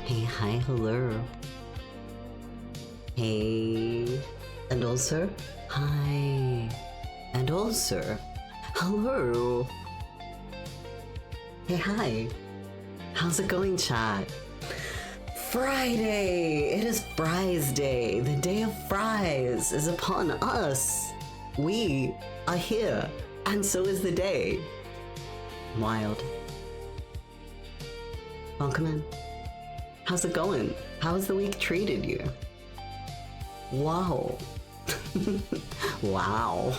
Hey, hi, hello. Hey, and also, hi, and also, hello. Hey, hi. How's it going, chat? Friday! It is Fries Day. The day of fries is upon us. We are here, and so is the day. Wild. Welcome in. How's it going? How's the week treated you? Wow. Wow.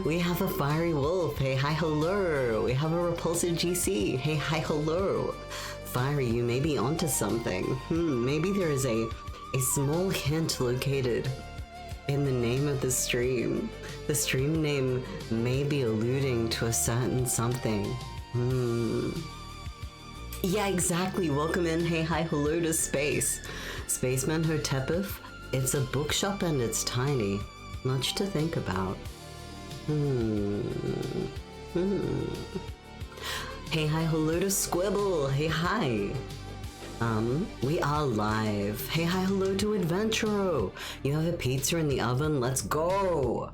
We have a fiery wolf. Hey, hi, hello. We have a repulsive GC. Hey, hi, hello. Fiery, you may be onto something. Maybe there is a small hint located in the name of the stream. The stream name may be alluding to a certain something. Yeah, exactly. Welcome in. Hey, hi, hello to Space. Spaceman Hotepif. It's a bookshop and it's tiny. Much to think about. Hey, hi, hello to Squibble. Hey, hi. We are live. Hey, hi, hello to Adventuro. You have a pizza in the oven? Let's go.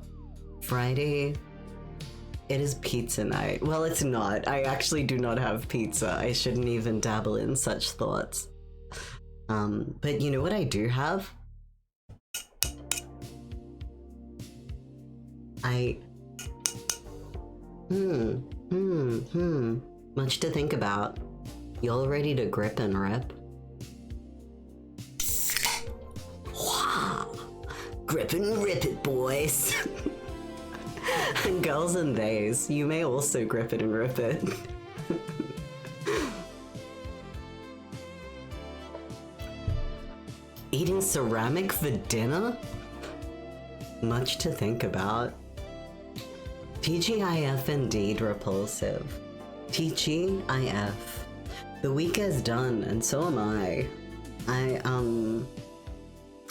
Friday. It is pizza night. Well, it's not. I actually do not have pizza. I shouldn't even dabble in such thoughts. But you know what I do have? Much to think about. Y'all ready to grip and rip? Wow. Grip and rip it, boys. And girls and theys, you may also grip it and rip it. Eating ceramic for dinner? Much to think about. TGIF indeed repulsive. TGIF. The week is done, and so am I. I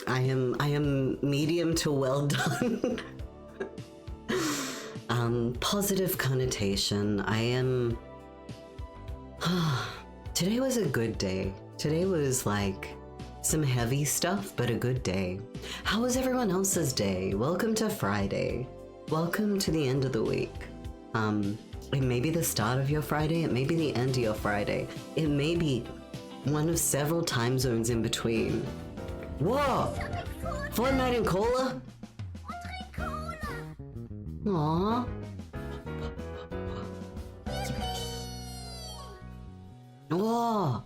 am medium to well done. Positive connotation. I am... Today was a good day. Today was like some heavy stuff, but a good day. How was everyone else's day? Welcome to Friday. Welcome to the end of the week. It may be the start of your Friday, it may be the end of your Friday. It may be one of several time zones in between. Whoa! Fortnite and cola? Aww. Whoa!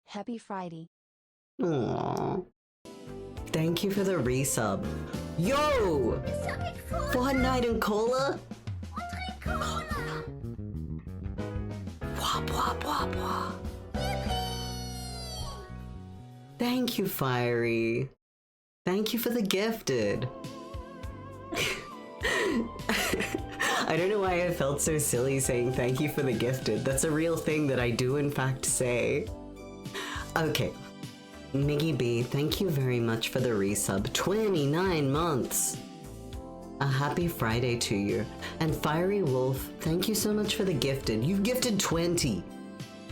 Happy Friday. Aww. Thank you for the resub. Yo! Fortnite and cola? Wah, wah, wah, wah. Thank you, Fiery. Thank you for the gifted. I don't know why I felt so silly saying thank you for the gifted. That's a real thing that I do in fact say. Okay. Miggy B, thank you very much for the resub. 29 months! A happy Friday to you. And Fiery Wolf, thank you so much for the gifted. You've gifted 20!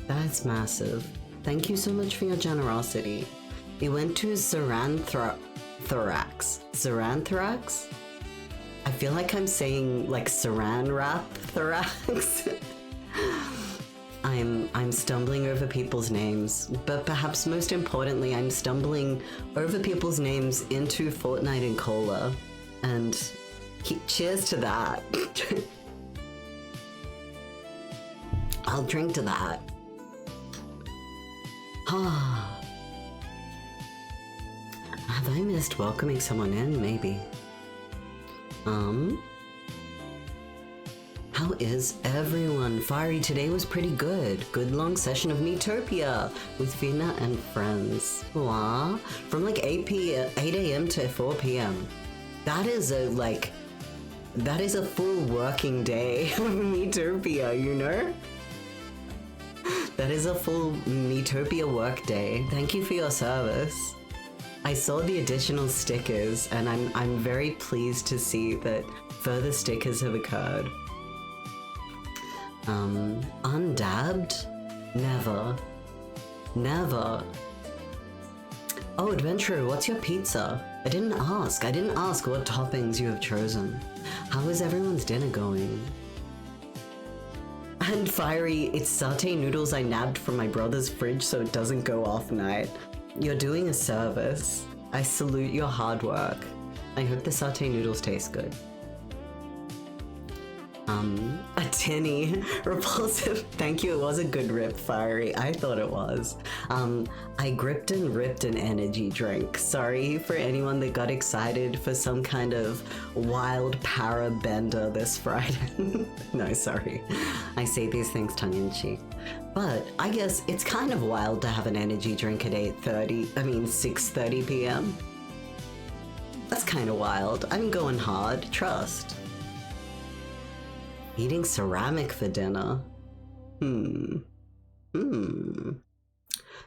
That's massive. Thank you so much for your generosity. It went to Saranthrax. Saranthrax? I feel like I'm saying like Saran Wrap Thorax. I'm stumbling over people's names, but perhaps most importantly, I'm stumbling over people's names into Fortnite and cola. And cheers to that. I'll drink to that. Have I missed welcoming someone in? Maybe. How is everyone? Fiery, today was pretty good. Good long session of Metopia with Fina and friends. Wow. From like 8 a.m. to 4 p.m. That is a full working day of Metopia, you know? That is a full Metopia work day. Thank you for your service. I saw the additional stickers and I'm very pleased to see that further stickers have occurred. Undabbed? Never. Never. Oh, Adventurer, what's your pizza? I didn't ask. I didn't ask what toppings you have chosen. How is everyone's dinner going? And Fiery, it's satay noodles I nabbed from my brother's fridge so it doesn't go off night. You're doing a service. I salute your hard work. I hope the satay noodles taste good. A tinny. Repulsive. Thank you, it was a good rip, Fiery. I thought it was. I gripped and ripped an energy drink. Sorry for anyone that got excited for some kind of wild para bender this Friday. No, sorry. I say these things tongue-in-cheek. But I guess it's kind of wild to have an energy drink at 6:30 p.m. That's kind of wild. I'm going hard, trust. Eating ceramic for dinner.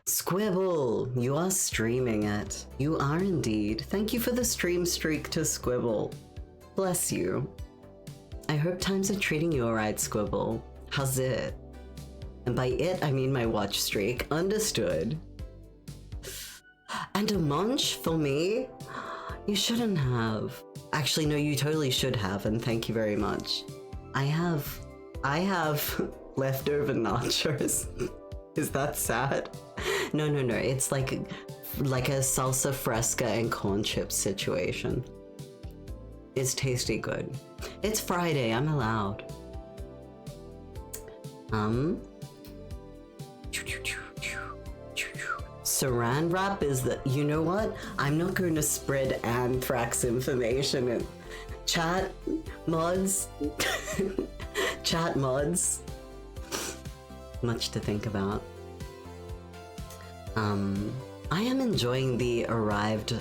Squibble, you are streaming it. You are indeed. Thank you for the stream streak to Squibble. Bless you. I hope times are treating you alright, Squibble. How's it? And by it, I mean my watch streak. Understood. And a munch for me? You shouldn't have. Actually, no, you totally should have, and thank you very much. I have leftover nachos. Is that sad? No. It's like a salsa fresca and corn chips situation. It's tasty good. It's Friday, I'm allowed. Saran wrap is the, you know what? I'm not going to spread anthrax information in chat mods. Chat mods. Much to think about. I am enjoying the arrived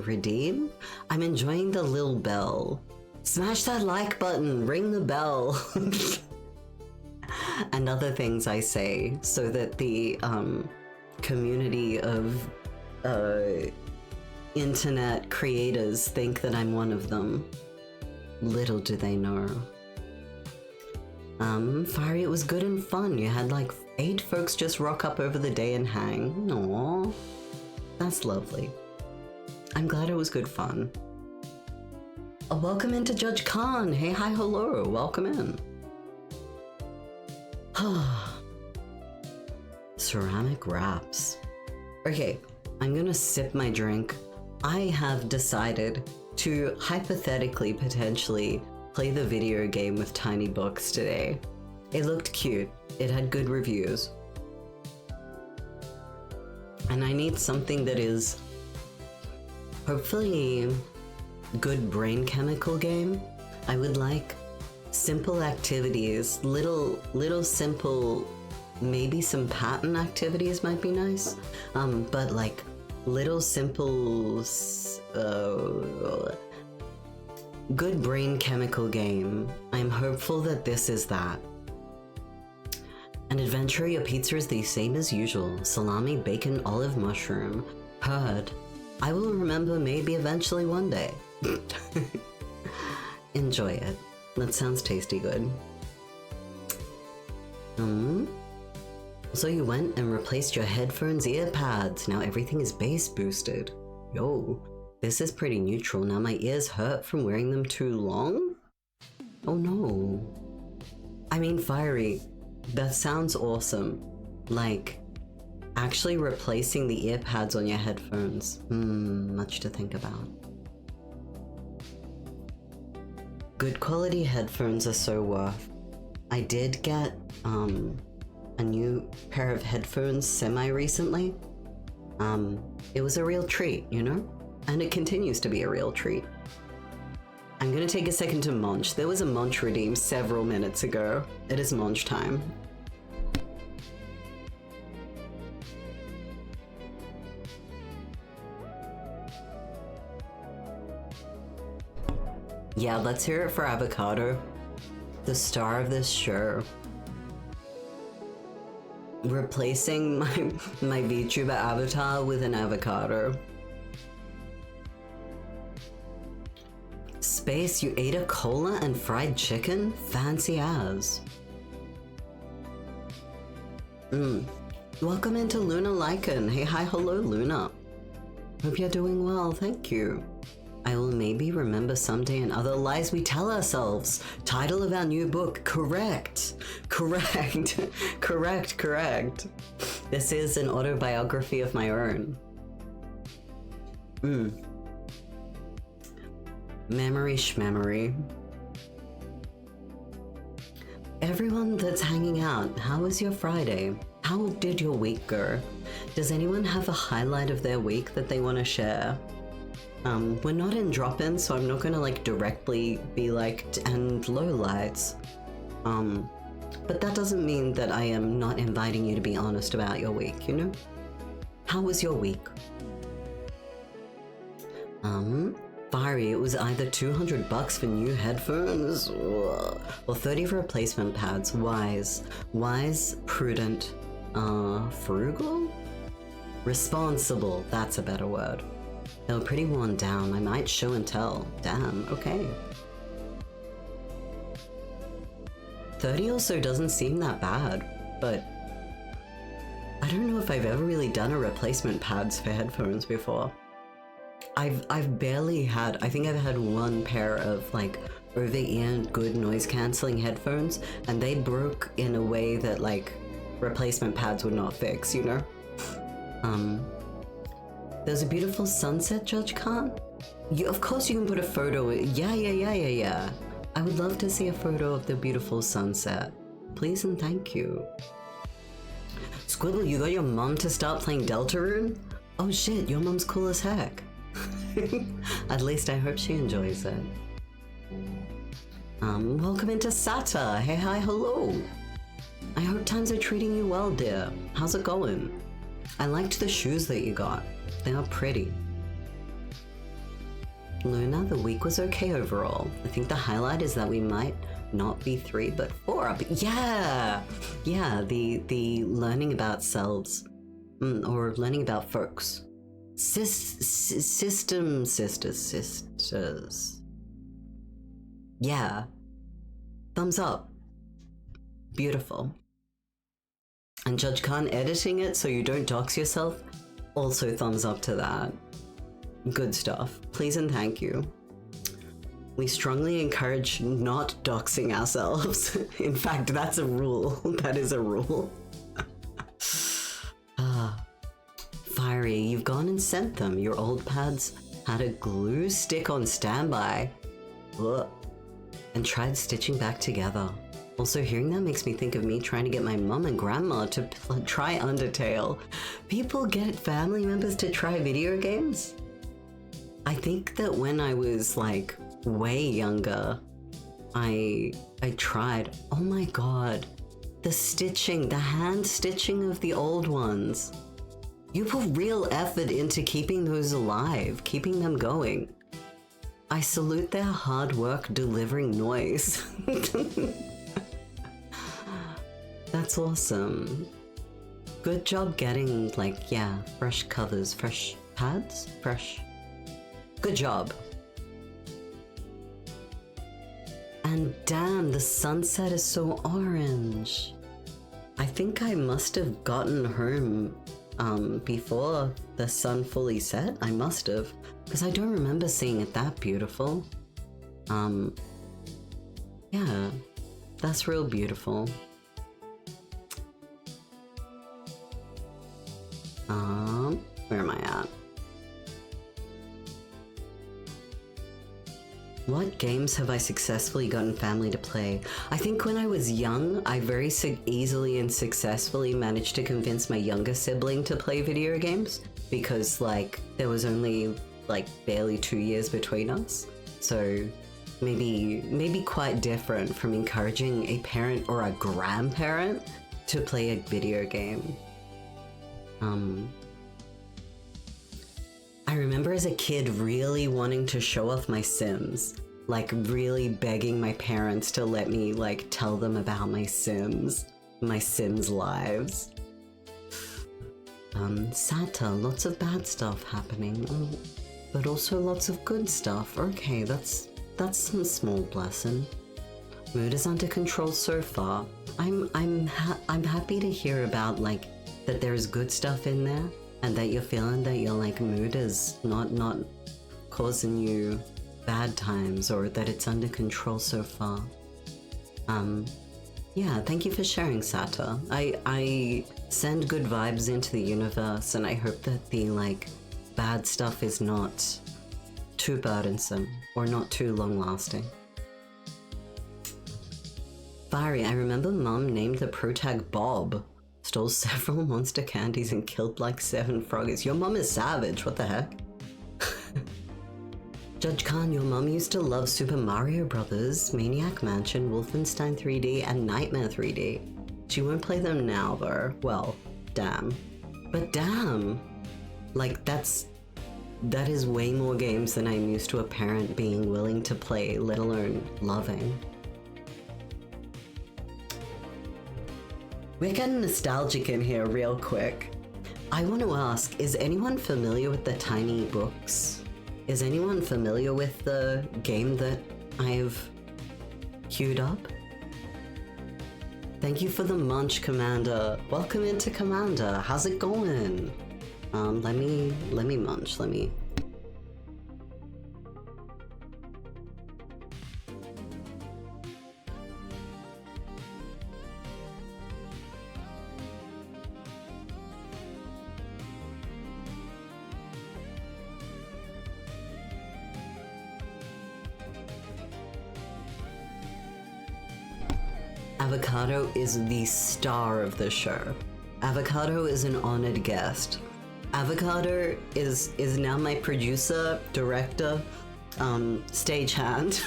redeem. I'm enjoying the little bell. Smash that like button, ring the bell. And other things I say so that the community of internet creators think that I'm one of them. Little do they know. Fiery, it was good and fun. You had like 8 folks just rock up over the day and hang. Aww. That's lovely. I'm glad it was good fun. Oh, welcome into Judge Khan. Hey, hi, hello. Welcome in. Ceramic wraps. Okay, I'm gonna sip my drink. I have decided to hypothetically, potentially, play the video game with tiny books today. It looked cute. It had good reviews. And I need something that is hopefully good brain chemical game. I would like simple activities, little simple, maybe some pattern activities might be nice. But like little simple, good brain chemical game. I'm hopeful that this is that. An adventure, your pizza is the same as usual. Salami, bacon, olive, mushroom. Heard. I will remember maybe eventually one day. Enjoy it. That sounds tasty good. So you went and replaced your headphones ear pads. Now everything is bass boosted. Yo, this is pretty neutral. Now my ears hurt from wearing them too long? Oh no. I mean, Fiery, that sounds awesome. Like, actually replacing the ear pads on your headphones. Much to think about. Good quality headphones are so worth. I did get a new pair of headphones semi-recently. It was a real treat, you know? And it continues to be a real treat. I'm gonna take a second to munch. There was a munch redeem several minutes ago. It is munch time. Yeah, let's hear it for Avocado, the star of this show. Replacing my VTuber avatar with an avocado. Space, you ate a cola and fried chicken? Fancy as. Welcome into Luna Lycan. Hey, hi, hello, Luna. Hope you're doing well, thank you. I will maybe remember someday in other lies we tell ourselves. Title of our new book, correct. Correct. Correct. This is an autobiography of my own. Memory schmemory. Everyone that's hanging out, how was your Friday? How did your week go? Does anyone have a highlight of their week that they want to share? We're not in drop-in, so I'm not gonna like directly be like, and lowlights. But that doesn't mean that I am not inviting you to be honest about your week, you know? How was your week? Fiery, it was either $200 for new headphones or 30 for replacement pads. Wise, prudent, frugal? Responsible, that's a better word. They were pretty worn down. I might show and tell. Damn, okay. 30 also doesn't seem that bad, but I don't know if I've ever really done a replacement pads for headphones before. I've barely had, I think I've had one pair of like over-ear good noise cancelling headphones, and they broke in a way that like replacement pads would not fix, you know? There's a beautiful sunset, Judge Khan. Of course you can put a photo. Yeah. I would love to see a photo of the beautiful sunset. Please and thank you. Squibble, you got your mom to start playing Deltarune? Oh shit, your mom's cool as heck. At least I hope she enjoys it. Welcome into Sata. Hey, hi, hello. I hope times are treating you well, dear. How's it going? I liked the shoes that you got. They are pretty. Luna, the week was okay overall. I think the highlight is that we might not be 3 but 4 up. Yeah, the learning about selves, or learning about folks. Sisters. Yeah. Thumbs up. Beautiful. And Judge Khan editing it so you don't dox yourself. Also thumbs up to that. Good stuff. Please and thank you. We strongly encourage not doxing ourselves. In fact, that's a rule. That is a rule. Fiery, you've gone and sent them. Your old pads had a glue stick on standby. Ugh. And tried stitching back together. Also, hearing that makes me think of me trying to get my mum and grandma to try Undertale. People get family members to try video games? I think that when I was like way younger, I tried. Oh my god. The stitching, the hand stitching of the old ones. You put real effort into keeping those alive, keeping them going. I salute their hard work delivering noise. That's awesome. Good job getting, like, yeah, fresh covers, fresh pads, fresh. Good job. And damn, the sunset is so orange. I think I must have gotten home before the sun fully set. I must have, because I don't remember seeing it that beautiful. Yeah, that's real beautiful. Where am I at? What games have I successfully gotten family to play? I think when I was young, I very easily and successfully managed to convince my younger sibling to play video games, because like there was only like barely 2 years between us. So maybe quite different from encouraging a parent or a grandparent to play a video game. I remember as a kid really wanting to show off my Sims, like really begging my parents to let me like tell them about my Sims lives. Sata, lots of bad stuff happening, but also lots of good stuff. Okay, that's some small blessing. Mood is under control so far. I'm happy to hear about like that there's good stuff in there, and that you're feeling that your like mood is not causing you bad times, or that it's under control so far. Yeah, thank you for sharing, Sata. I send good vibes into the universe, and I hope that the like bad stuff is not too burdensome or not too long lasting. Fiery, I remember Mum named the protag Bob, stole several monster candies and killed like 7 froggies. Your mum is savage, what the heck? Judge Khan, your mum used to love Super Mario Brothers, Maniac Mansion, Wolfenstein 3D, and Nightmare 3D. She won't play them now though. Well, damn. But damn! Like that is way more games than I'm used to a parent being willing to play, let alone loving. We're getting nostalgic in here real quick. I want to ask, is anyone familiar with the Tiny Books? Is anyone familiar with the game that I've queued up? Thank you for the munch, Commander. Welcome into Commander. How's it going? Let me munch. Let me. Avocado is the star of the show. Avocado is an honored guest. Avocado is now my producer, director, stagehand.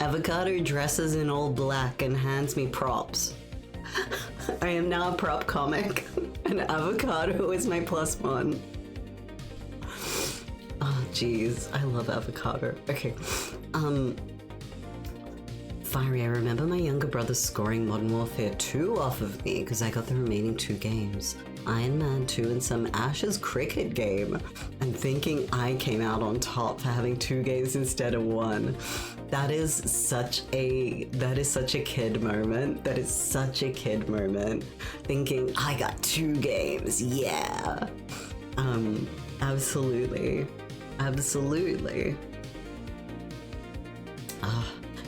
Avocado dresses in all black and hands me props. I am now a prop comic, and Avocado is my +1. Oh, jeez, I love Avocado. Okay, Fiery, I remember my younger brother scoring Modern Warfare 2 off of me because I got the remaining 2 games. Iron Man 2 and some Ashes cricket game, and thinking I came out on top for having 2 games instead of 1. That is such a kid moment. That is such a kid moment. Thinking I got 2 games, yeah. Absolutely. Absolutely.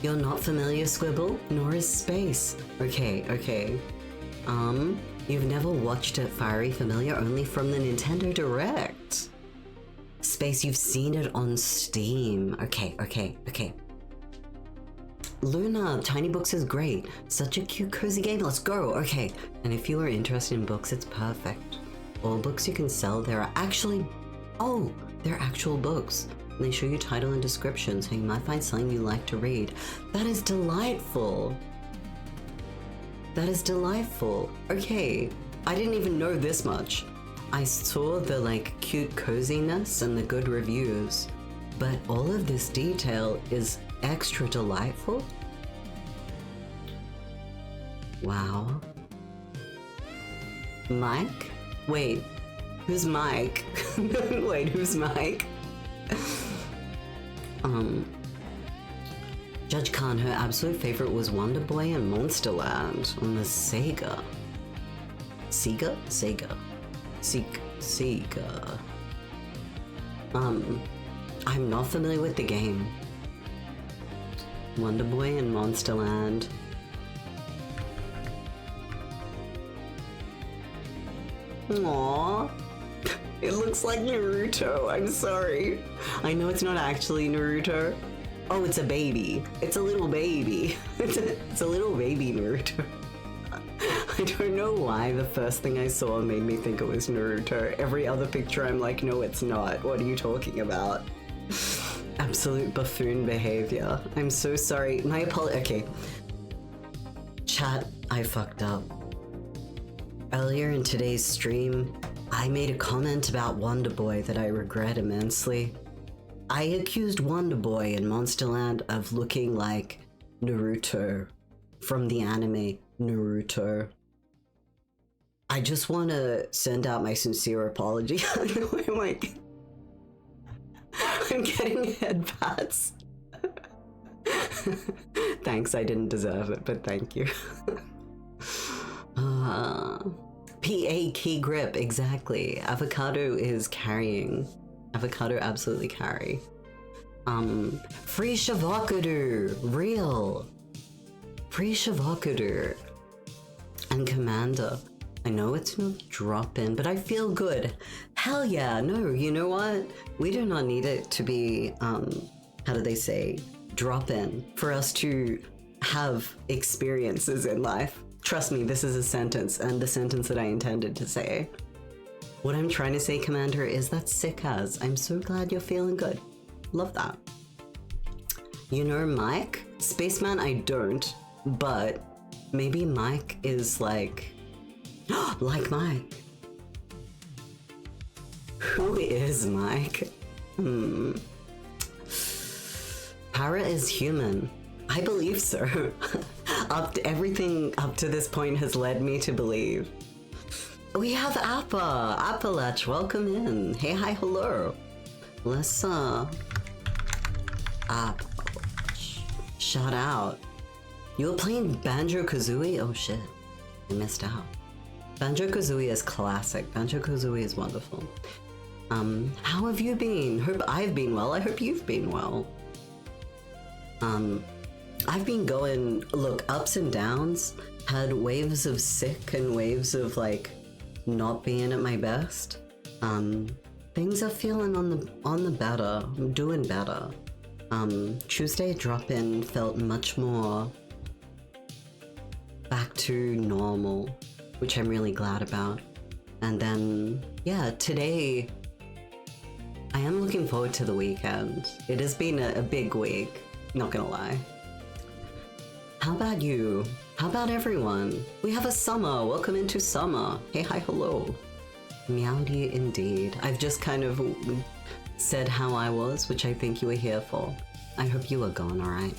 You're not familiar, Squibble? Nor is Space. Okay. You've never watched it, Fiery Familiar, only from the Nintendo Direct. Space, you've seen it on Steam. Okay. Luna, Tiny Books is great. Such a cute, cozy game. Let's go. Okay. And if you are interested in books, it's perfect. All books you can sell, they're actual books. They show you title and description, so you might find something you like to read. That is delightful. That is delightful. Okay, I didn't even know this much. I saw the like cute coziness and the good reviews, but all of this detail is extra delightful. Wow. Mike? Wait, who's Mike? Wait, who's Mike? Judge Khan, her absolute favorite was Wonder Boy and Monsterland on the Sega. Sega. I'm not familiar with the game. Wonder Boy and Monsterland. Aww. It looks like Naruto, I'm sorry. I know it's not actually Naruto. Oh, it's a baby. It's a little baby. It's a little baby Naruto. I don't know why the first thing I saw made me think it was Naruto. Every other picture I'm like, no, it's not. What are you talking about? Absolute buffoon behavior. I'm so sorry. My apology. Okay. Chat, I fucked up. Earlier in today's stream, I made a comment about Wonder Boy that I regret immensely. I accused Wonder Boy in Monsterland of looking like Naruto from the anime Naruto. I just want to send out my sincere apology. I'm getting head pats. Thanks, I didn't deserve it, but thank you. PA key grip, exactly. Avocado is carrying. Avocado absolutely carry. Free Shavakadu, real. Free Shavakadu. And Commander. I know it's not drop-in, but I feel good. Hell yeah, no, you know what? We do not need it to be, how do they say, drop-in for us to have experiences in life. Trust me, this is a sentence, and the sentence that I intended to say. What I'm trying to say, Commander, is that sick as. I'm so glad you're feeling good. Love that. You know Mike? Spaceman, I don't, but maybe Mike is like... like Mike. Who is Mike? Para is human. I believe so. Everything up to this point has led me to believe. We have Appa. Appalach, welcome in. Hey, hi, hello. Let's, Appalach. Shout out. You were playing Banjo-Kazooie? Oh shit, I missed out. Banjo-Kazooie is classic. Banjo-Kazooie is wonderful. How have you been? Hope I've been well. I hope you've been well. I've been going, look, ups and downs. Had waves of sick and waves of like not being at my best. Things are feeling on the better. I'm doing better. Tuesday drop-in felt much more back to normal, which I'm really glad about. And then, yeah, today I am looking forward to the weekend. It has been a big week, not gonna lie. How about you? How about everyone? We have a summer. Welcome into summer. Hey, hi, hello. Meowdy indeed. I've just kind of said how I was, which I think you were here for. I hope you are going all right.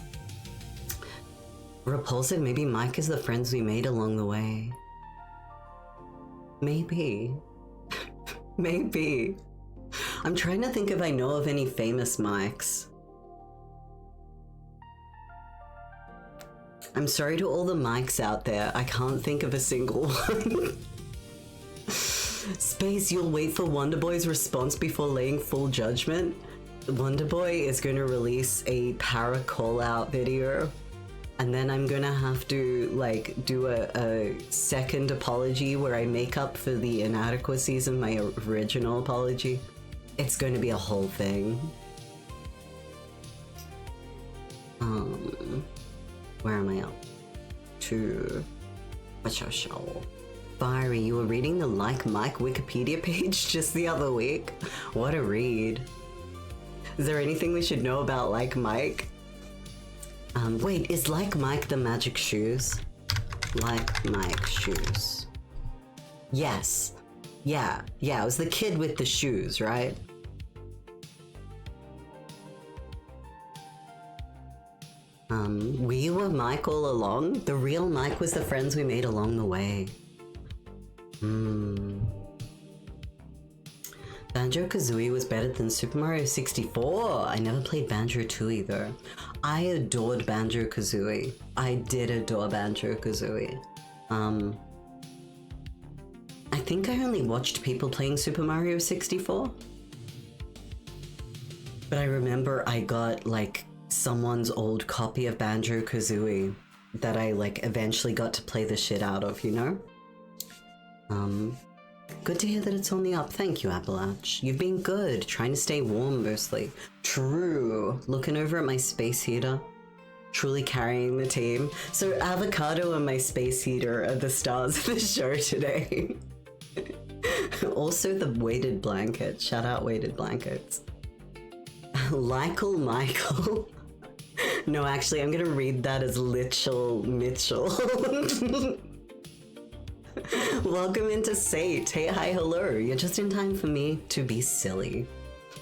Repulsive, maybe Mike is the friends we made along the way. Maybe. Maybe. I'm trying to think if I know of any famous Mikes. I'm sorry to all the Mikes out there. I can't think of a single one. Space, you'll wait for Wonderboy's response before laying full judgment. Wonderboy is going to release a para call-out video, and then I'm gonna have to like do a second apology where I make up for the inadequacies of my original apology. It's going to be a whole thing. Where am I up to? Fiery, you were reading the Like Mike Wikipedia page just the other week. What a read. Is there anything we should know about Like Mike? Wait, is Like Mike the magic shoes? Like Mike shoes. Yes. Yeah, it was the kid with the shoes, right? We were Mike all along? The real Mike was the friends we made along the way. Banjo-Kazooie was better than Super Mario 64. I never played Banjo-Tooie though. I adored Banjo-Kazooie. I did adore Banjo-Kazooie. I think I only watched people playing Super Mario 64. But I remember I got like someone's old copy of Banjo-Kazooie that I like eventually got to play the shit out of, you know? Good to hear that it's on the up. Thank you, Appalach. You've been good, trying to stay warm mostly. True. Looking over at my space heater. Truly carrying the team. So Avocado and my space heater are the stars of the show today. Also the weighted blanket. Shout out weighted blankets. Lykel Michael. No, actually, I'm gonna read that as Litchell Mitchell. Welcome into Sate. Hey, hi, hello. You're just in time for me to be silly.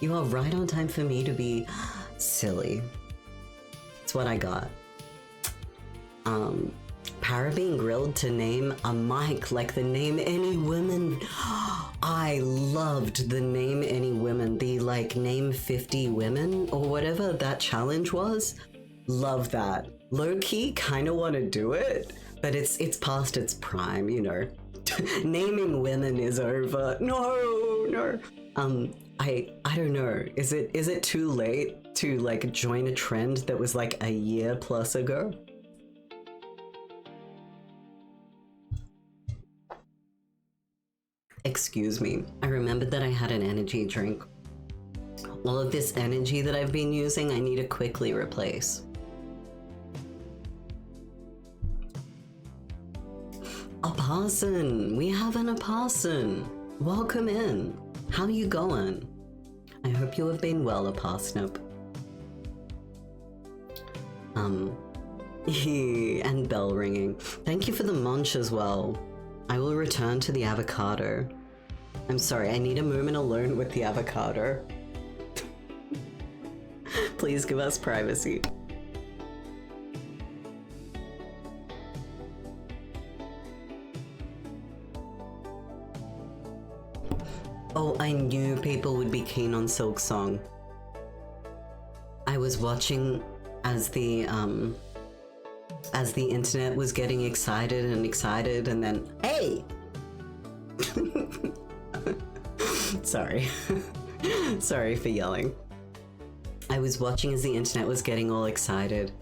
You are right on time for me to be silly. It's what I got. Para being grilled to name a mic like the Name Any Women. I loved the Name Any Women, the like Name 50 Women or whatever that challenge was. Love that. Low key, kind of want to do it, but it's past its prime, you know. Naming women is over. No. I don't know. Is it too late to like join a trend that was like a year plus ago? Excuse me. I remembered that I had an energy drink. All of this energy that I've been using, I need to quickly replace. A parson! We have a parson! Welcome in. How you going? I hope you have been well, a parsnip. And bell ringing. Thank you for the munch as well. I will return to the avocado. I'm sorry, I need a moment alone with the avocado. Please give us privacy. Oh, I knew people would be keen on Silk Song. I was watching as the internet was getting excited and then, hey! Sorry. Sorry for yelling. I was watching as the internet was getting all excited,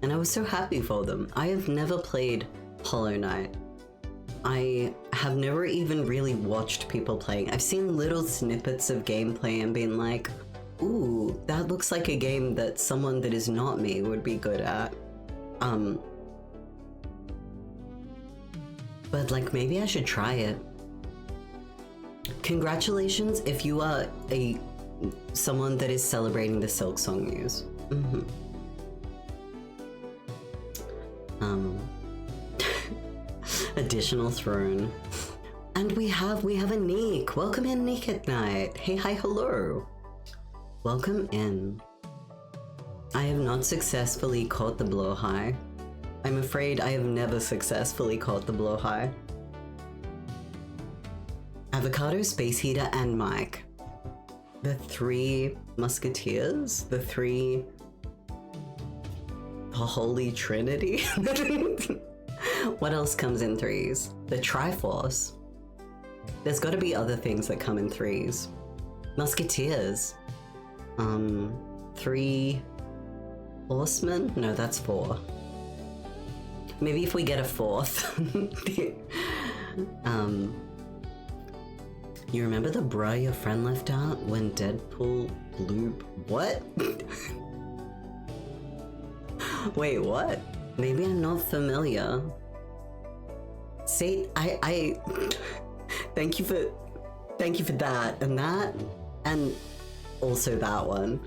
and I was so happy for them. I have never played Hollow Knight. I have never even really watched people playing. I've seen little snippets of gameplay and been like, ooh, that looks like a game that someone that is not me would be good at. But like, maybe I should try it. Congratulations if you are someone that is celebrating the Silk Song news. Additional throne. And we have a Neek. Welcome in, Neek at Night. Hey, hi, hello. Welcome in. I have not successfully caught the blow high. I'm afraid I have never successfully caught the blow high. Avocado, Space Heater, and Mike. The three musketeers? The Holy Trinity? What else comes in threes? The Triforce. There's got to be other things that come in threes. Musketeers. 3 horsemen? No, that's 4. Maybe if we get a 4th. You remember the bruh your friend left out when Deadpool blew... What? Wait, what? Maybe I'm not familiar. Say, I thank you for that, and also that one.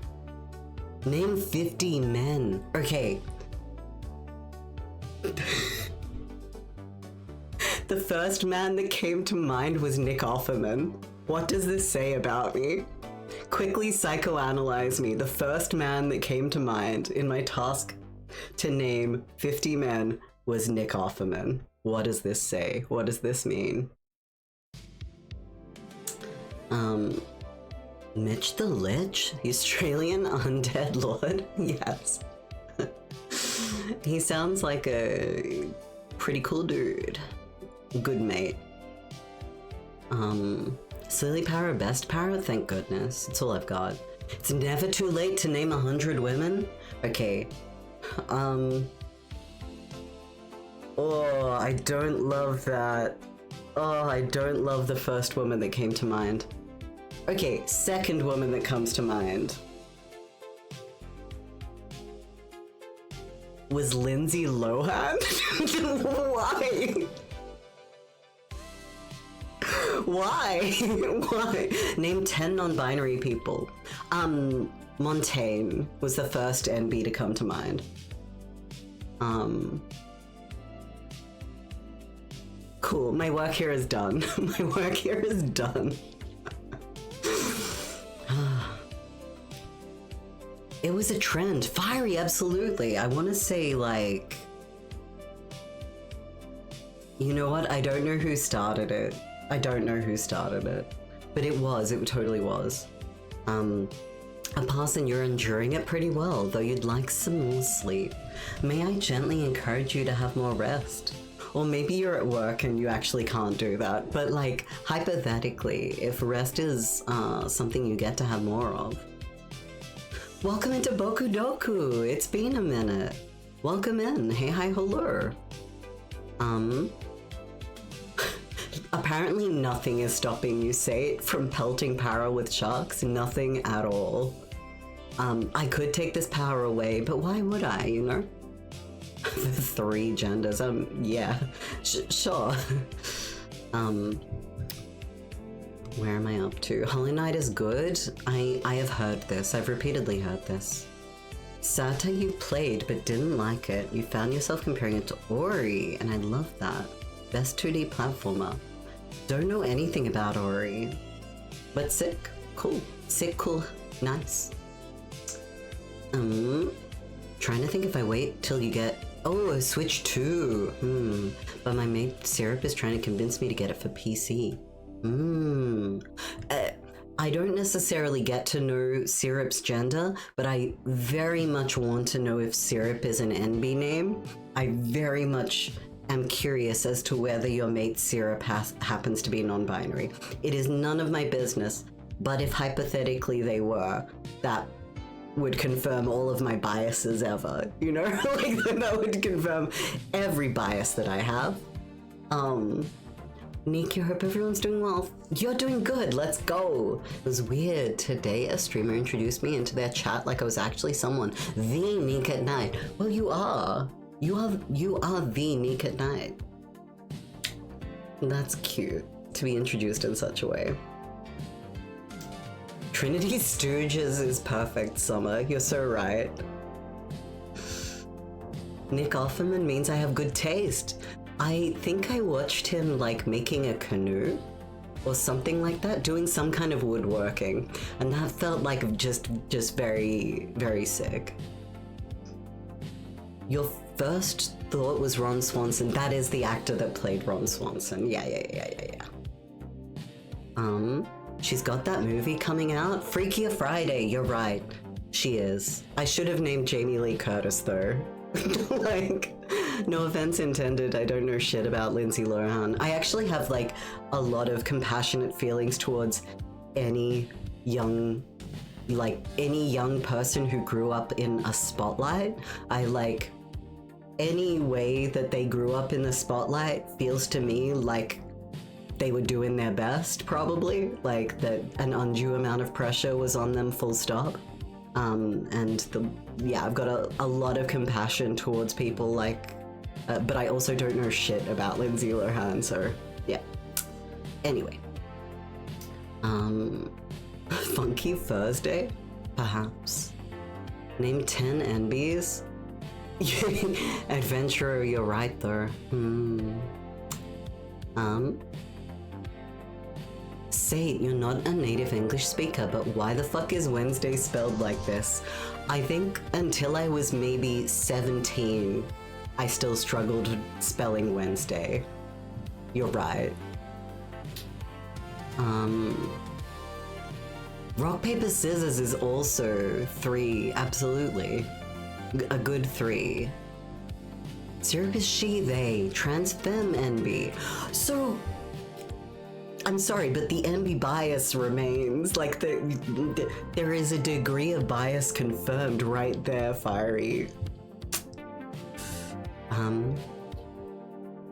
Name 50 men. Okay. The first man that came to mind was Nick Offerman. What does this say about me? Quickly psychoanalyze me. The first man that came to mind in my task to name 50 men was Nick Offerman. What does this say? What does this mean? Mitch the Lich? The Australian undead lord? Yes. He sounds like a pretty cool dude. Good mate. Silly Para, Best Para? Thank goodness. That's all I've got. It's never too late to name 100 women? Okay. Oh, I don't love that. Oh, I don't love the first woman that came to mind. Okay, second woman that comes to mind was Lindsay Lohan. Why? Why? Why? Name 10 non-binary people. Montaigne was the first NB to come to mind. Cool, my work here is done. My work here is done. It was a trend. Fiery, absolutely. I want to say, like... You know what? I don't know who started it. I don't know who started it. But it was. It totally was. A pass, and you're enduring it pretty well, though you'd like some more sleep. May I gently encourage you to have more rest? Or maybe you're at work and you actually can't do that, but like, hypothetically, if rest is something you get to have more of. Welcome into Boku Doku! It's been a minute. Welcome in. Hey, hi, hello. Apparently nothing is stopping you, Sate, from pelting power with sharks. Nothing at all. I could take this power away, but why would I, you know? The 3 genders, yeah, sure. Where am I up to? Hollow Knight is good. I have heard this. I've repeatedly heard this. Sata you played but didn't like it. You found yourself comparing it to Ori, and I love that. Best 2D platformer. Don't know anything about Ori, but sick, cool, nice. Trying to think if I wait till you get, oh, Switch 2. But my mate Syrup is trying to convince me to get it for PC. I don't necessarily get to know Syrup's gender, but I very much want to know if Syrup is an NB name. I very much am curious as to whether your mate Syrup happens to be non-binary. It is none of my business, but if hypothetically they were, that would confirm all of my biases ever, you know? Like, that would confirm every bias that I have. Nick, I hope everyone's doing well. You're doing good, let's go. It was weird. Today a streamer introduced me into their chat like I was actually someone. The Nick at Night. Well, you are. You are the Nick at Night. That's cute to be introduced in such a way. Trinity Stooges is perfect, Summer. You're so right. Nick Offerman means I have good taste. I think I watched him like making a canoe or something like that, doing some kind of woodworking, and that felt like just very, very sick. Your first thought was Ron Swanson. That is the actor that played Ron Swanson. Yeah. She's got that movie coming out. Freakier Friday, you're right. She is. I should have named Jamie Lee Curtis though. Like, no offense intended, I don't know shit about Lindsay Lohan. I actually have like a lot of compassionate feelings towards any young person who grew up in a spotlight. I like any way that they grew up in the spotlight feels to me like they were doing their best, probably, like that an undue amount of pressure was on them, full stop. I've got a lot of compassion towards people like, but I also don't know shit about Lindsay Lohan, so yeah. Anyway. Funky Thursday? Perhaps. Name 10 NBs? Adventurer, you're right though. Sate, you're not a native English speaker, but why the fuck is Wednesday spelled like this? I think until I was maybe 17, I still struggled with spelling Wednesday. You're right. Rock, paper, scissors is also 3, absolutely. A good 3. Syrup is she, they, trans femme NB. So, I'm sorry, but the NB bias remains. Like, there is a degree of bias confirmed right there, Fiery.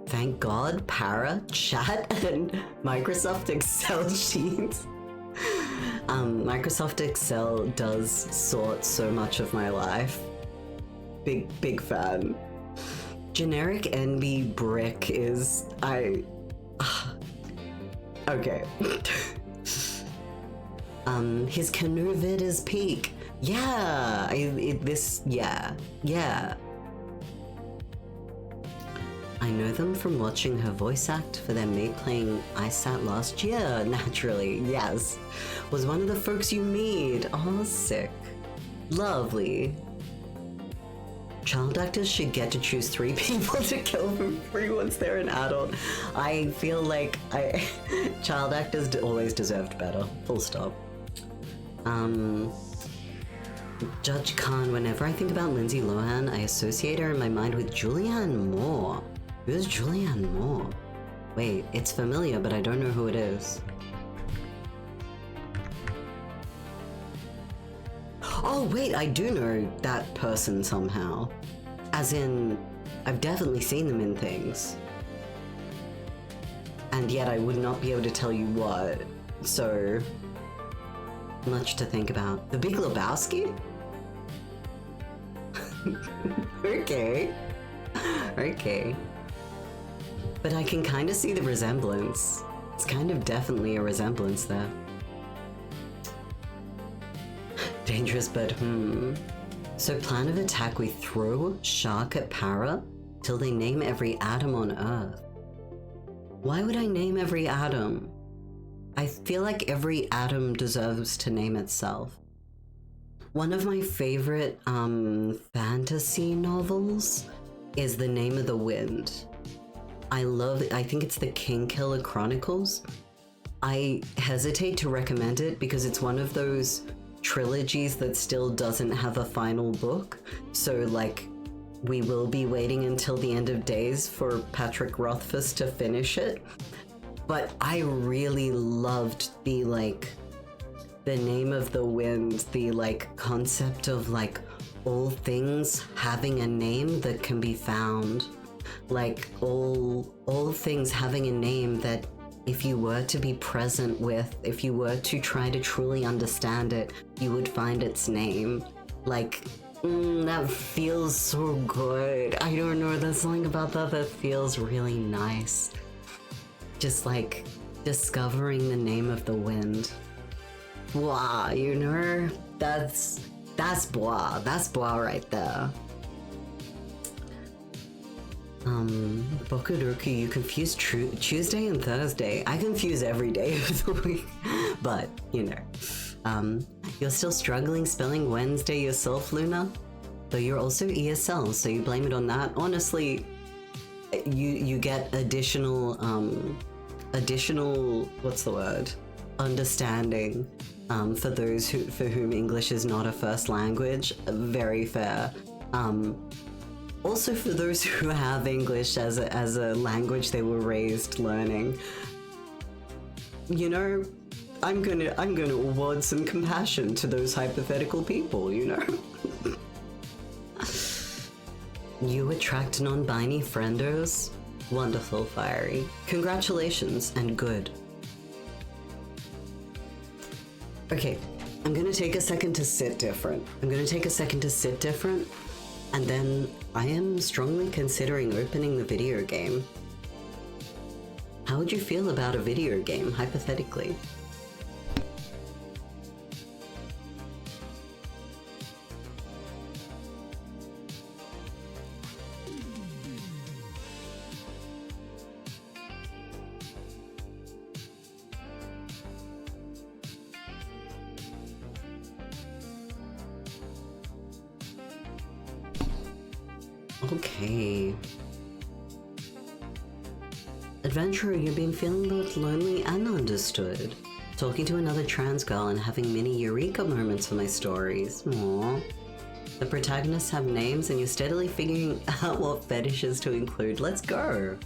Thank God, Para, Chat, and Microsoft Excel sheets. Microsoft Excel does sort so much of my life. Big fan. Generic NB brick is, okay. His canoe vid is peak. Yeah, yeah. I know them from watching her voice act for their mate playing ISAT last year, naturally, yes. Was one of the folks you meet. Oh, sick. Lovely. Child actors should get to choose 3 people to kill for free once they're an adult. I feel like child actors always deserved better. Full stop. Judge Khan, whenever I think about Lindsay Lohan, I associate her in my mind with Julianne Moore. Who's Julianne Moore? Wait, it's familiar, but I don't know who it is. Oh wait, I do know that person somehow. As in, I've definitely seen them in things. And yet I would not be able to tell you what. So, much to think about. The Big Lebowski? Okay. Okay. But I can kind of see the resemblance. It's kind of definitely a resemblance there. Dangerous but So plan of attack, we throw shark at para till they name every atom on Earth. Why would I name every atom? I feel like every atom deserves to name itself. One of my favorite fantasy novels is The Name of the Wind. I think it's the Kingkiller Chronicles. I hesitate to recommend it because it's one of those trilogies that still doesn't have a final book. So like, we will be waiting until the end of days for Patrick Rothfuss to finish it. But I really loved the Name of the Wind, the concept of all things having a name that can be found. All things having a name that if you were to be present with, if you were to try to truly understand it, you would find its name. That feels so good. I don't know, there's something about that feels really nice. Just discovering the name of the wind. Blah, you know? That's blah. That's blah right there. Bokudoku, you confuse Tuesday and Thursday. I confuse every day of the week. But, you know. You're still struggling spelling Wednesday yourself, Luna? Though you're also ESL, so you blame it on that. Honestly, you get additional, what's the word? Understanding, for those for whom English is not a first language. Very fair. Also for those who have English as a language they were raised learning. You know, I'm gonna award some compassion to those hypothetical people, you know? You attract non-binary friendos? Wonderful, Fiery. Congratulations, and good. Okay, I'm gonna take a second to sit different. And then I am strongly considering opening the video game. How would you feel about a video game, hypothetically? Okay. Adventurer, you've been feeling both lonely and understood. Talking to another trans girl and having many eureka moments for my stories. Aww. The protagonists have names and you're steadily figuring out what fetishes to include. Let's go!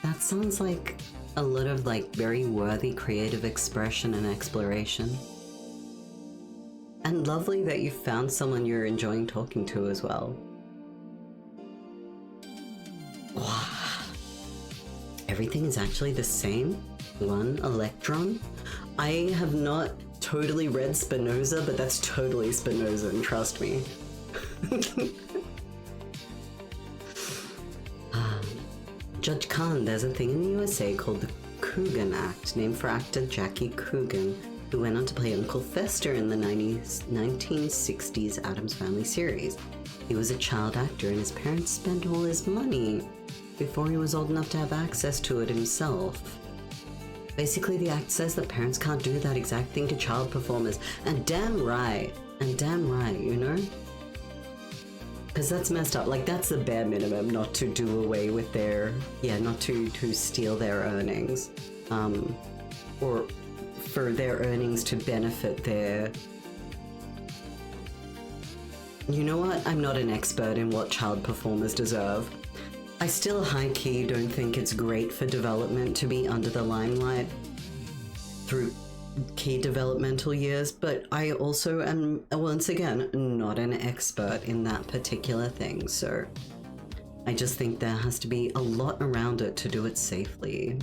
That sounds like a lot of very worthy creative expression and exploration. And lovely that you found someone you're enjoying talking to as well. Wow. Everything is actually the same? One electron? I have not totally read Spinoza, but that's totally Spinoza, and trust me. Judge Khan, there's a thing in the USA called the Coogan Act, named for actor Jackie Coogan, who went on to play Uncle Fester in the 1960s Addams Family series. He was a child actor and his parents spent all his money before he was old enough to have access to it himself. Basically, the act says that parents can't do that exact thing to child performers, and damn right, you know? Because that's messed up. That's the bare minimum, not to do away with their, not to steal their earnings, or for their earnings to benefit their You know what? I'm not an expert in what child performers deserve. I still high-key don't think it's great for development to be under the limelight through key developmental years, but I also am, once again, not an expert in that particular thing, so I just think there has to be a lot around it to do it safely.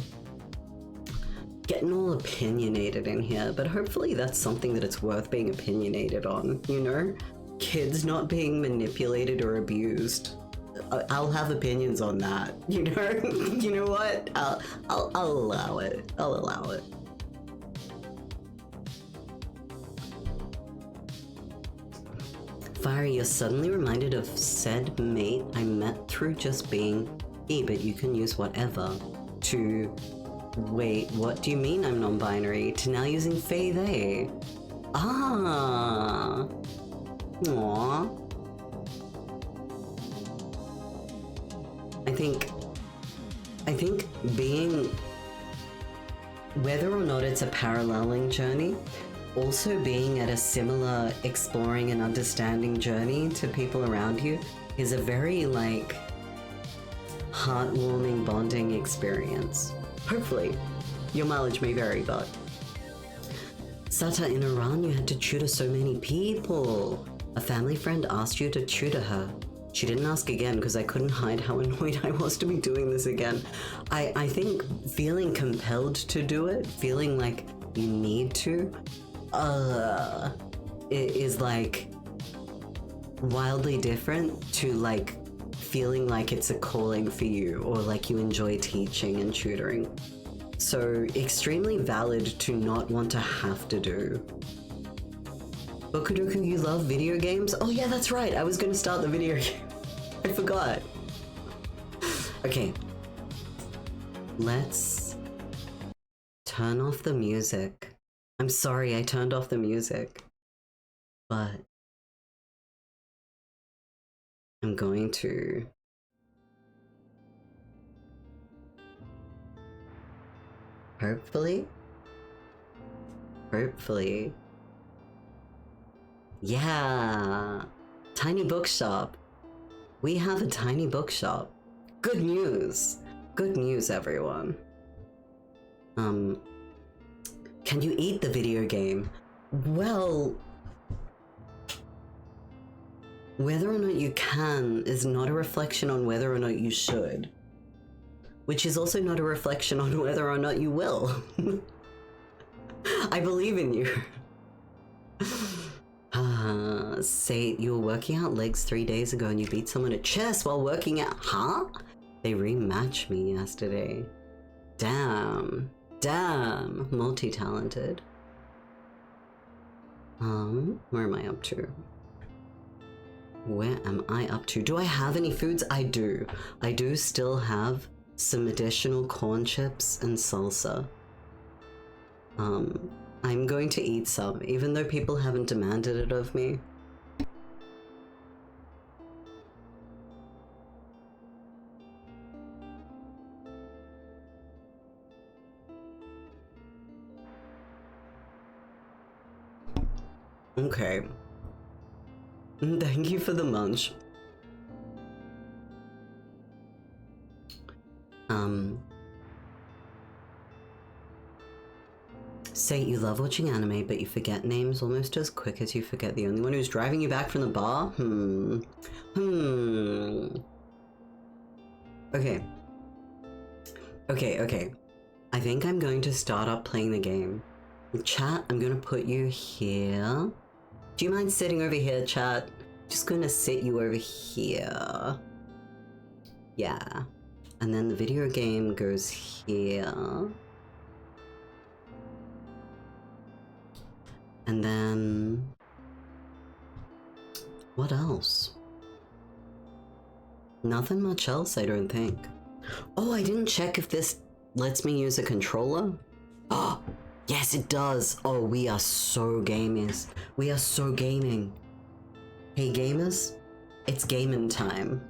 Getting all opinionated in here, but hopefully that's something that it's worth being opinionated on, you know? Kids not being manipulated or abused. I'll have opinions on that, you know? You know what? I'll allow it. I'll allow it. Fiery, you're suddenly reminded of said mate I met through just being he, but you can use whatever to... Wait, what do you mean I'm non-binary? To now using they, they. Ah. Aww. I think being, whether or not it's a paralleling journey, also being at a similar exploring and understanding journey to people around you is a very, like, heartwarming bonding experience. Hopefully. Your mileage may vary, but... Sata, in Iran you had to tutor so many people. A family friend asked you to tutor her. She didn't ask again because I couldn't hide how annoyed I was to be doing this again. I think feeling compelled to do it, feeling like you need to, it is like wildly different to like feeling like it's a calling for you or like you enjoy teaching and tutoring. So extremely valid to not want to have to do. Bokudoku, you love video games? Oh yeah, that's right. I was gonna start the video game. I forgot. Okay. Let's turn off the music. I'm sorry I turned off the music, but I'm going to hopefully yeah, tiny bookshop. We have a tiny bookshop. Good news. Good news, everyone. Can you eat the video game? Well, whether or not you can is not a reflection on whether or not you should. Which is also not a reflection on whether or not you will. I believe in you. Say you were working out legs 3 days ago and you beat someone at chess while working out, huh? They rematched me yesterday. Damn, multi-talented. Where am I up to? Where am I up to? Do I have any foods? I do. I do still have some additional corn chips and salsa. I'm going to eat some, even though people haven't demanded it of me. Okay. Thank you for the munch. Say you love watching anime, but you forget names almost as quick as you forget the only one who's driving you back from the bar? Okay. I think I'm going to start up playing the game. Chat, I'm gonna put you here. Do you mind sitting over here, chat? Just gonna sit you over here. Yeah. And then the video game goes here. And then... what else? Nothing much else, I don't think. Oh, I didn't check if this lets me use a controller. Oh, yes it does. Oh, we are so gamers. We are so gaming. Hey gamers, it's gaming time.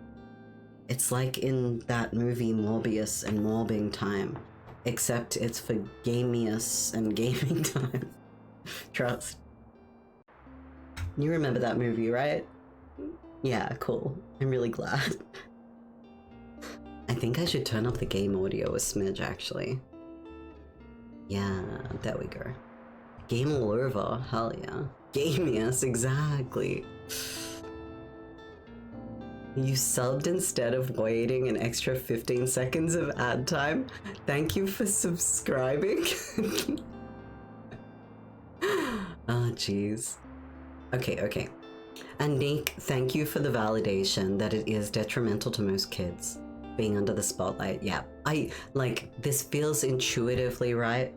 It's like in that movie Morbius and mobbing time. Except it's for gamius and gaming time. Trust. You remember that movie, right? Yeah, cool. I'm really glad. I think I should turn up the game audio a smidge, actually. Yeah, there we go. Game all over, hell yeah. Game, yes, exactly. You subbed instead of waiting an extra 15 seconds of ad time. Thank you for subscribing. Oh, jeez. Okay. And Nick, thank you for the validation that it is detrimental to most kids being under the spotlight. Yeah, this feels intuitively right.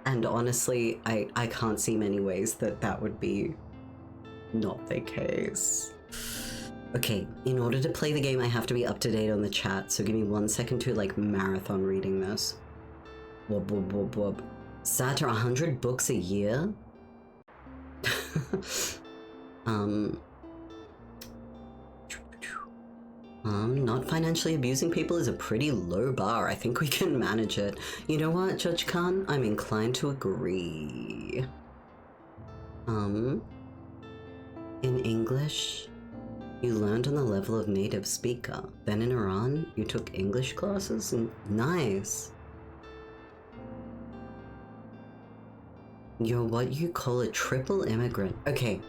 And honestly, I can't see many ways that would be not the case. Okay, in order to play the game, I have to be up to date on the chat, so give me 1 second to marathon reading this. Wub. Sat 100 books a year? Not financially abusing people is a pretty low bar. I think we can manage it. You know what, Judge Khan? I'm inclined to agree. In English, you learned on the level of native speaker. Then in Iran, you took English classes? Nice. You're what you call a triple immigrant. Okay.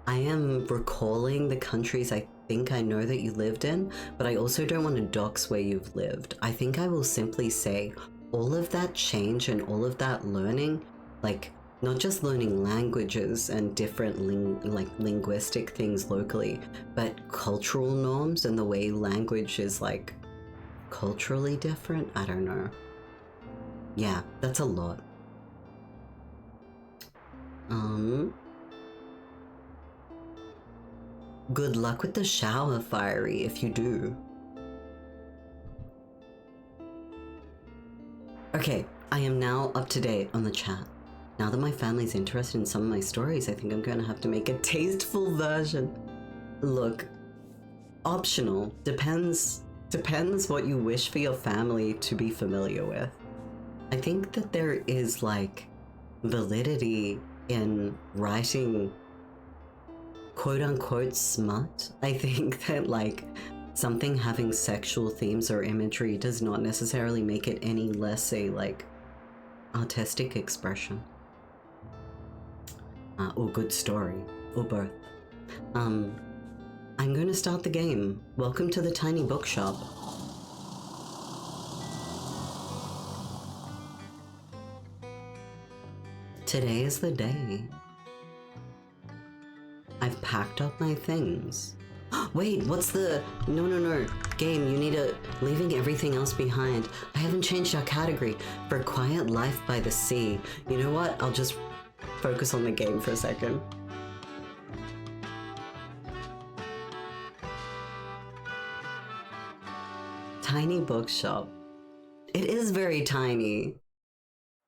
I am recalling the countries I think I know that you lived in, but I also don't want to dox where you've lived. I think I will simply say all of that change and all of that learning, not just learning languages and different linguistic things locally, but cultural norms and the way language is culturally different. I don't know. Yeah, that's a lot. Good luck with the shower, Fiery, if you do. Okay, I am now up to date on the chat. Now that my family's interested in some of my stories, I think I'm gonna have to make a tasteful version. Look, optional, depends what you wish for your family to be familiar with. I think that there is validity in writing quote-unquote smut. I think that something having sexual themes or imagery does not necessarily make it any less a artistic expression. Or good story, or both. I'm gonna start the game. Welcome to the tiny bookshop. Today is the day. I've packed up my things. Wait, what's the... No. Game, you need a... Leaving everything else behind. I haven't changed our category. For quiet life by the sea. You know what? I'll just focus on the game for a second. Tiny bookshop. It is very tiny.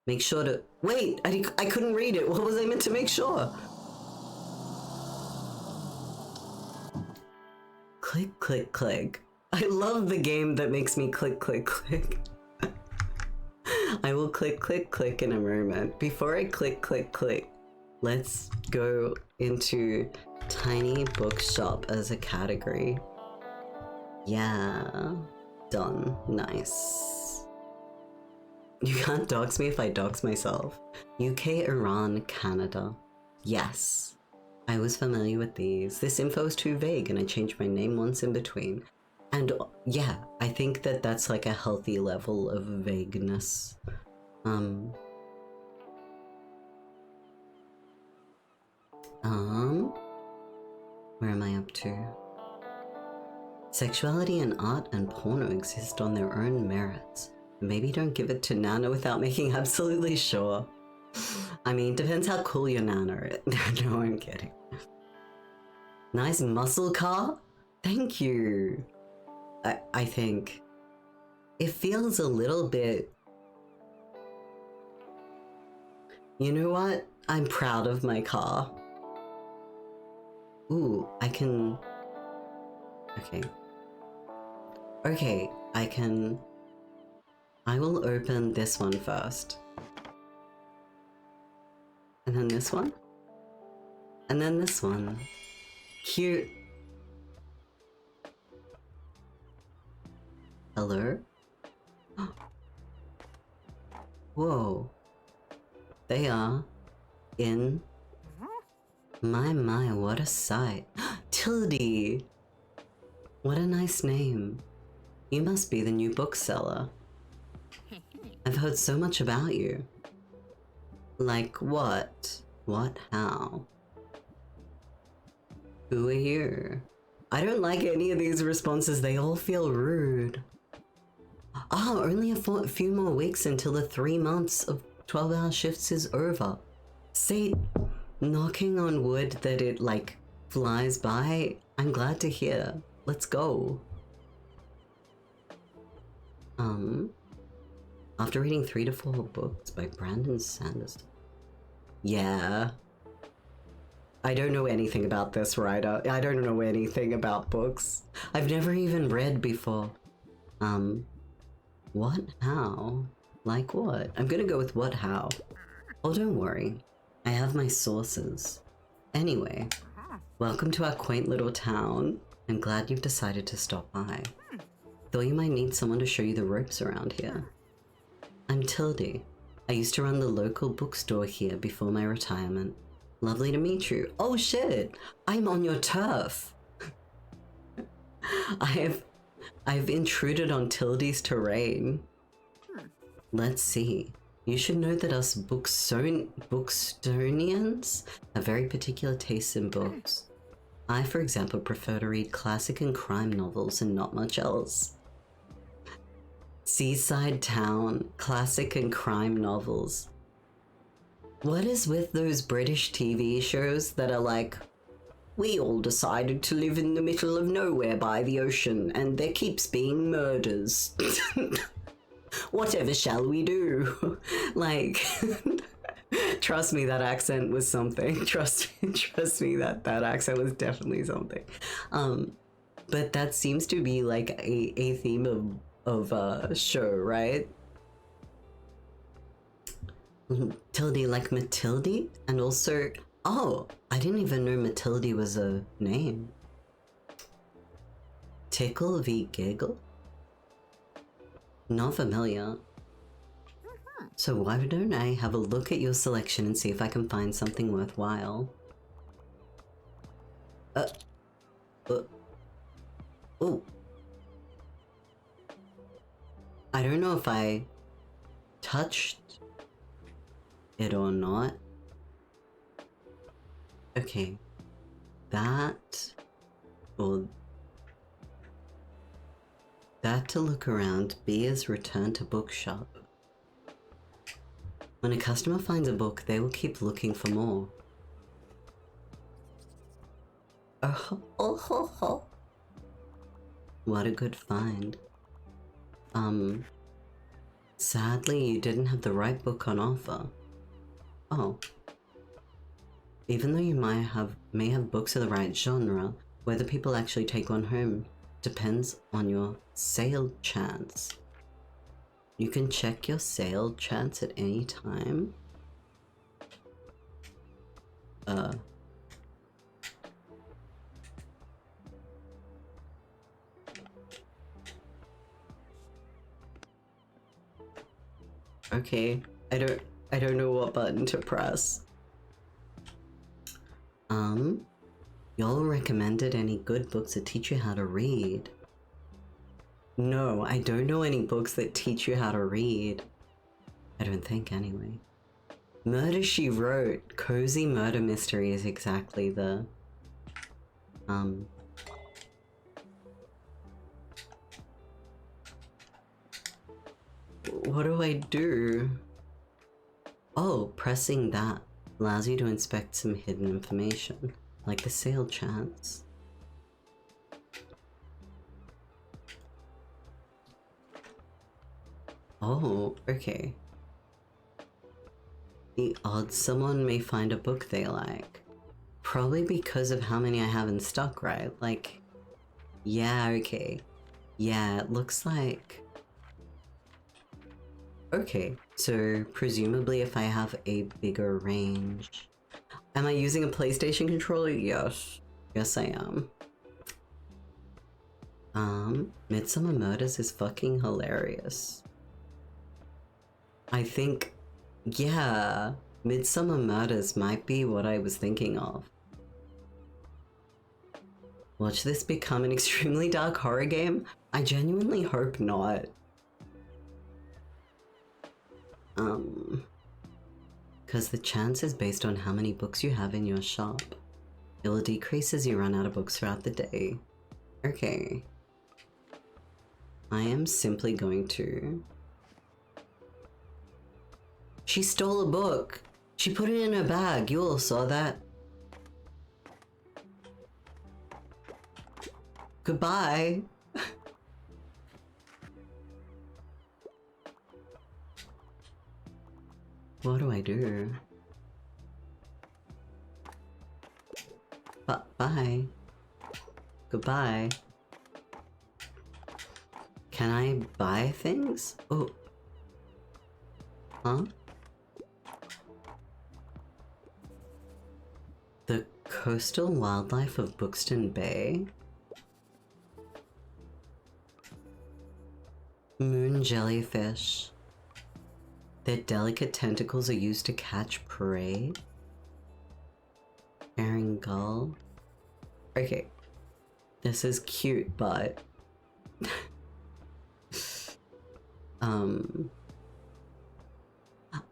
Make sure to... Wait, I couldn't read it. What was I meant to make sure? Click, click, click. I love the game that makes me click, click, click. I will click, click, click in a moment. Before I click, click, click, let's go into tiny bookshop as a category. Yeah, done. Nice. You can't dox me if I dox myself. UK, Iran, Canada. Yes. I was familiar with these. This info is too vague and I changed my name once in between. And yeah, I think that that's a healthy level of vagueness. Where am I up to? Sexuality and art and porno exist on their own merits. Maybe don't give it to Nana without making absolutely sure. I mean, depends how cool your Nana is. No, I'm kidding. Nice muscle car? Thank you. I think it feels a little bit... You know what? I'm proud of my car. Ooh, I can... Okay, I will open this one first. And then this one. And then this one. Cute. Hello? Whoa. They are in... My, what a sight. Tildy! What a nice name. You must be the new bookseller. I've heard so much about you. Like what? What, how? Who are you? I don't like any of these responses, they all feel rude. Oh, only a few more weeks until the 3 months of 12-hour shifts is over. See, knocking on wood that it, like, flies by, I'm glad to hear. Let's go. After reading 3 to 4 books by Brandon Sanderson. Yeah. I don't know anything about this writer. I don't know anything about books. I've never even read before. What? How? Like what? I'm gonna go with what, how. Oh, don't worry. I have my sources. Anyway, welcome to our quaint little town. I'm glad you've decided to stop by. Thought you might need someone to show you the ropes around here. I'm Tildy. I used to run the local bookstore here before my retirement. Lovely to meet you. Oh shit! I'm on your turf! I've intruded on Tildy's terrain. Let's see. You should know that us bookstonians have very particular tastes in books. I, for example, prefer to read classic and crime novels and not much else. Seaside town, classic and crime novels. What is with those British TV shows that are like, we all decided to live in the middle of nowhere by the ocean and there keeps being murders. Whatever shall we do? Like, trust me, that accent was something. Trust me, that accent was definitely something. But that seems to be like a theme of a show, right? Tildy, like Matilde, and also, oh, I didn't even know Matilde was a name. Tickle v Giggle? Not familiar. So why don't I have a look at your selection and see if I can find something worthwhile? Oh. I don't know if I touched it or not. Okay. That to look around, B is return to bookshop. When a customer finds a book, they will keep looking for more. Oh. What a good find. Sadly, you didn't have the right book on offer. Oh. Even though you may have books of the right genre, whether people actually take one home depends on your sale chance. You can check your sale chance at any time. Okay, I don't know what button to press. Y'all recommended any good books that teach you how to read? No, I don't know any books that teach you how to read. I don't think, anyway. Murder, She Wrote. Cozy murder mystery is exactly the... What do I do? Oh, pressing that allows you to inspect some hidden information, like the sale chance. Oh, okay. The odds someone may find a book they like. Probably because of how many I have in stock, right? Like, yeah, okay. Yeah, it looks like... Okay, so presumably if I have a bigger range... Am I using a PlayStation controller? Yes. Yes, I am. Midsummer Murders is fucking hilarious. I think, yeah, Midsummer Murders might be what I was thinking of. Watch this become an extremely dark horror game? I genuinely hope not. Because the chance is based on how many books you have in your shop. It will decrease as you run out of books throughout the day. Okay. I am simply going to... She stole a book! She put it in her bag, you all saw that. Goodbye! What do I do? Bye. Goodbye. Can I buy things? Oh. Huh? The coastal wildlife of Buxton Bay? Moon jellyfish. Their delicate tentacles are used to catch prey. Herring gull. Okay. This is cute, but...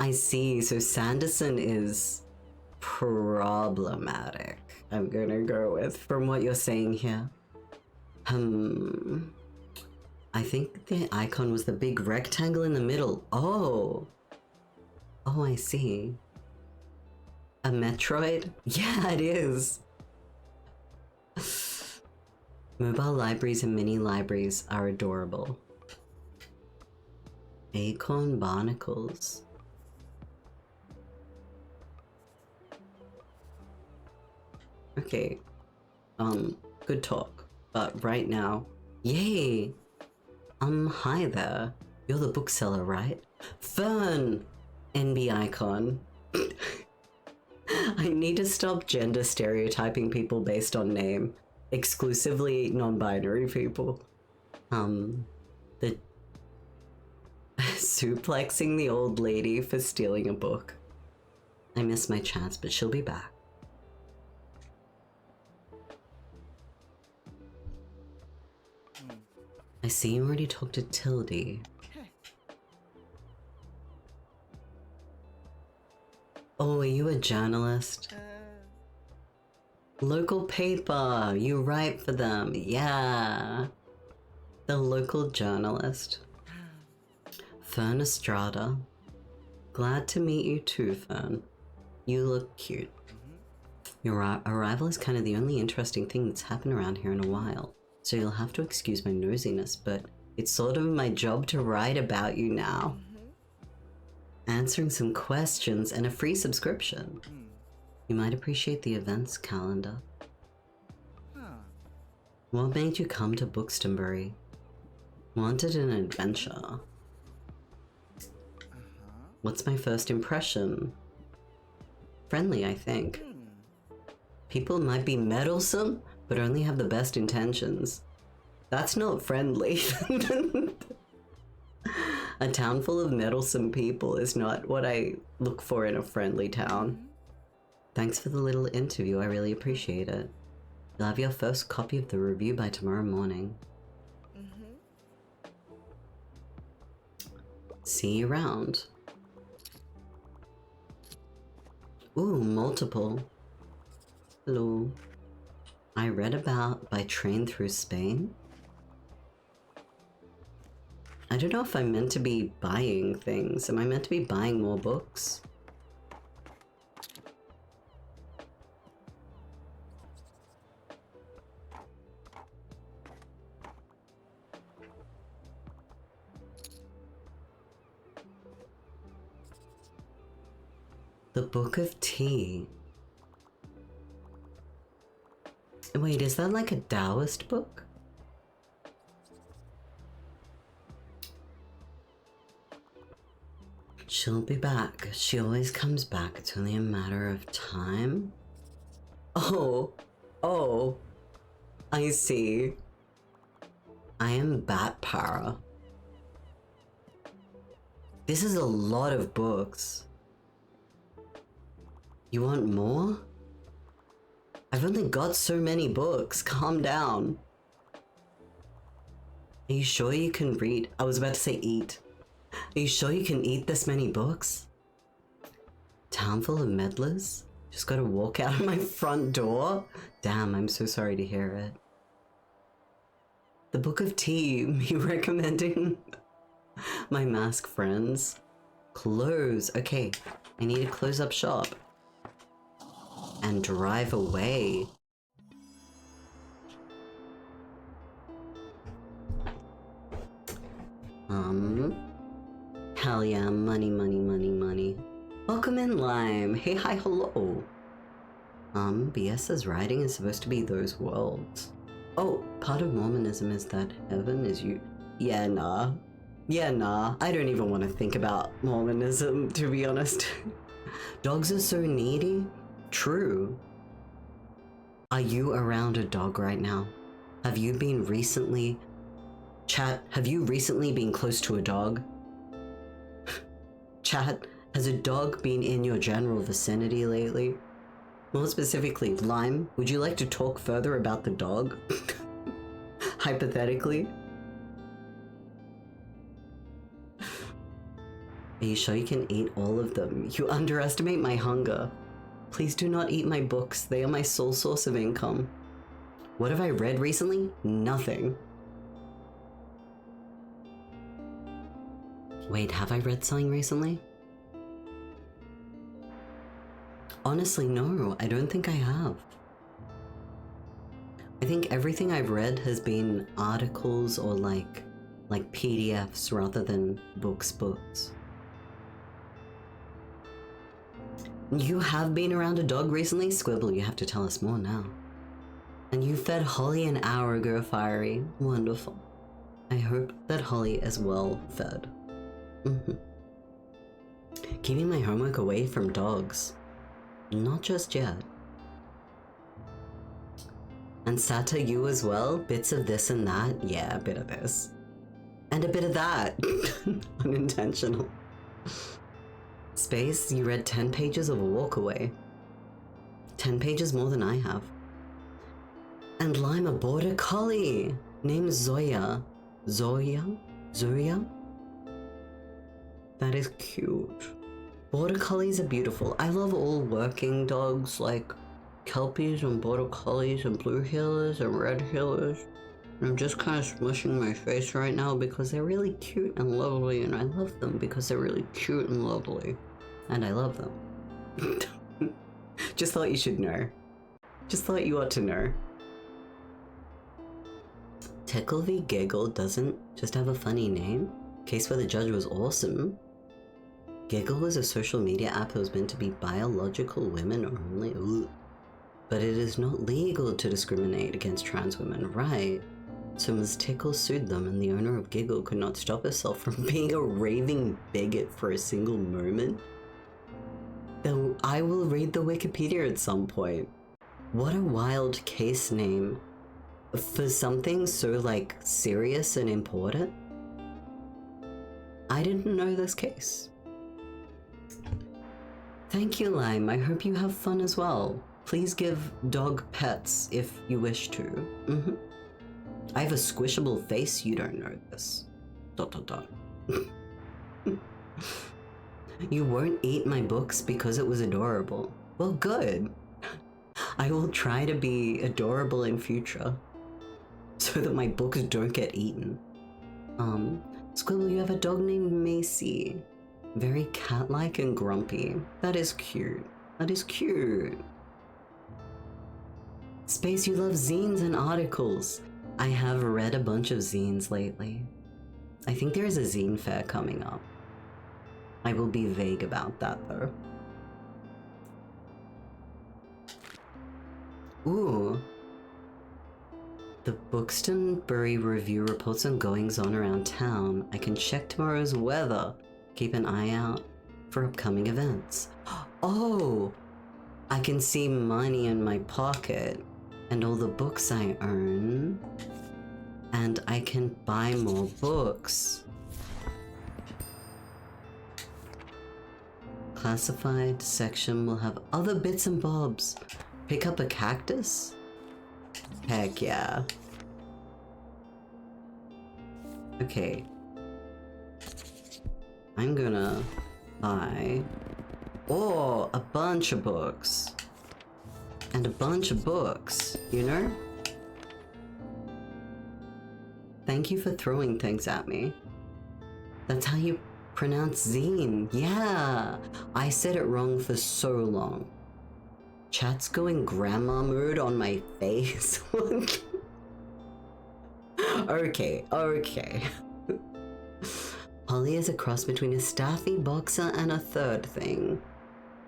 I see. So Sanderson is problematic. I'm gonna go with, from what you're saying here. I think the icon was the big rectangle in the middle. Oh. Oh, I see. A Metroid? Yeah, it is. Mobile libraries and mini libraries are adorable. Acorn barnacles. Okay. Good talk. But right now, yay! Hi there. You're the bookseller, right? Fern! NB icon. I need to stop gender stereotyping people based on name. Exclusively non-binary people. The suplexing the old lady for stealing a book. I missed my chance, but she'll be back. I see you already talked to Tildy. Oh, are you a journalist? Local paper, you write for them, yeah. The local journalist. Fern Estrada. Glad to meet you too, Fern. You look cute. Your arrival is kind of the only interesting thing that's happened around here in a while, so you'll have to excuse my nosiness, but it's sort of my job to write about you now. Answering some questions and a free subscription. You might appreciate the events calendar. What made you come to Buxtonbury? Wanted an adventure. What's my first impression? Friendly, I think. People might be meddlesome, but only have the best intentions. That's not friendly. A town full of meddlesome people is not what I look for in a friendly town. Thanks for the little interview, I really appreciate it. You'll have your first copy of the review by tomorrow morning. See you around. Ooh, multiple. Hello. I read about by train through Spain. I don't know if I'm meant to be buying things. Am I meant to be buying more books? The Book of Tea. Wait, is that like a Taoist book? She'll be back. She always comes back. It's only a matter of time. Oh, Oh, I see. I am Bat Para. This is a lot of books. You want more? I've only got so many books. Calm down. Are you sure you can read? I was about to say eat. Are you sure you can eat this many books? Town full of meddlers? Just gotta walk out of my front door? Damn, I'm so sorry to hear it. The Book of Tea, me recommending my mask friends. Close. Okay, I need to close up shop. And drive away. Hell yeah, money, money, money, money. Welcome in, Lime. Hey, hi, hello. BS says writing is supposed to be those worlds. Oh, part of Mormonism is that heaven is you. Yeah, nah. Yeah, nah. I don't even want to think about Mormonism, to be honest. Dogs are so needy. True. Are you around a dog right now? Have you been recently... Chat, have you recently been close to a dog? Chat, has a dog been in your general vicinity lately? More specifically, Lime, would you like to talk further about the dog? Hypothetically? Are you sure you can eat all of them? You underestimate my hunger. Please do not eat my books. They are my sole source of income. What have I read recently? Nothing. Wait, have I read something recently? Honestly, no, I don't think I have. I think everything I've read has been articles or like PDFs rather than books. You have been around a dog recently? Squibble, you have to tell us more now. And you fed Holly an hour ago, Fiery. Wonderful. I hope that Holly is well fed. Keeping my homework away from dogs. Not just yet. And Sata, you as well? Bits of this and that? Yeah, a bit of this. And a bit of that. Unintentional. Space, you read 10 pages of Walkaway. 10 pages more than I have. And Lime, a border collie named Zoya. Zoya? That is cute. Border collies are beautiful. I love all working dogs like Kelpies and border collies and blue heelers and red heelers. And I'm just kind of smushing my face right now because they're really cute and lovely, and I love them because they're really cute and lovely. And I love them. Just thought you should know. Just thought you ought to know. Tickle v Giggle doesn't just have a funny name. Case where the judge was awesome. Giggle was a social media app that was meant to be biological women only. Ugh. But it is not legal to discriminate against trans women, right? So Ms. Tickle sued them, and the owner of Giggle could not stop herself from being a raving bigot for a single moment. Though I will read the Wikipedia at some point. What a wild case name for something so like serious and important. I didn't know this case. Thank you, Lime. I hope you have fun as well. Please give dog pets if you wish to. I have a squishable face, you don't know this. ... You won't eat my books because it was adorable. Well, good. I will try to be adorable in future so that my books don't get eaten. Squirrel, you have a dog named Macy. Very cat-like and grumpy. That is cute. That is cute. Space, you love zines and articles. I have read a bunch of zines lately. I think there is a zine fair coming up. I will be vague about that though. Ooh. The Buxtonbury Review reports on goings on around town. I can check tomorrow's weather. Keep an eye out for upcoming events. Oh! I can see money in my pocket. and all the books I own, and I can buy more books. Classified section will have other bits and bobs. Pick up a cactus? Heck yeah. Okay. I'm gonna buy a bunch of books. And a bunch of books, you know? Thank you for throwing things at me. That's how you pronounce zine. Yeah, I said it wrong for so long. Chat's going grandma mode on my face. Okay. Polly is a cross between a staffy boxer and a third thing.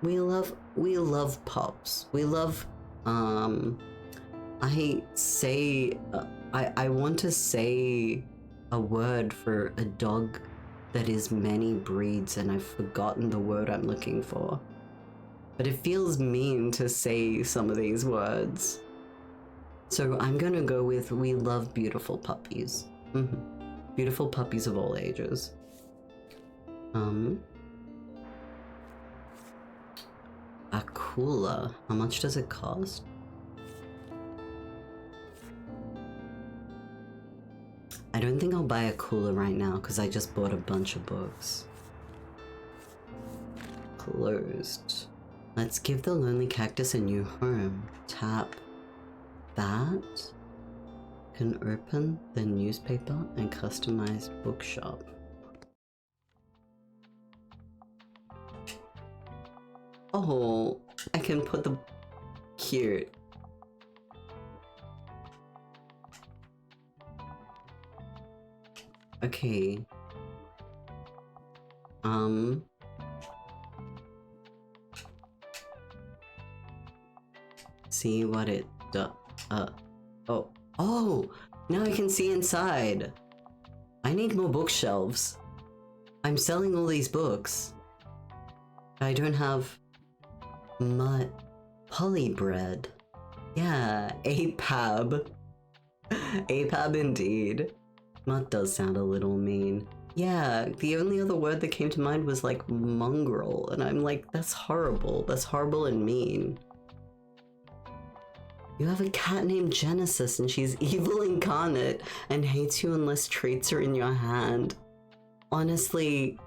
We love pups. We love, I want to say a word for a dog that is many breeds, and I've forgotten the word I'm looking for. But it feels mean to say some of these words. So I'm gonna go with we love beautiful puppies. Beautiful puppies of all ages. A cooler. How much does it cost? I don't think I'll buy a cooler right now because I just bought a bunch of books. Closed. Let's give the lonely cactus a new home. Tap that. Can open the newspaper and customized bookshop. Oh, I can put the cute. Okay. See what it does. Oh, now I can see inside. I need more bookshelves. I'm selling all these books. I don't have Polly bread. Yeah, APAB. APAB indeed. Mutt does sound a little mean. Yeah, the only other word that came to mind was like mongrel, and I'm like, that's horrible. That's horrible and mean. You have a cat named Genesis, and she's evil incarnate and hates you unless treats are in your hand. Honestly,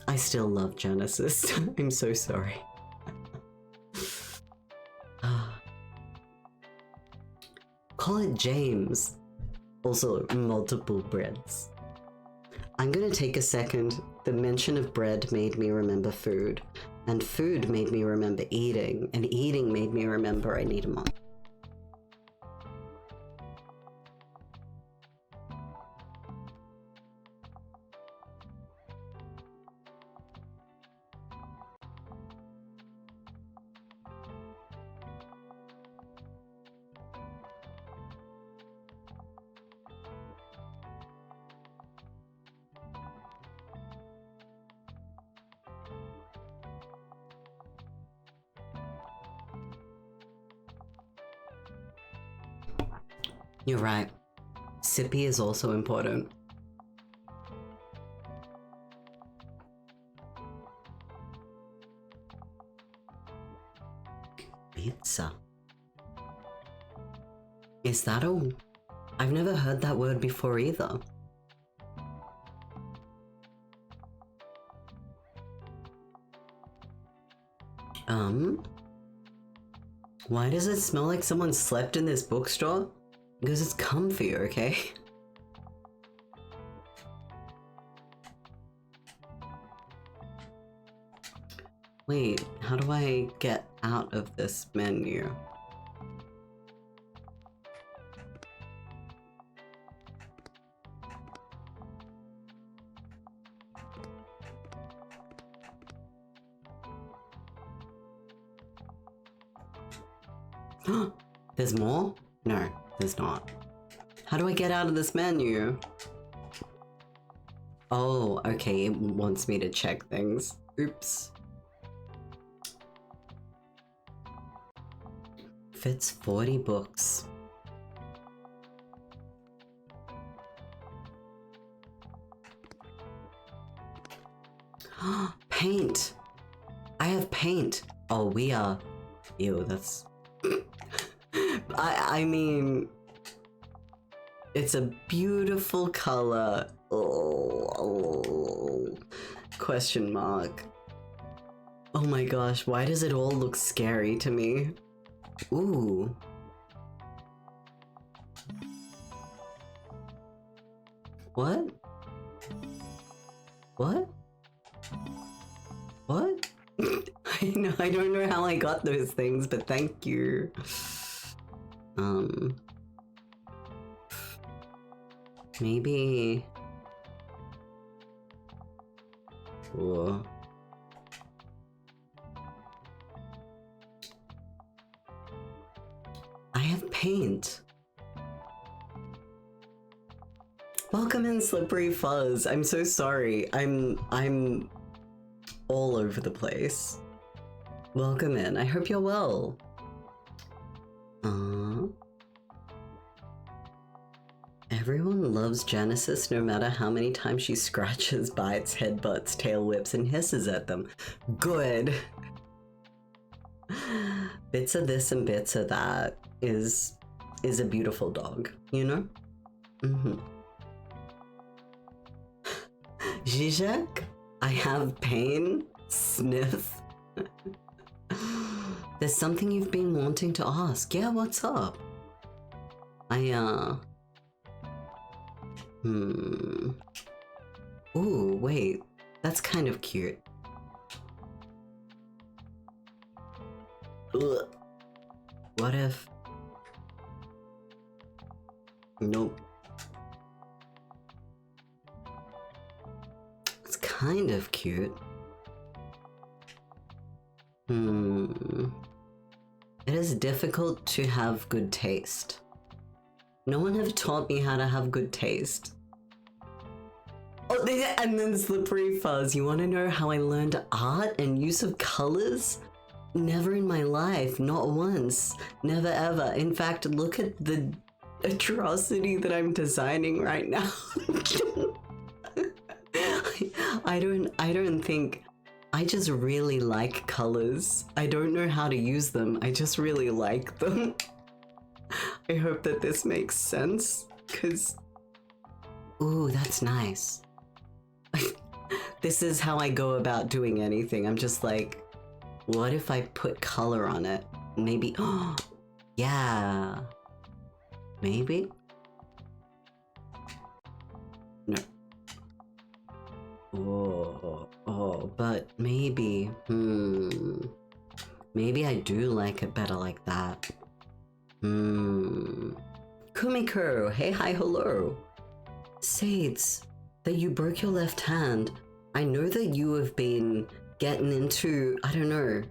I still love Genesis. I'm so sorry. Call it James. Also, multiple breads. I'm gonna take a second. The mention of bread made me remember food, and food made me remember eating, and eating made me remember I need a mom. You're right. Sippy is also important. Pizza. Is that all? I've never heard that word before either. Why does it smell like someone slept in this bookstore? Because it's comfy, okay? Wait, how do I get out of this menu? There's more? No, there's not. How do I get out of this menu? Oh, okay, it wants me to check things. Oops. fits 40 books. Paint! I have paint! Oh, we are... Ew, that's... I mean... It's a beautiful color. Oh, question mark. Oh my gosh, why does it all look scary to me? Ooh. What? What? What? I don't know how I got those things, but thank you. Maybe... Whoa. I have paint. Welcome in, Slippery Fuzz. I'm so sorry. I'm all over the place. Welcome in. I hope you're well. Everyone loves Genesis no matter how many times she scratches, bites, headbutts, tail whips, and hisses at them. Good. Bits of this and bits of that is a beautiful dog, you know? Zizek, I have pain. Sniff. There's something you've been wanting to ask. Yeah, what's up? Ooh, wait. That's kind of cute. Ugh. What if... Nope. It's kind of cute. It is difficult to have good taste. No one ever taught me how to have good taste. Oh, and then Slippery Fuzz, you want to know how I learned art and use of colors? Never in my life, not once, never ever. In fact, look at the atrocity that I'm designing right now. I don't think... I just really like colors. I don't know how to use them. I just really like them. I hope that this makes sense, because... Ooh, that's nice. This is how I go about doing anything. I'm just like, what if I put color on it? Maybe... Oh, yeah. Maybe? No. Oh, but maybe, maybe I do like it better like that. Kumiko, hey, hi, hello. Sades, that you broke your left hand. I know that you have been getting into, I don't know,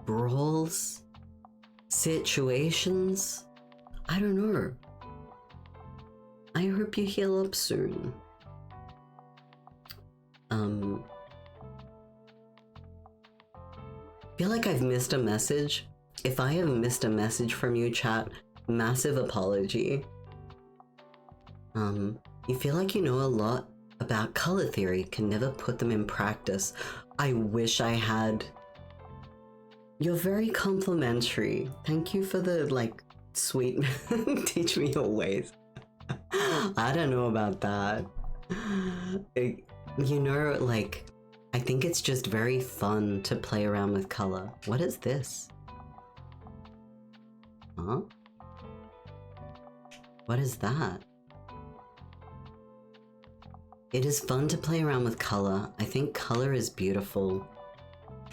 brawls, situations. I don't know. I hope you heal up soon. Feel like I've missed a message. If I have missed a message from you, chat, massive apology. You feel like you know a lot about color theory, can never put them in practice. I wish I had. You're very complimentary. Thank you for the, like, sweet teach me your ways. I don't know about that. You know, like, I think it's just very fun to play around with color. What is this? Huh? What is that? It is fun to play around with color. I think color is beautiful,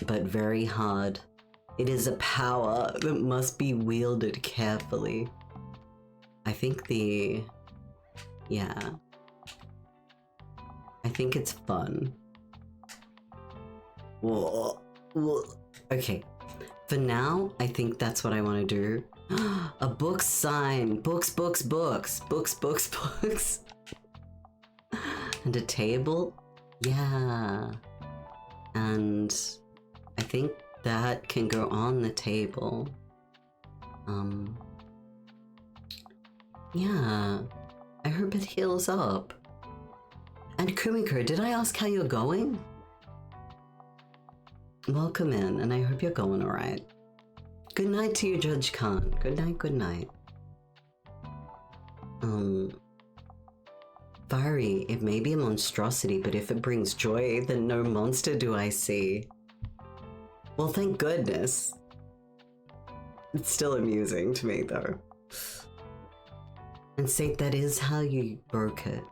but very hard. It is a power that must be wielded carefully. I think yeah. I think it's fun. Whoa. Okay. For now, I think that's what I want to do. A book sign. Books. And a table. Yeah. And I think that can go on the table. Yeah, I hope it heals up. And Kumiko, did I ask how you're going? Welcome in, and I hope you're going alright. Good night to you, Judge Khan. Good night, good night. Fiery, it may be a monstrosity, but if it brings joy, then no monster do I see. Well, thank goodness. It's still amusing to me, though. And Sate, that is how you broke it.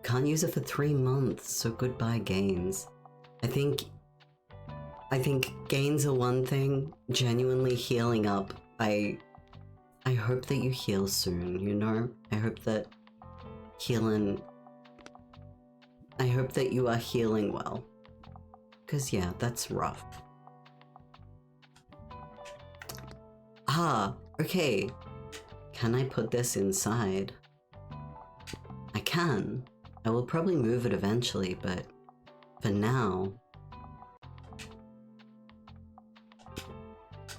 Can't use it for 3 months, so goodbye gains. I think gains are one thing. Genuinely healing up, I hope that you heal soon, you know? I hope that you are healing well. Cause yeah, that's rough. Ah, okay. Can I put this inside? I can. I will probably move it eventually, but for now...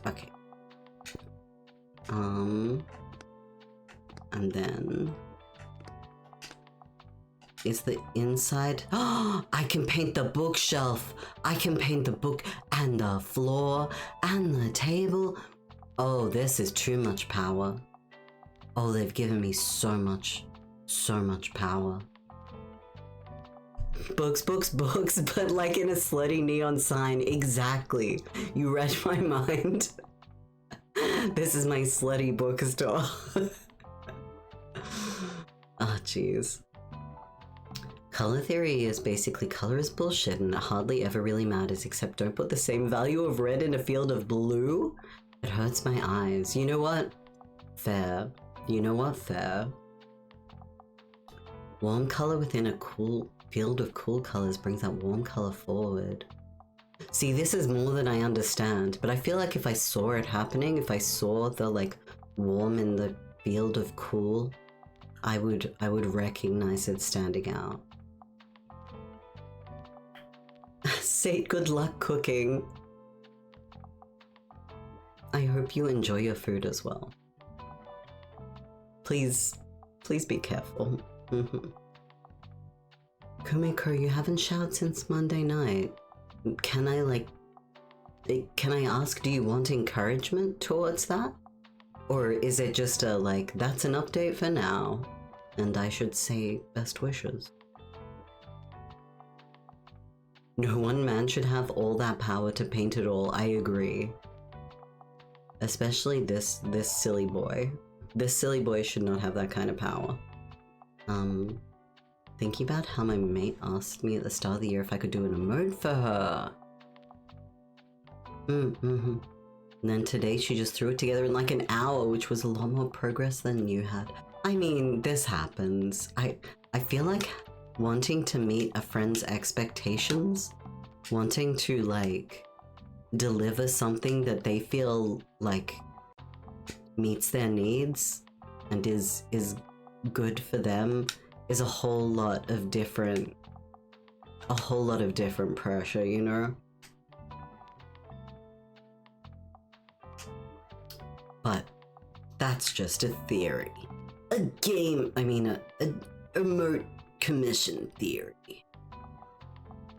Okay. And then... Is the inside... Oh, I can paint the bookshelf! I can paint the book and the floor and the table. Oh, this is too much power. Oh, they've given me so much power. Books, books, books, but like in a slutty neon sign. Exactly. You read my mind. This is my slutty bookstore. Oh, jeez. Color theory is basically color is bullshit and it hardly ever really matters, except don't put the same value of red in a field of blue. It hurts my eyes. You know what? Fair. You know what? Fair. Warm color within a cool field of cool colors brings that warm color forward. See, this is more than I understand, but I feel like if I saw it happening, if I saw the like warm in the field of cool, I would recognize it standing out. Sate, good luck cooking. I hope you enjoy your food as well. Please be careful. Kumiko, you haven't showered since Monday night. Can I ask, do you want encouragement towards that? Or is it just a like, that's an update for now, and I should say best wishes? No one man should have all that power to paint it all, I agree. Especially this silly boy. This silly boy should not have that kind of power. Thinking about how my mate asked me at the start of the year if I could do an emote for her. And then today she just threw it together in like an hour, which was a lot more progress than you had. I mean, this happens. I feel like wanting to meet a friend's expectations, wanting to like deliver something that they feel like meets their needs and is good for them is a whole lot of different pressure, you know? But that's just a theory. A emote commission theory.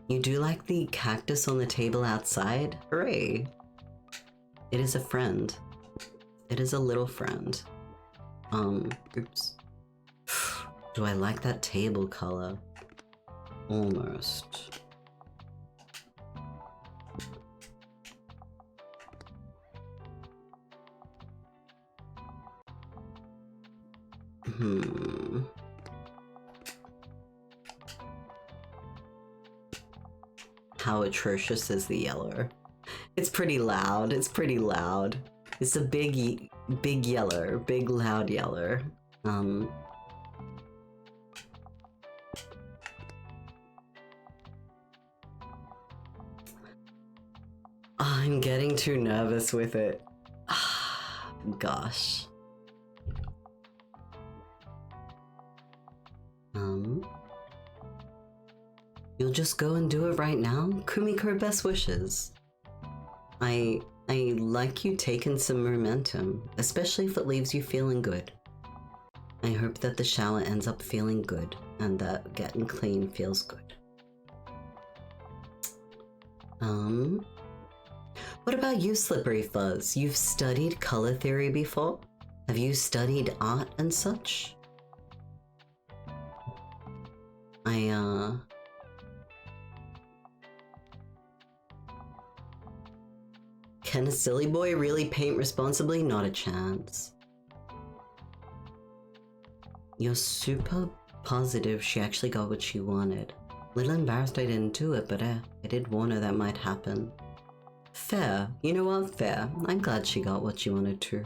You do like the cactus on the table outside? Hooray! It is a friend. It is a little friend. Oops. Do I like that table color? Almost. How atrocious is the yellow? It's pretty loud. It's pretty loud. It's a big yeller, big loud yeller. I'm getting too nervous with it. Gosh. You'll just go and do it right now? Kumiko, best wishes. I I like you taking some momentum, especially if it leaves you feeling good. I hope that the shower ends up feeling good and that getting clean feels good. What about you, Slippery Fuzz? You've studied color theory before? Have you studied art and such? Can a silly boy really paint responsibly? Not a chance. You're super positive she actually got what she wanted. Little embarrassed I didn't do it, but I did warn her that might happen. Fair. You know what? Fair. I'm glad she got what she wanted to.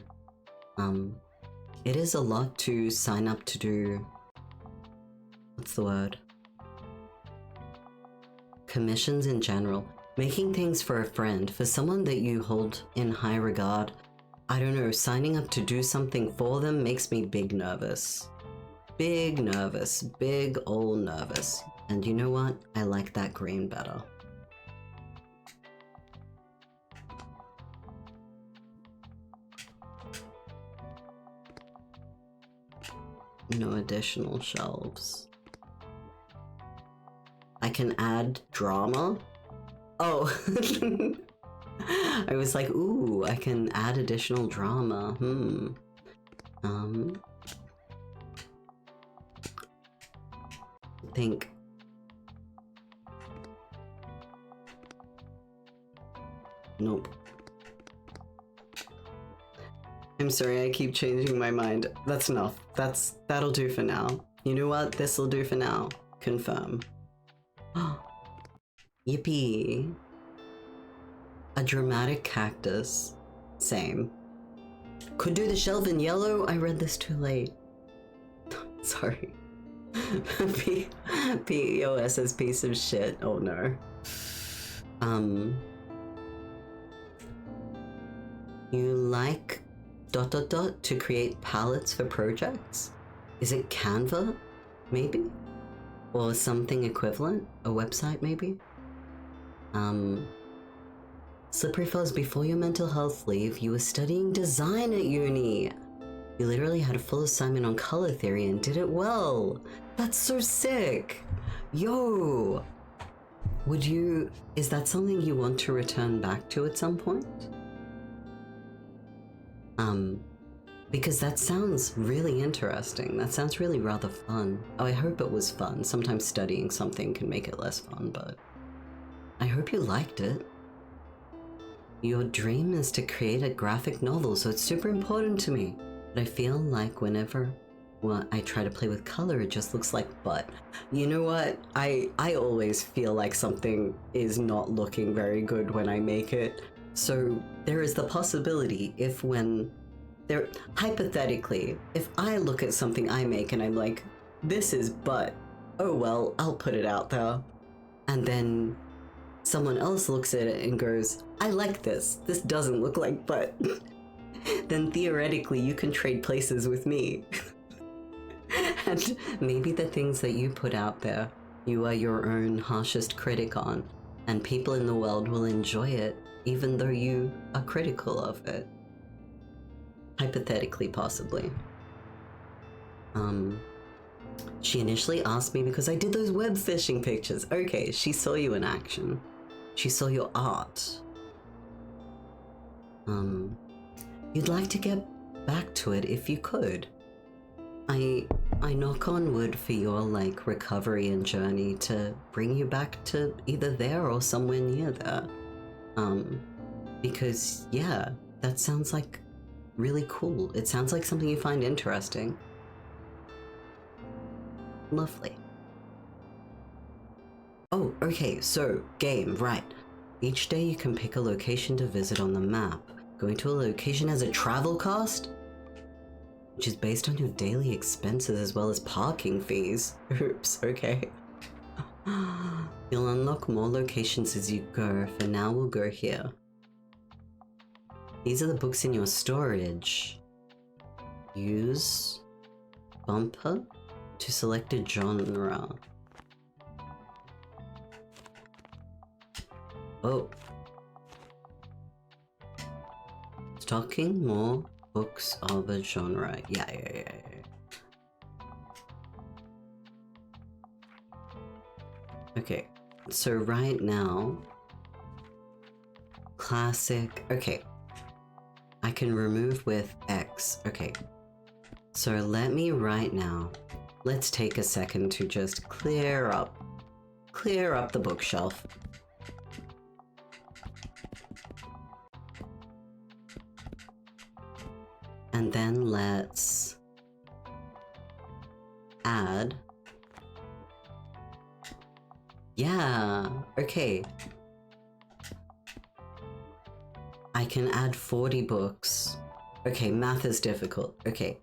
It is a lot to sign up to do... What's the word? Commissions in general. Making things for a friend, for someone that you hold in high regard. I don't know, signing up to do something for them makes me big nervous. Big nervous. Big ol' nervous. And you know what? I like that green better. No additional shelves. I can add drama? Oh. I was like, ooh, I can add additional drama. Think. Nope. I'm sorry, I keep changing my mind. That's enough. That'll do for now. You know what? This'll do for now. Confirm. Yippee. A dramatic cactus. Same. Could do the shelf in yellow? I read this too late. Sorry. PEOS says piece of shit. Oh no. You like ... to create palettes for projects? Is it Canva? Maybe? Or something equivalent? A website maybe? Slippery Fuzz, before your mental health leave, you were studying design at uni. You literally had a full assignment on color theory and did it well. That's so sick. Yo. Is that something you want to return back to at some point? Because that sounds really interesting. That sounds really rather fun. Oh, I hope it was fun. Sometimes studying something can make it less fun, but I hope you liked it. Your dream is to create a graphic novel, so it's super important to me. But I feel like whenever I try to play with color, it just looks like butt. You know what? I always feel like something is not looking very good when I make it. So there is the possibility hypothetically, if I look at something I make and I'm like, this is butt, oh well, I'll put it out there. And then someone else looks at it and goes, I like this doesn't look like butt. Then theoretically you can trade places with me. And maybe the things that you put out there, you are your own harshest critic on, and people in the world will enjoy it even though you are critical of it. Hypothetically, possibly. She initially asked me because I did those web fishing pictures. Okay, she saw you in action. She saw your art. You'd like to get back to it if you could. I knock on wood for your, recovery and journey to bring you back to either there or somewhere near there. Because, yeah, that sounds like really cool. It sounds like something you find interesting. Lovely. Oh, okay, so, game, right. Each day you can pick a location to visit on the map. Going to a location has a travel cost, which is based on your daily expenses as well as parking fees. Oops, okay. You'll unlock more locations as you go. For now, we'll go here. These are the books in your storage. Use bumper to select a genre. Stocking more books of a genre. Yeah. Okay, so right now, classic. Okay, I can remove with X. Okay, so let me right now, let's take a second to just clear up the bookshelf. And then let's add. Yeah, okay. I can add 40 books. Okay, math is difficult. Okay.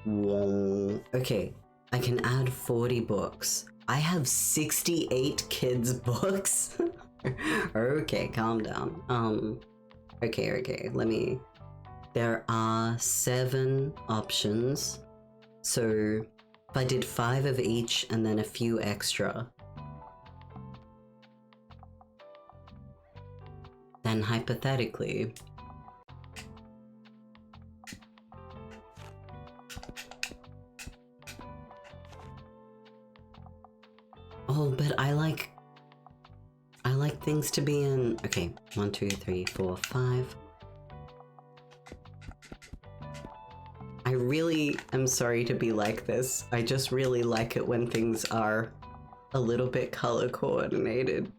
Okay, I can add 40 books. I have 68 kids' books. Okay, calm down. Okay, let me... There are 7 options. So if I did 5 of each and then a few extra, then hypothetically, oh, but I like things to be in, okay, 1, 2, 3, 4, 5. I really am sorry to be like this. I just really like it when things are a little bit color coordinated.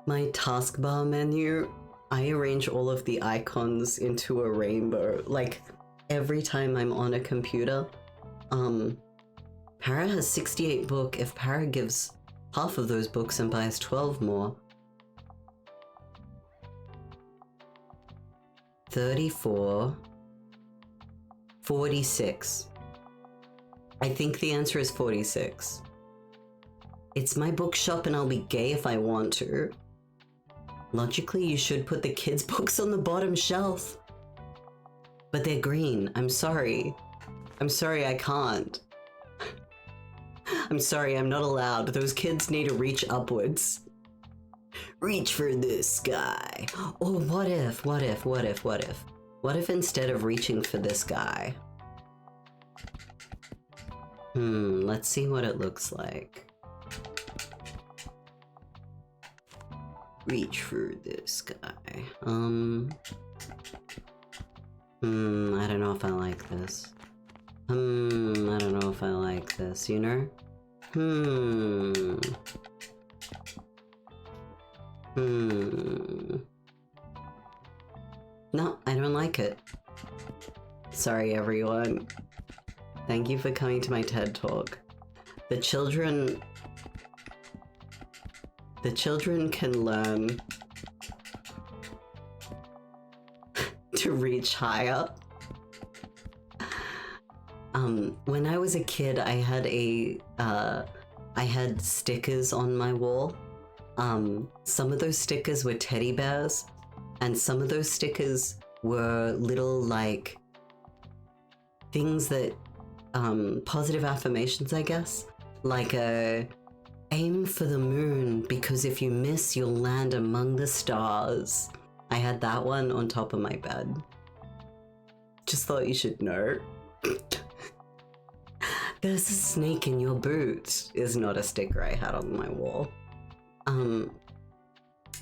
My taskbar menu, I arrange all of the icons into a rainbow. Like, every time I'm on a computer, Para has 68 books. If Para gives half of those books and buys 12 more, 34, 46. I think the answer is 46. It's my bookshop and I'll be gay if I want to. Logically, you should put the kids' books on the bottom shelf. But they're green. I'm sorry. I'm sorry I can't. I'm sorry, I'm not allowed. Those kids need to reach upwards. Reach for the sky. Oh, what if? What if instead of reaching for this guy? Let's see what it looks like. Reach for this guy. I don't know if I like this. I don't know if I like this, you know? No, I don't like it. Sorry, everyone. Thank you for coming to my TED Talk. The children can learn to reach higher. When I was a kid, I had stickers on my wall. Some of those stickers were teddy bears, and some of those stickers were little, like, things that, positive affirmations, I guess. Like, aim for the moon, because if you miss, you'll land among the stars. I had that one on top of my bed. Just thought you should know. There's a snake in your boot is not a sticker I had on my wall.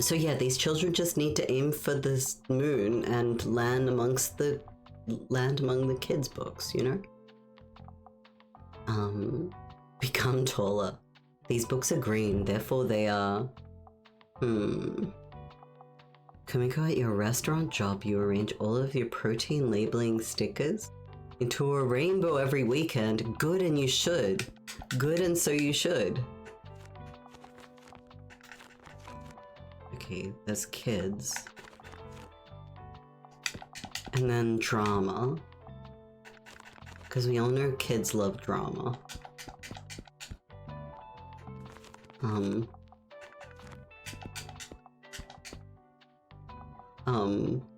So yeah, these children just need to aim for this moon and land among the kids' books, you know? Become taller. These books are green, therefore they are... Kamiko, at your restaurant job, you arrange all of your protein labeling stickers into a rainbow every weekend. Good, and you should. Good, and so you should. Okay, there's kids. And then drama. Because we all know kids love drama.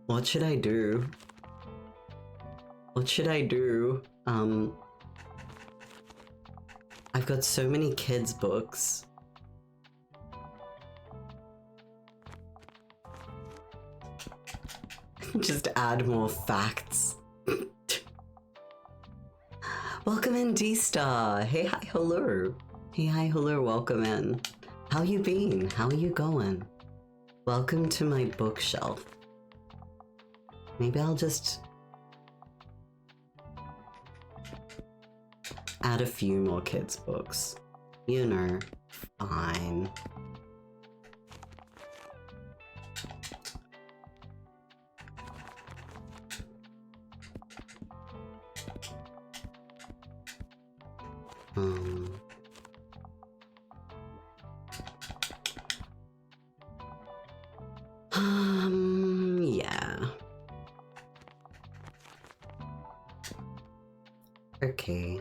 What should I do? What should I do? I've got so many kids' books. Just add more facts. Welcome in, D-Star. Hey, hi, hello. Hey, hi, hello, welcome in. How you been? How are you going? Welcome to my bookshelf. Maybe I'll just add a few more kids' books. You know, fine. Yeah. Okay.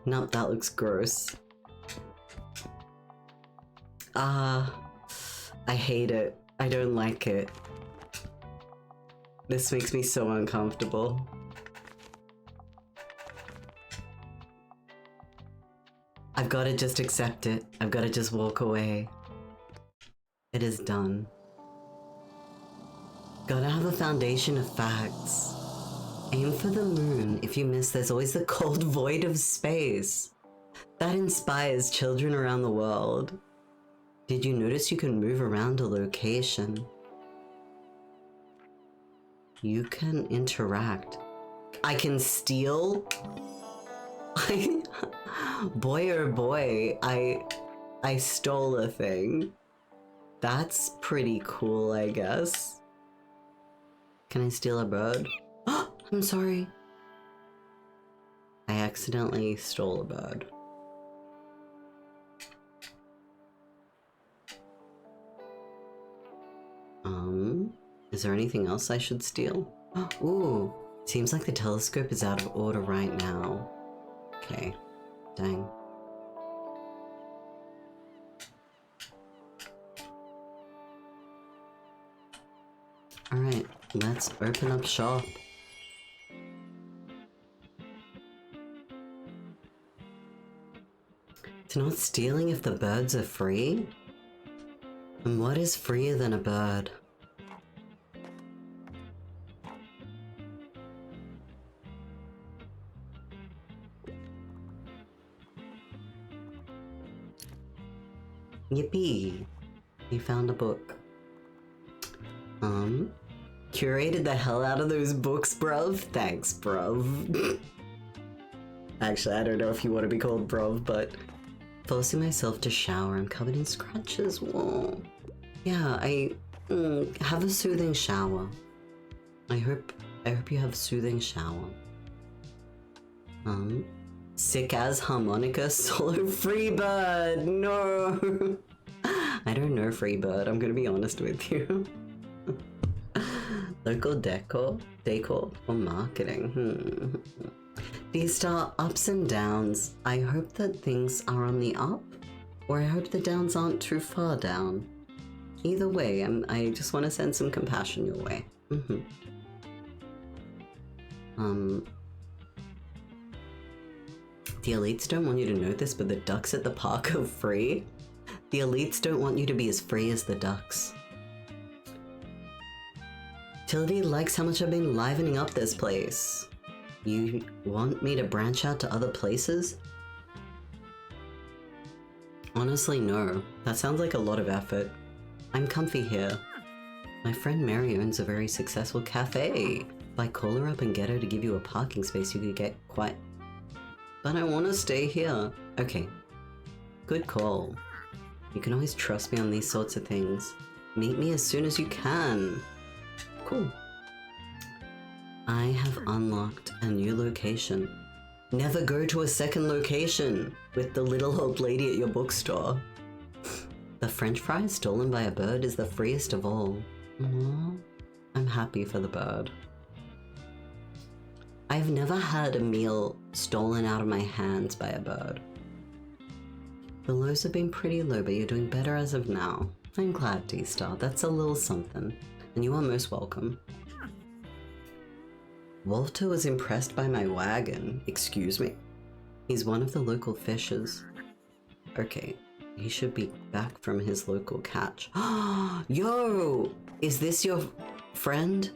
No, that looks gross. I hate it. I don't like it. This makes me so uncomfortable. I've got to just accept it. I've got to just walk away. It is done. Gotta have a foundation of facts. Aim for the moon. If you miss, there's always the cold void of space. That inspires children around the world. Did you notice you can move around a location? You can interact. I can steal? Boy oh boy, I stole a thing. That's pretty cool, I guess. Can I steal a bird? I'm sorry. I accidentally stole a bird. Is there anything else I should steal? Ooh, seems like the telescope is out of order right now. Okay, dang. Alright, let's open up shop. It's not stealing if the birds are free? And what is freer than a bird? Yippee! You found a book. Curated the hell out of those books, bruv. Thanks, bruv. Actually, I don't know if you want to be called bruv, but forcing myself to shower. I'm covered in scratches. Whoa. Yeah, I have a soothing shower. I hope you have a soothing shower. Sick as harmonica solo Freebird. No. I don't know Freebird. I'm gonna be honest with you. Local decor or marketing. These are ups and downs. I hope that things are on the up, or I hope the downs aren't too far down. Either way, I just want to send some compassion your way. The elites don't want you to know this, but the ducks at the park are free. The elites don't want you to be as free as the ducks. Tildy likes how much I've been livening up this place. You want me to branch out to other places? Honestly, no. That sounds like a lot of effort. I'm comfy here. My friend Mary owns a very successful cafe. If I call her up and get her to give you a parking space, you could get quite... But I want to stay here. Okay. Good call. You can always trust me on these sorts of things. Meet me as soon as you can. Cool. I have unlocked a new location. Never go to a second location with the little old lady at your bookstore. The French fry stolen by a bird is the freest of all. Aww. I'm happy for the bird. I've never had a meal stolen out of my hands by a bird. The lows have been pretty low, but you're doing better as of now. I'm glad, D-Star. That's a little something. And you are most welcome. Walter was impressed by my wagon. Excuse me? He's one of the local fishers. Okay, he should be back from his local catch. Yo! Is this your friend?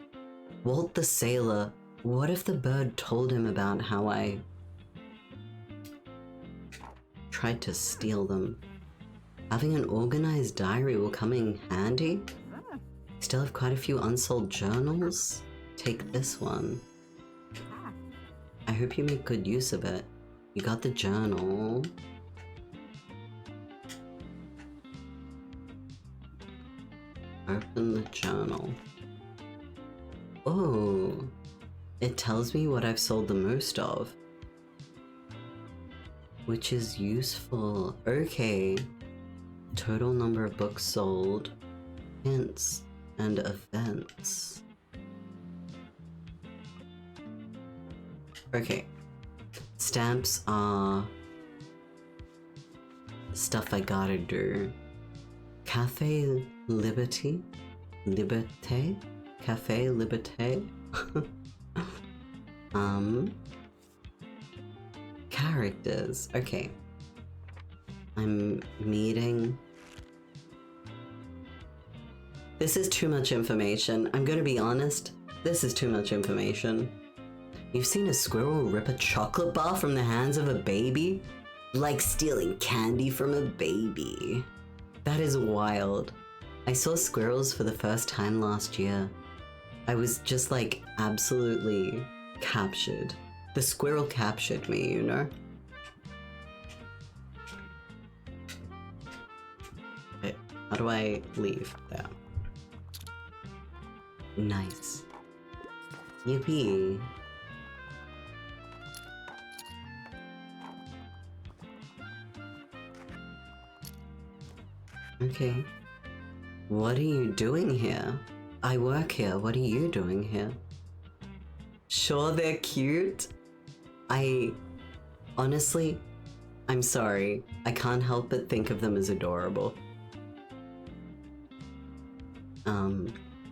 Walt the sailor. What if the bird told him about how I tried to steal them? Having an organized diary will come in handy. Still have quite a few unsold journals. Take this one. I hope you make good use of it. You got the journal. Open the journal. Oh, it tells me what I've sold the most of. Which is useful. Okay. Total number of books sold. Hints and events. Okay. Stamps are stuff I gotta do. Cafe Liberty? Liberté? Cafe Liberté? Characters. Okay. I'm meeting. This is too much information. I'm gonna be honest. This is too much information. You've seen a squirrel rip a chocolate bar from the hands of a baby? Like stealing candy from a baby. That is wild. I saw squirrels for the first time last year. I was just like absolutely captured. The squirrel captured me, you know? Okay, how do I leave? There. Nice. Yippee. Okay. What are you doing here? I work here. What are you doing here? Sure, they're cute. Honestly, I'm sorry. I can't help but think of them as adorable.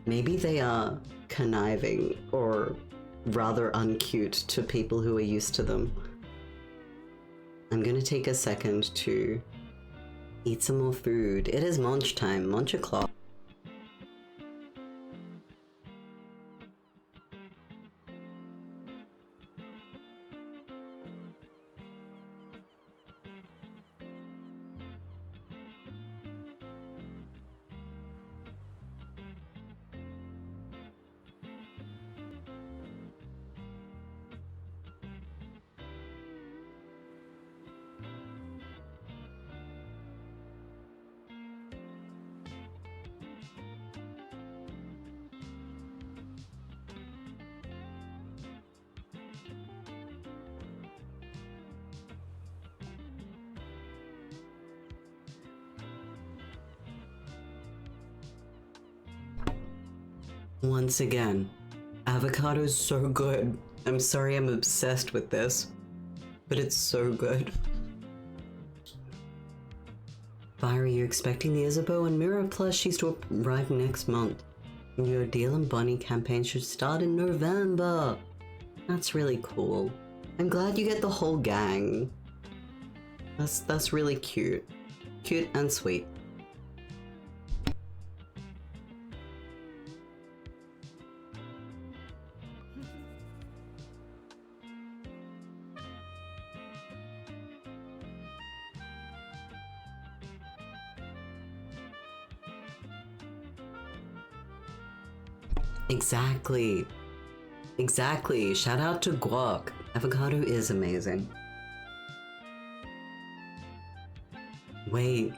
Maybe they are conniving or rather uncute to people who are used to them. I'm gonna take a second to eat some more food. It is munch time, munch o'clock. Once again, avocado's so good. I'm sorry I'm obsessed with this, but it's so good. Fire, are you expecting the Isabeau and Mirror plushies to arrive next month? Your Deal and Bunny campaign should start in November. That's really cool. I'm glad you get the whole gang. That's really cute. Cute and sweet. Exactly. Exactly. Shout out to Guac. Avocado is amazing. Wait.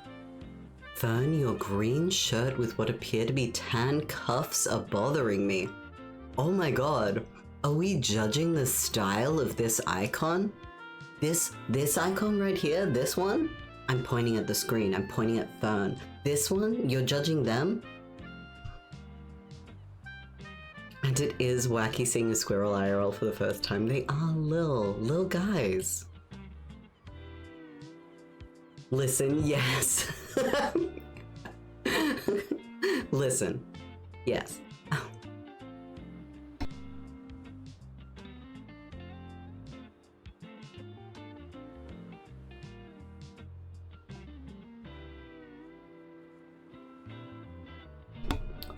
Fern, your green shirt with what appear to be tan cuffs are bothering me. Oh my god. Are we judging the style of this icon? This icon right here, this one? I'm pointing at the screen. I'm pointing at Fern. This one, you're judging them? And it is wacky seeing a squirrel IRL for the first time. They are little guys. Listen, yes. Listen, yes.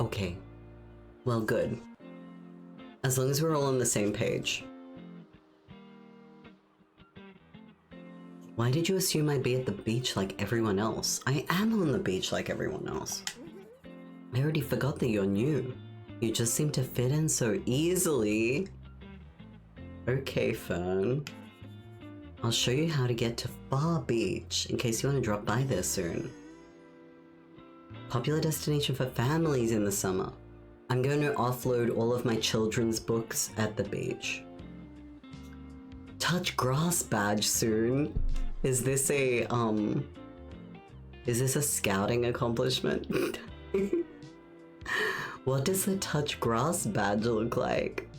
Okay. Well, good. As long as we're all on the same page. Why did you assume I'd be at the beach like everyone else? I am on the beach like everyone else. I already forgot that you're new. You just seem to fit in so easily. Okay, Fern. I'll show you how to get to Far Beach in case you want to drop by there soon. Popular destination for families in the summer. I'm going to offload all of my children's books at the beach. Touch grass badge soon. Is this a scouting accomplishment? What does the touch grass badge look like?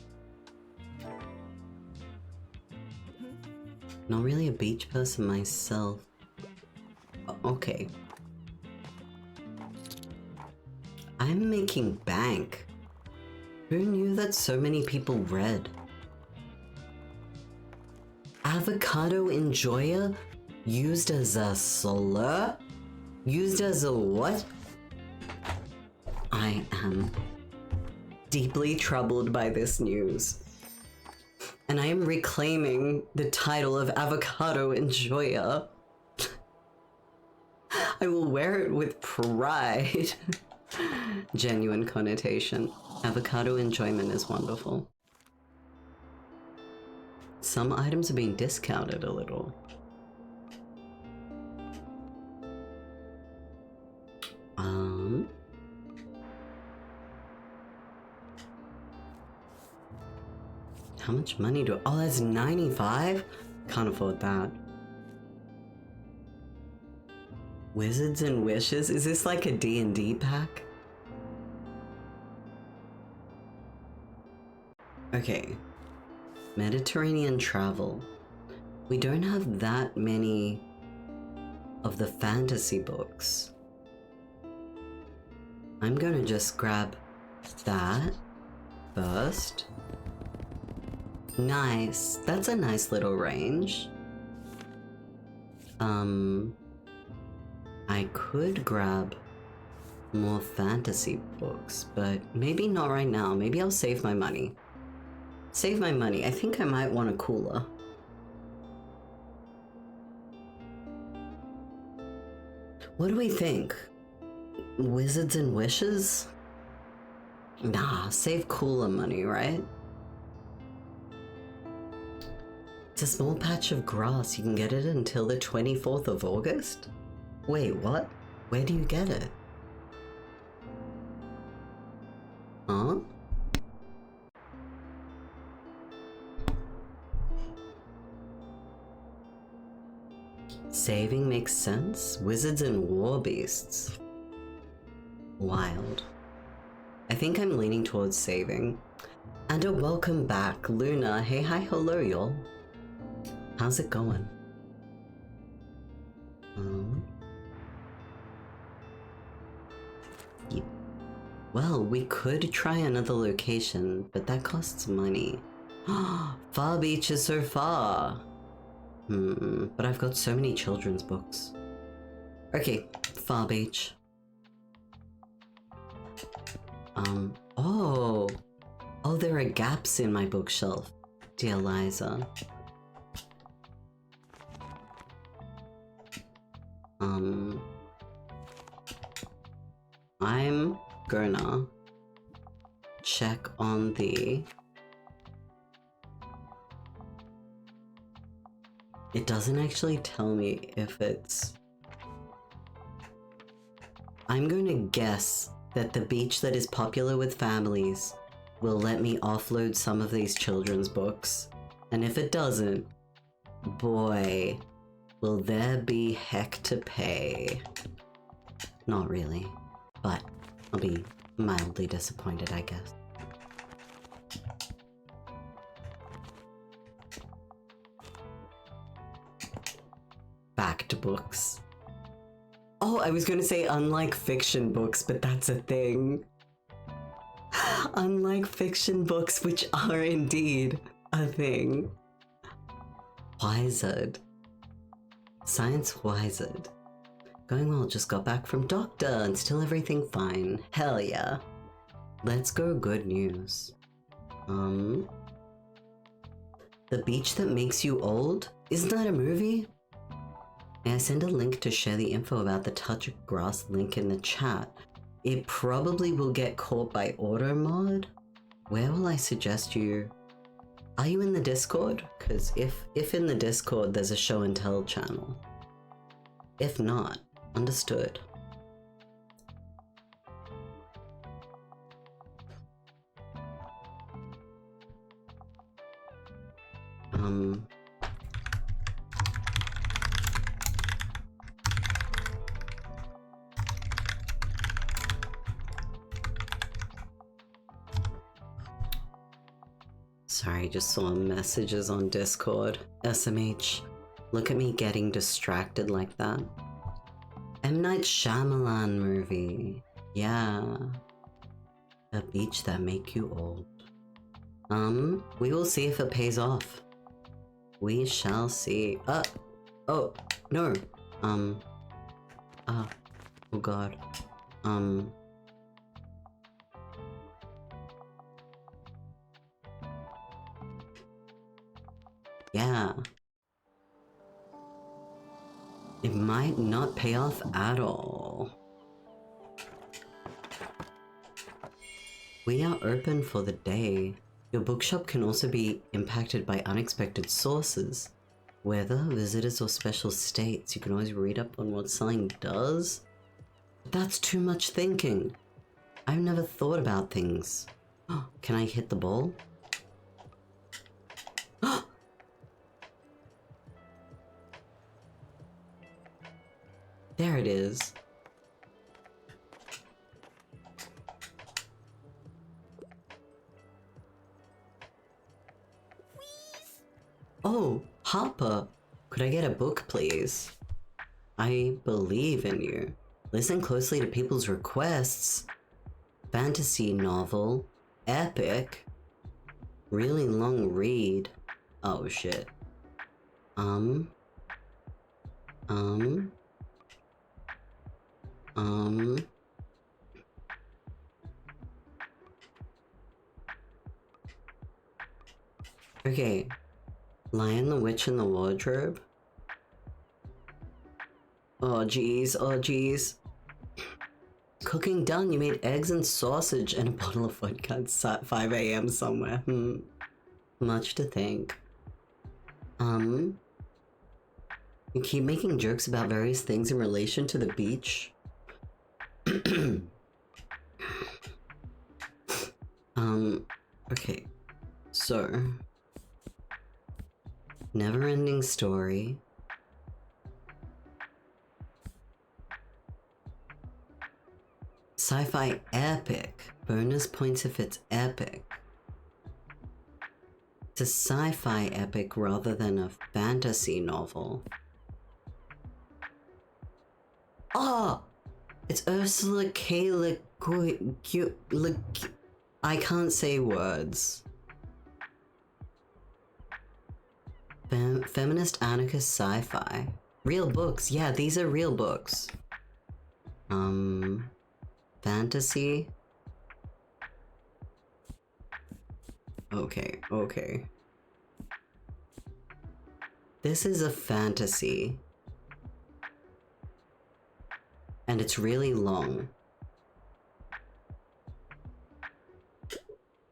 Not really a beach person myself. Okay. I'm making bank. Who knew that so many people read? Avocado enjoyer? Used as a slur? Used as a what? I am deeply troubled by this news. And I am reclaiming the title of avocado enjoyer. I will wear it with pride. Genuine connotation. Avocado enjoyment is wonderful. Some items are being discounted a little. How much money do I... Oh, that's 95? Can't afford that. Wizards and Wishes? Is this like a D&D pack? Okay. Mediterranean travel. We don't have that many of the fantasy books. I'm gonna just grab that first. Nice. That's a nice little range. I could grab more fantasy books, but maybe not right now. Maybe I'll save my money. Save my money. I think I might want a cooler. What do we think? Wizards and Wishes? Nah, save cooler money, right? It's a small patch of grass. You can get it until the 24th of August? Wait, what? Where do you get it? Huh? Saving makes sense? Wizards and war beasts. Wild. I think I'm leaning towards saving. And a welcome back, Luna. Hey, hi, hello, y'all. How's it going? Yep. Well, we could try another location, but that costs money. Far Beach is so far. But I've got so many children's books. Okay, Far Beach. Oh, there are gaps in my bookshelf, dear Liza. I'm gonna check on the... It doesn't actually tell me if it's... I'm gonna guess that the beach that is popular with families will let me offload some of these children's books. And if it doesn't, boy, will there be heck to pay. Not really, but I'll be mildly disappointed, I guess. Back to books. Oh, I was gonna say unlike fiction books, but that's a thing. Unlike fiction books, which are indeed a thing. Wizard. Science Wizard. Going well, just got back from doctor and still everything fine. Hell yeah. let's go good news. The Beach That Makes You Old? Isn't that a movie? May I send a link to share the info about the Touch of Grass link in the chat? It probably will get caught by auto mod. Where will I suggest you? Are you in the Discord? Because if in the Discord there's a show and tell channel. If not, understood. Sorry, just saw messages on Discord. SMH, look at me getting distracted like that. M. Night Shyamalan movie. Yeah. A Beach That Make You Old. We will see if it pays off. We shall see. Oh, no. Oh god. Yeah. It might not pay off at all. We are open for the day. Your bookshop can also be impacted by unexpected sources. Weather, visitors, or special states. You can always read up on what selling does. But that's too much thinking. I've never thought about things. Can I hit the ball? There it is. Oh, Harper, could I get a book, please? I believe in you. Listen closely to people's requests. Fantasy novel. Epic. Really long read. Oh, shit. Okay. Lion the Witch in the Wardrobe. Oh jeez, oh jeez. Cooking done, you made eggs and sausage and a bottle of vodka at 5 AM somewhere. Much to think. You keep making jokes about various things in relation to the beach. Okay. So, never-ending story. Sci-fi epic. Bonus points if it's epic. It's a sci-fi epic rather than a fantasy novel. Oh! It's Ursula K. Le I can't say words. Feminist anarchist sci-fi. Real books. Yeah, these are real books. Fantasy. Okay. This is a fantasy. And it's really long.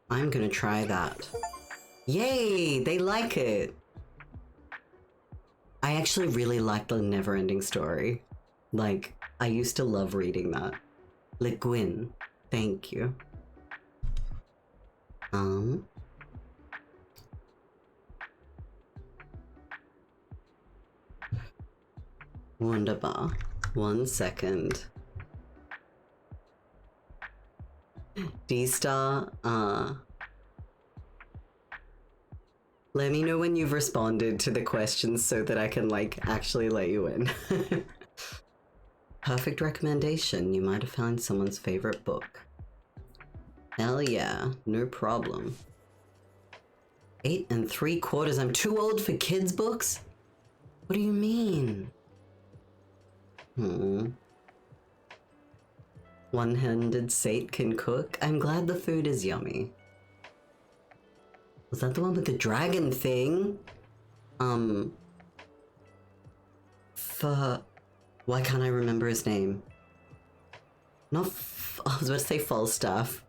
I'm gonna try that. Yay! They like it! I actually really like the never-ending story. Like, I used to love reading that. Le Guin. Thank you. Wunderbar. 1 second. D-Star, let me know when you've responded to the questions so that I can, like, actually let you in. Perfect recommendation. You might have found someone's favorite book. Hell yeah, no problem. 8 3/4. I'm too old for kids' books? What do you mean? One-handed Sate can cook. I'm glad the food is yummy. Was that the one with the dragon thing? Why can't I remember his name? Not I was about to say Falstaff.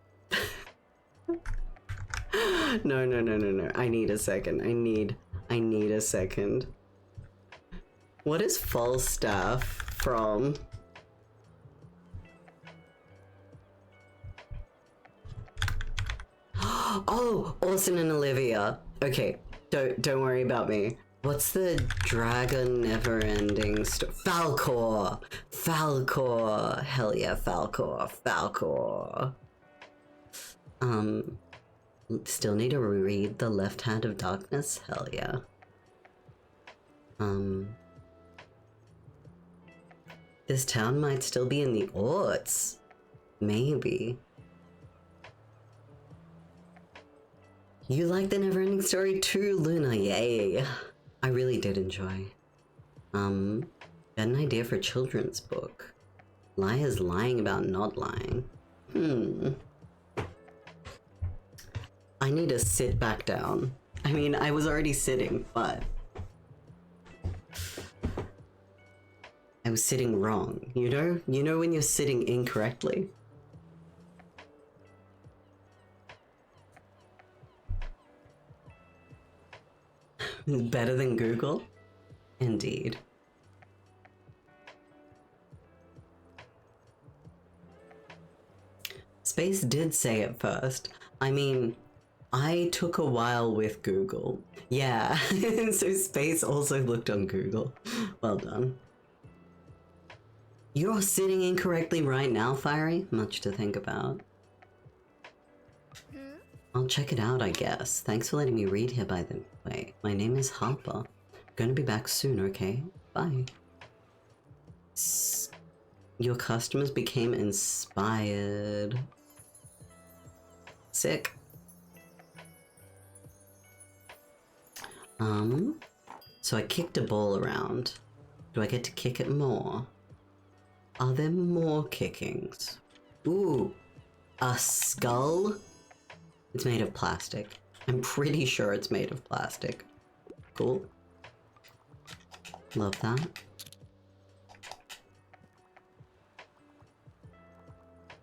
No. I need a second. I need a second. What is Falstaff from? Oh, Orson and Olivia. Okay, don't worry about me. What's the dragon never-ending story? Falcor! Falcor! Hell yeah, Falcor. Falcor. Still need to read The Left Hand of Darkness? Hell yeah. This town might still be in the aughts. Maybe. You like the never-ending story too, Luna? Yay. I really did enjoy. Got an idea for a children's book. Liars lying about not lying. I need to sit back down. I mean, I was already sitting, but I was sitting wrong, you know? You know when you're sitting incorrectly. Better than Google? Indeed. Space did say it first. I mean, I took a while with Google. Yeah, so Space also looked on Google. Well done. You're sitting incorrectly right now, Fiery? Much to think about. I'll check it out, I guess. Thanks for letting me read here, by the way. My name is Harper. Gonna be back soon, okay? Bye. Your customers became inspired. Sick. So I kicked a ball around. Do I get to kick it more? Are there more kickings? Ooh, a skull? It's made of plastic. I'm pretty sure it's made of plastic. Cool. Love that.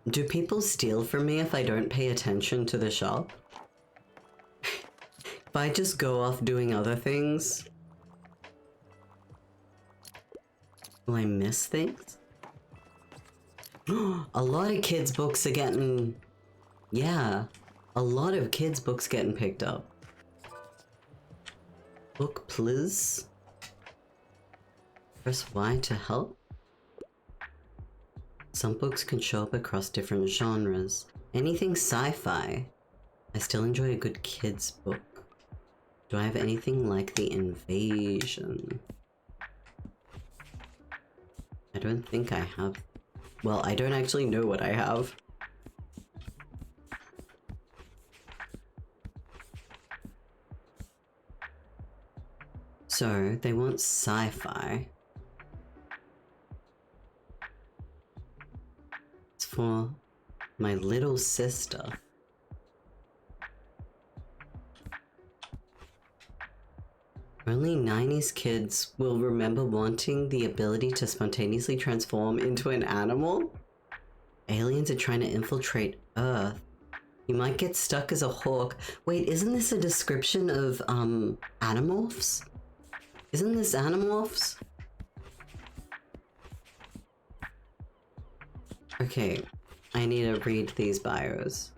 Do people steal from me if I don't pay attention to the shop? If I just go off doing other things? Will I miss things? A lot of kids' books are getting... Yeah. A lot of kids' books getting picked up. Book, please. Press Y to help. Some books can show up across different genres. Anything sci-fi. I still enjoy a good kids' book. Do I have anything like The Invasion? I don't think I have. Well, I don't actually know what I have. So, they want sci-fi. It's for my little sister. Only 90s kids will remember wanting the ability to spontaneously transform into an animal? Aliens are trying to infiltrate Earth. You might get stuck as a hawk. Wait, isn't this a description of, Animorphs? Isn't this Animorphs? Okay, I need to read these bios.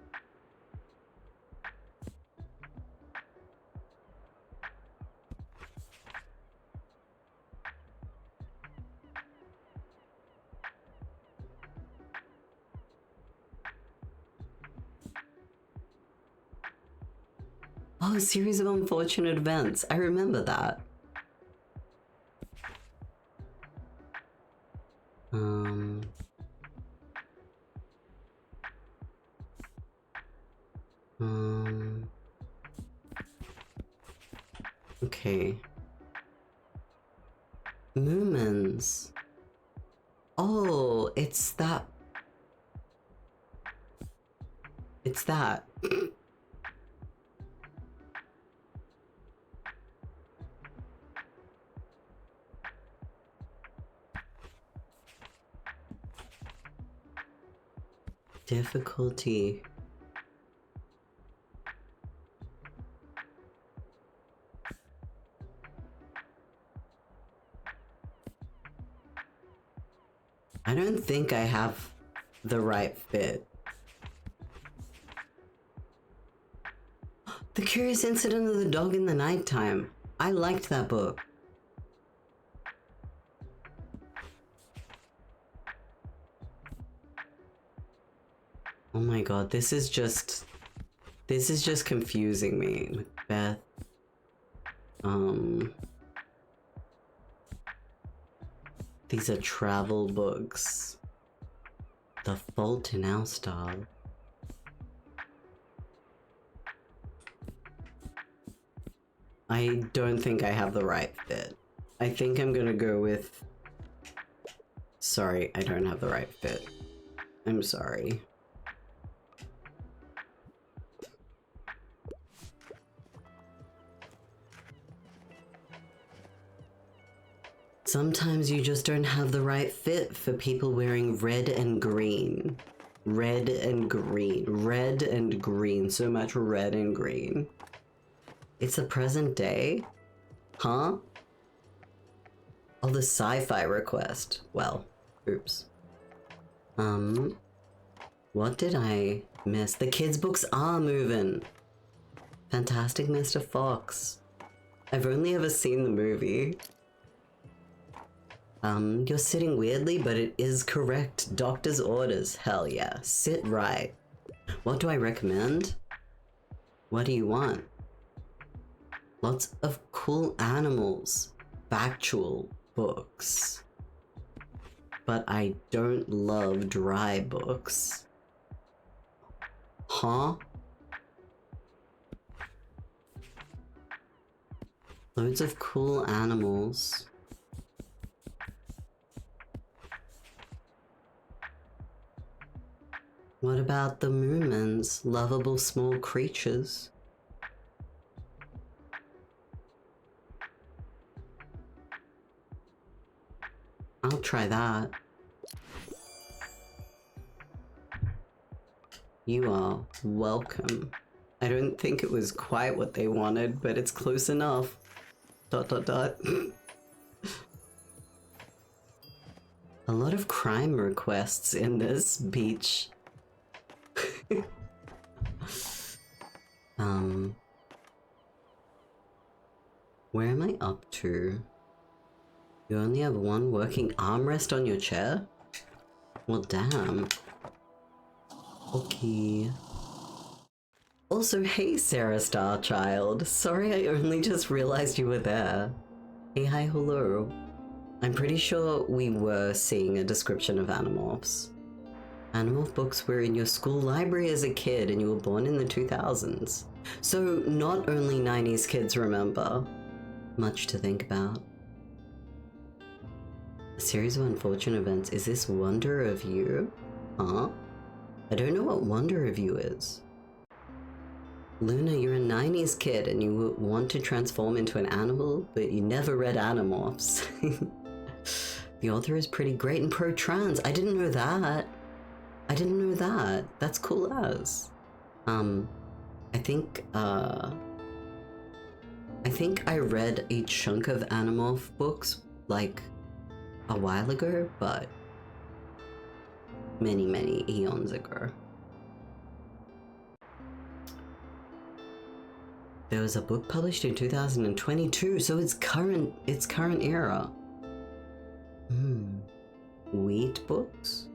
Oh, a series of unfortunate events. I remember that. Okay. Moomins. Oh, it's that. It's that. Difficulty. I don't think I have the right fit. The Curious Incident of the Dog in the Nighttime. I liked that book. Oh my god, this is just confusing me. Macbeth. These are travel books. The Fault in Our Star. I don't think I have the right fit. I think I'm gonna go with... Sorry, I don't have the right fit. I'm sorry. Sometimes you just don't have the right fit for people wearing red and green. Red and green. Red and green. So much red and green. It's the present day? Huh? Oh, the sci-fi request. Well, oops. What did I miss? The kids' books are moving. Fantastic Mr. Fox. I've only ever seen the movie. You're sitting weirdly, but it is correct. Doctor's orders. Hell yeah. Sit right. What do I recommend? What do you want? Lots of cool animals. Factual books. But I don't love dry books. Huh? Loads of cool animals. What about the Moomins? Lovable small creatures. I'll try that. You are welcome. I don't think it was quite what they wanted, but it's close enough. ... A lot of crime requests in this beach. Where am I up to? You only have one working armrest on your chair? Well, damn. Okay. Also, hey Sarah Starchild. Sorry I only just realized you were there. Hey, hi, hello. I'm pretty sure we were seeing a description of Animorphs. Animorph books were in your school library as a kid and you were born in the 2000s. So not only 90s kids remember. Much to think about. A series of unfortunate events. Is this Wonder of You? Huh? I don't know what Wonder of You is. Luna, you're a 90s kid and you want to transform into an animal, but you never read Animorphs. The author is pretty great and pro-trans. I didn't know that. I didn't know that. That's cool as. I think I read a chunk of Animorph books like a while ago, but many eons ago. There was a book published in 2022, so it's current era. Wheat books?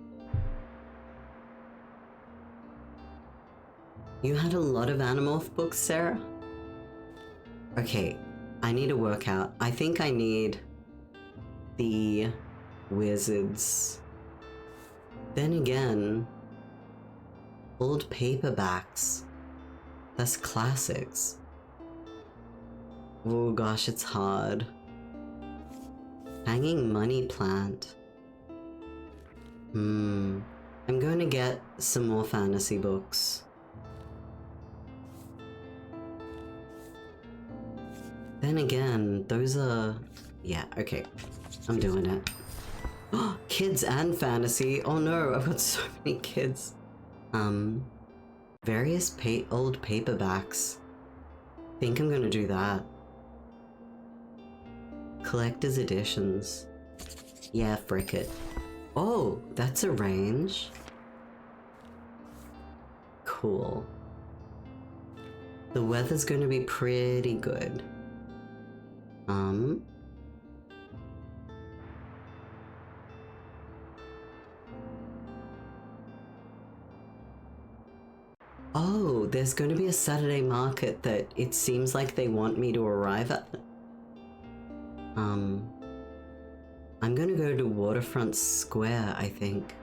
You had a lot of Animorph books, Sarah? Okay, I need to work out. I think I need the Wizards. Then again, old paperbacks. That's classics. Oh gosh, it's hard. Hanging Money Plant. I'm going to get some more fantasy books. Then again, those are... Yeah, okay. I'm doing it. Kids and fantasy. Oh no, I've got so many kids. Various old paperbacks. Think I'm gonna do that. Collector's editions. Yeah, frick it. Oh, that's a range. Cool. The weather's gonna be pretty good. Oh, there's going to be a Saturday market that it seems like they want me to arrive at. I'm going to go to Waterfront Square, I think.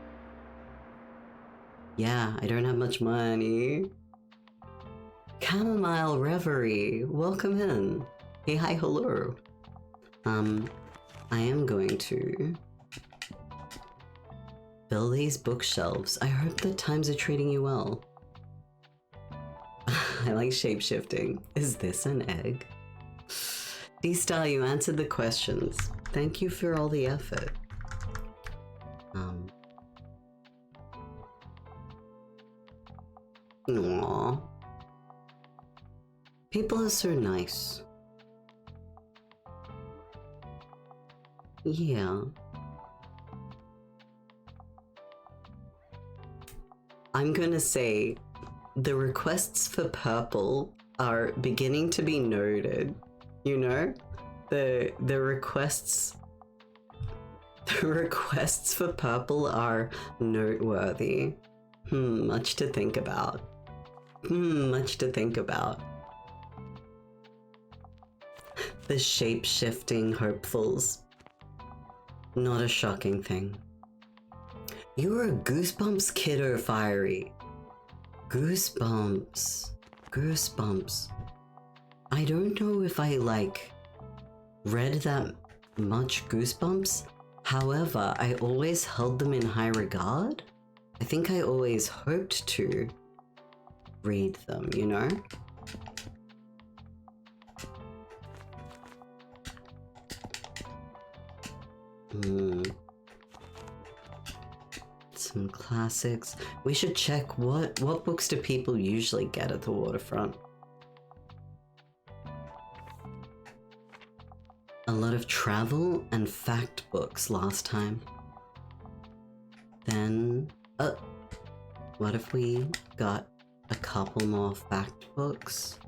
Yeah, I don't have much money. Chamomile Reverie, welcome in. Hey, hi, hello. I am going to fill these bookshelves. I hope that times are treating you well. I like shapeshifting. Is this an egg? D-Star, you answered the questions. Thank you for all the effort. Aww. People are so nice. Yeah. I'm gonna say the requests for purple are beginning to be noted. You know? The requests for purple are noteworthy. Much to think about. Much to think about. The shape-shifting hopefuls. Not a shocking thing. You're a Goosebumps kiddo, Fiery. Goosebumps. Goosebumps. I don't know if I, read that much Goosebumps. However, I always held them in high regard. I think I always hoped to read them, you know? Some classics. We should check what books do people usually get at the waterfront. A lot of travel and fact books last time. Then, what if we got a couple more fact books?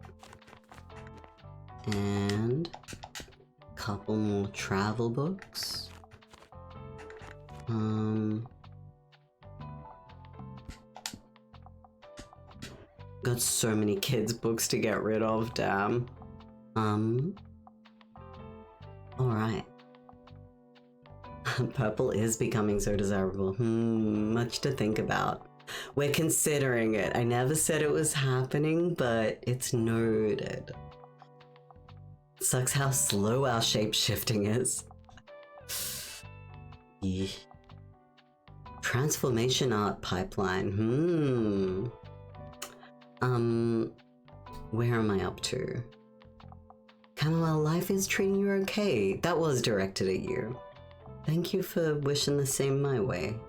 And a couple more travel books? Got so many kids' books to get rid of, damn. Alright. Purple is becoming so desirable. Much to think about. We're considering it. I never said it was happening, but it's noted. Sucks how slow our shape-shifting is. Transformation art pipeline. Where am I up to? Chamomile, life is treating you okay. That was directed at you. Thank you for wishing the same my way.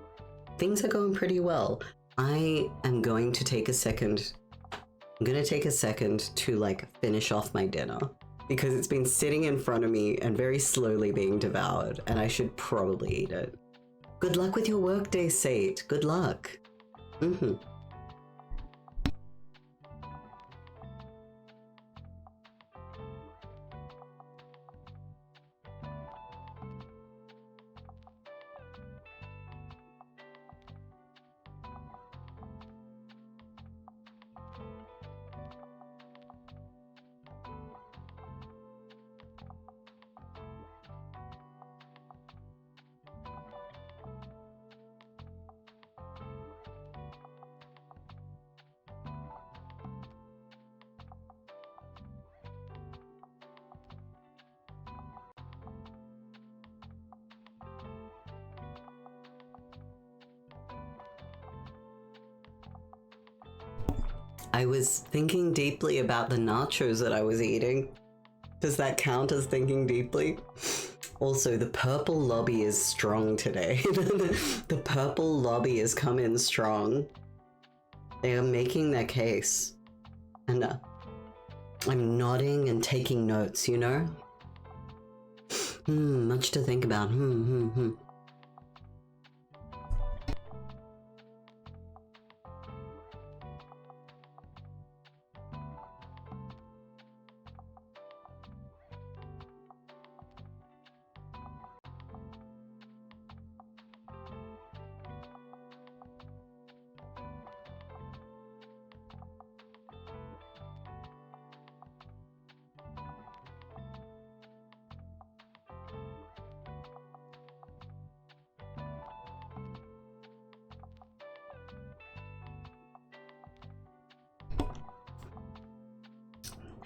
Things are going pretty well. I am going to take a second. I'm gonna take a second to finish off my dinner because it's been sitting in front of me and very slowly being devoured, and I should probably eat it. Good luck with your workday, Sate. Good luck. I was thinking deeply about the nachos that I was eating. Does that count as thinking deeply? Also, the purple lobby is strong today. The purple lobby has come in strong. They are making their case. And I'm nodding and taking notes, you know? Much to think about.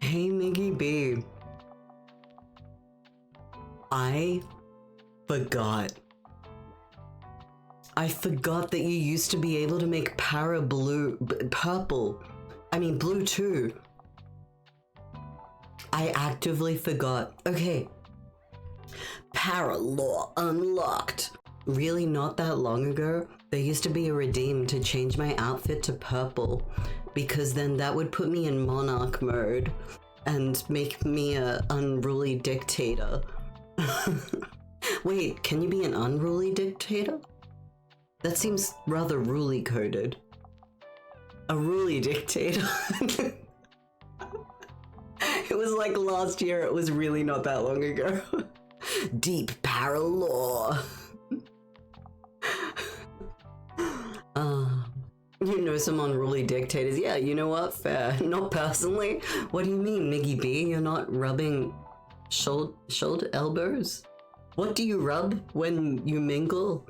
Hey, Miggy B. I forgot. I forgot that you used to be able to make purple. I mean, blue too. I actively forgot. Okay. Paralaw unlocked. Really, not that long ago, there used to be a redeem to change my outfit to purple, because then that would put me in monarch mode and make me a unruly dictator. Wait, can you be an unruly dictator? That seems rather ruly coded. A ruly dictator. It was like last year, it was really not that long ago. Deep paralaw. You know some unruly dictators. Yeah, you know what? Fair. Not personally. What do you mean, Miggy B? You're not rubbing shoulder elbows? What do you rub when you mingle?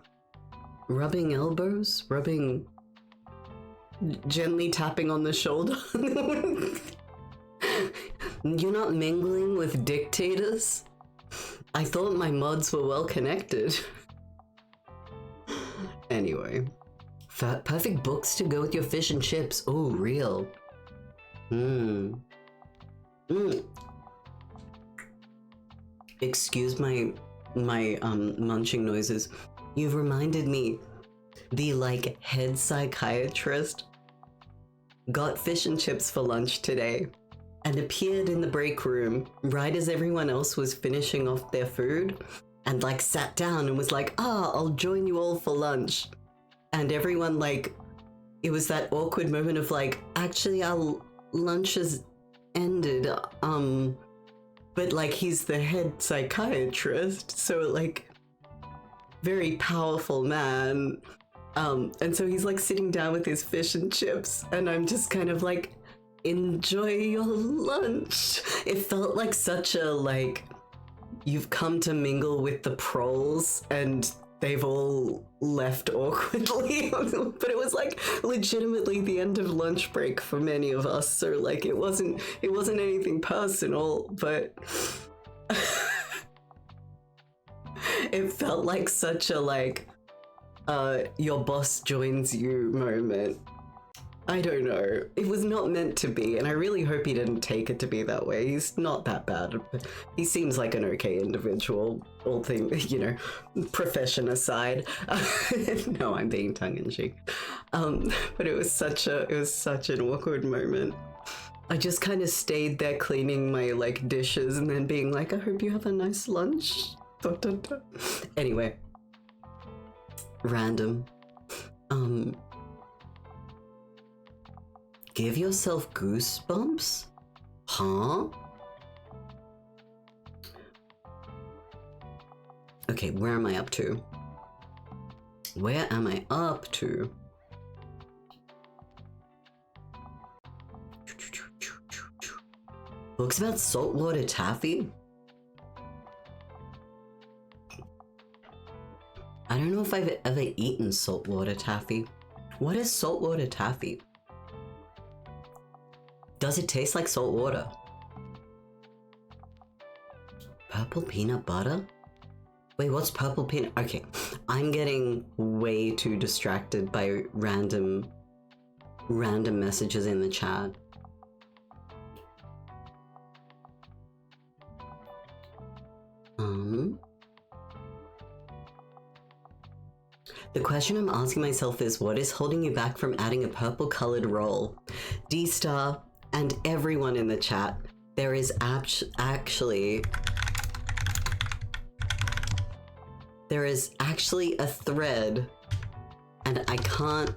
Rubbing elbows? Rubbing... Gently tapping on the shoulder? You're not mingling with dictators? I thought my mods were well connected. Anyway. Perfect books to go with your fish and chips. Oh, real. Excuse my munching noises. You've reminded me, the head psychiatrist got fish and chips for lunch today and appeared in the break room right as everyone else was finishing off their food and sat down and was like, I'll join you all for lunch. And everyone, it was that awkward moment of actually our lunch has ended, but he's the head psychiatrist, so very powerful man. And so he's sitting down with his fish and chips, and I'm just kind of enjoy your lunch. It felt like such a, you've come to mingle with the proles, and they've all left awkwardly. But it was legitimately the end of lunch break for many of us, so it wasn't anything personal, but it felt like such a your boss joins you moment. I don't know. It was not meant to be, and I really hope he didn't take it to be that way. He's not that bad. He seems like an okay individual, all things, profession aside. No, I'm being tongue-in-cheek. But it was such an awkward moment. I just kind of stayed there cleaning my dishes and then being I hope you have a nice lunch. Anyway. Random. Give yourself goosebumps? Huh? Okay, where am I up to? Where am I up to? Books about saltwater taffy? I don't know if I've ever eaten saltwater taffy. What is saltwater taffy? Does it taste like salt water? Purple peanut butter? Wait, what's purple peanut? Okay, I'm getting way too distracted by random messages in the chat. The question I'm asking myself is, what is holding you back from adding a purple colored roll? D-Star and everyone in the chat, there is actually a thread, and I can't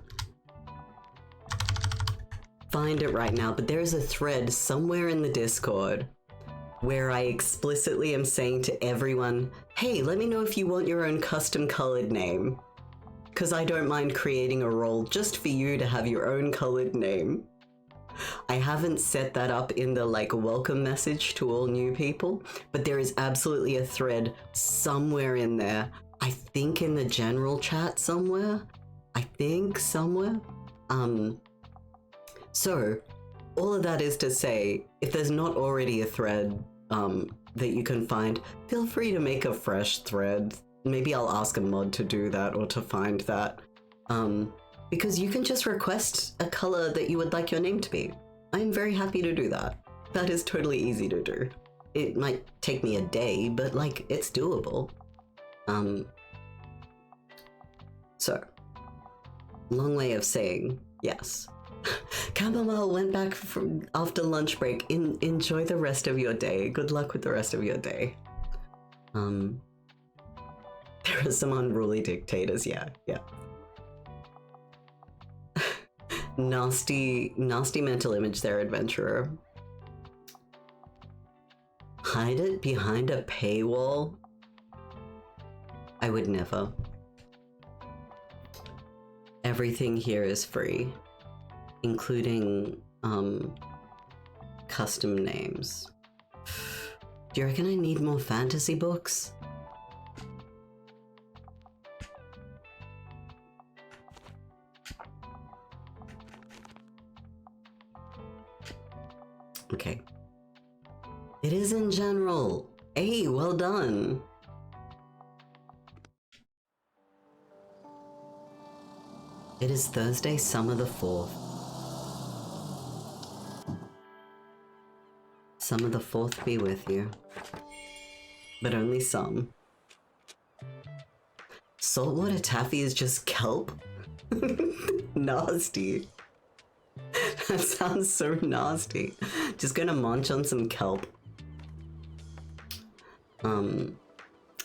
find it right now, but there's a thread somewhere in the Discord where I explicitly am saying to everyone, hey, let me know if you want your own custom colored name, because I don't mind creating a role just for you to have your own colored name. I haven't set that up in the welcome message to all new people, but there is absolutely a thread somewhere in there. I think in the general chat somewhere. So all of that is to say, if there's not already a thread that you can find, feel free to make a fresh thread. Maybe I'll ask a mod to do that or to find that. Because you can just request a color that you would like your name to be. I'm very happy to do that. That is totally easy to do. It might take me a day, but it's doable. So, long way of saying yes. Chamomile went back after lunch break. Enjoy the rest of your day. Good luck with the rest of your day. There are some unruly dictators, yeah. Nasty mental image there, adventurer. Hide it behind a paywall? I would never. Everything here is free, including custom names. Do you reckon I need more fantasy books? Okay. It is in general. Hey, well done. It is Thursday, summer the 4th. Summer the 4th be with you. But only some. Saltwater taffy is just kelp? Nasty. That sounds so nasty. Just gonna munch on some kelp.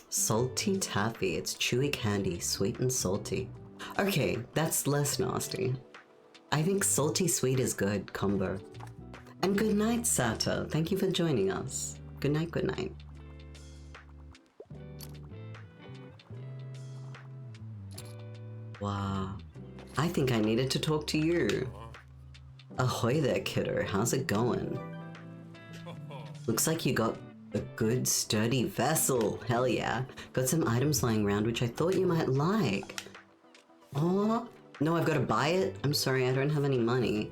Salty taffy. It's chewy candy, sweet and salty. Okay, that's less nasty. I think salty sweet is good combo. And good night, Sata. Thank you for joining us. Good night, good night. Wow. I think I needed to talk to you. Ahoy there, kiddo. How's it going? Looks like you got a good sturdy vessel. Hell yeah. Got some items lying around which I thought you might like. Oh, no, I've got to buy it? I'm sorry, I don't have any money.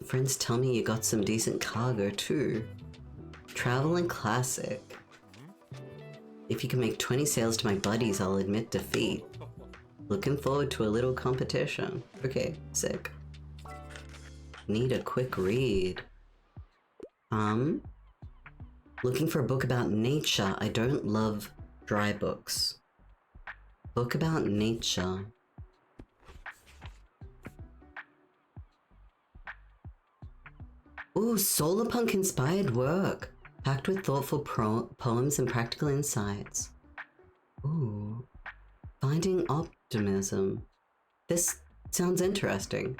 Friends tell me you got some decent cargo too. Travel and classic. If you can make 20 sales to my buddies, I'll admit defeat. Looking forward to a little competition. Okay, sick. Need a quick read. Looking for a book about nature. I don't love dry books. Book about nature. Ooh, solarpunk inspired work. Packed with thoughtful poems and practical insights. Ooh. Finding optimism. This sounds interesting.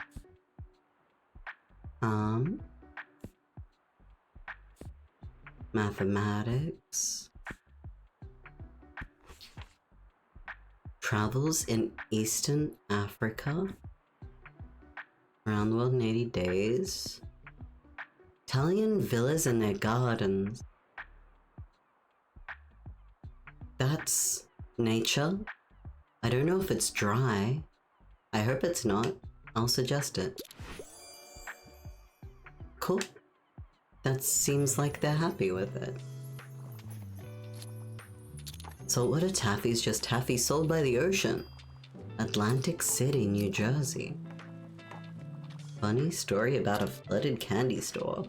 Mathematics. Travels in Eastern Africa. Around the world in 80 days. Italian villas and their gardens. That's nature. I don't know if it's dry. I hope it's not. I'll suggest it. Cool. That seems like they're happy with it. Saltwater taffy is just taffy sold by the ocean. Atlantic City, New Jersey. Funny story about a flooded candy store.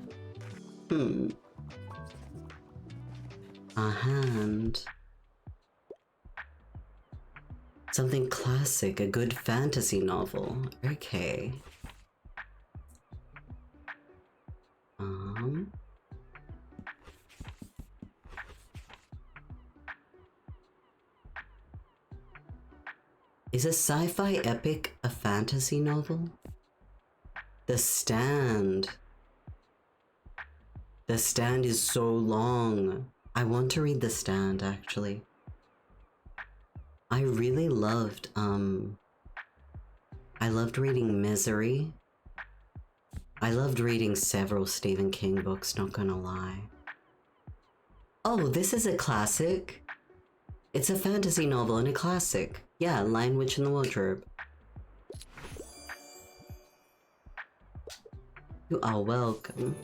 A hand. Something classic, a good fantasy novel. Okay. Is a sci-fi epic a fantasy novel? The Stand. The Stand is so long. I want to read The Stand, actually. I really loved, I loved reading Misery. I loved reading several Stephen King books, not gonna lie. Oh, this is a classic. It's a fantasy novel and a classic. Yeah, Lion, Witch, and the Wardrobe. You are welcome.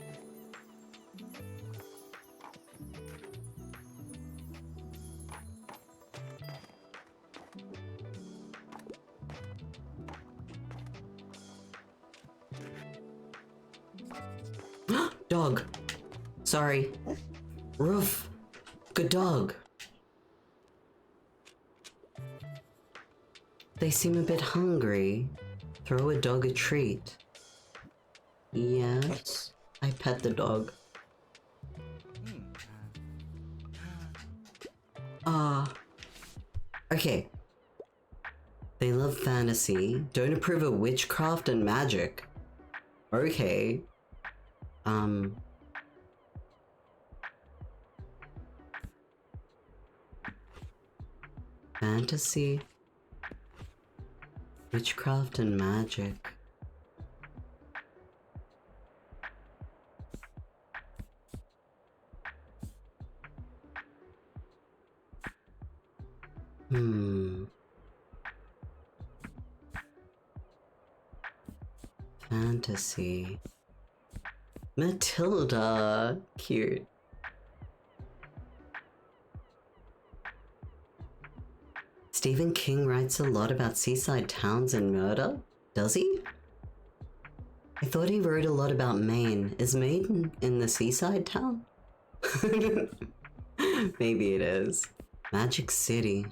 Dog. Sorry. Roof. Good dog. They seem a bit hungry. Throw a dog a treat. Yes. I pet the dog. Okay. They love fantasy. Don't approve of witchcraft and magic. Okay. Fantasy. Witchcraft and magic. Fantasy. Matilda. Cute. Stephen King writes a lot about seaside towns and murder? Does he? I thought he wrote a lot about Maine. Is Maine in the seaside town? Maybe it is. Magic City.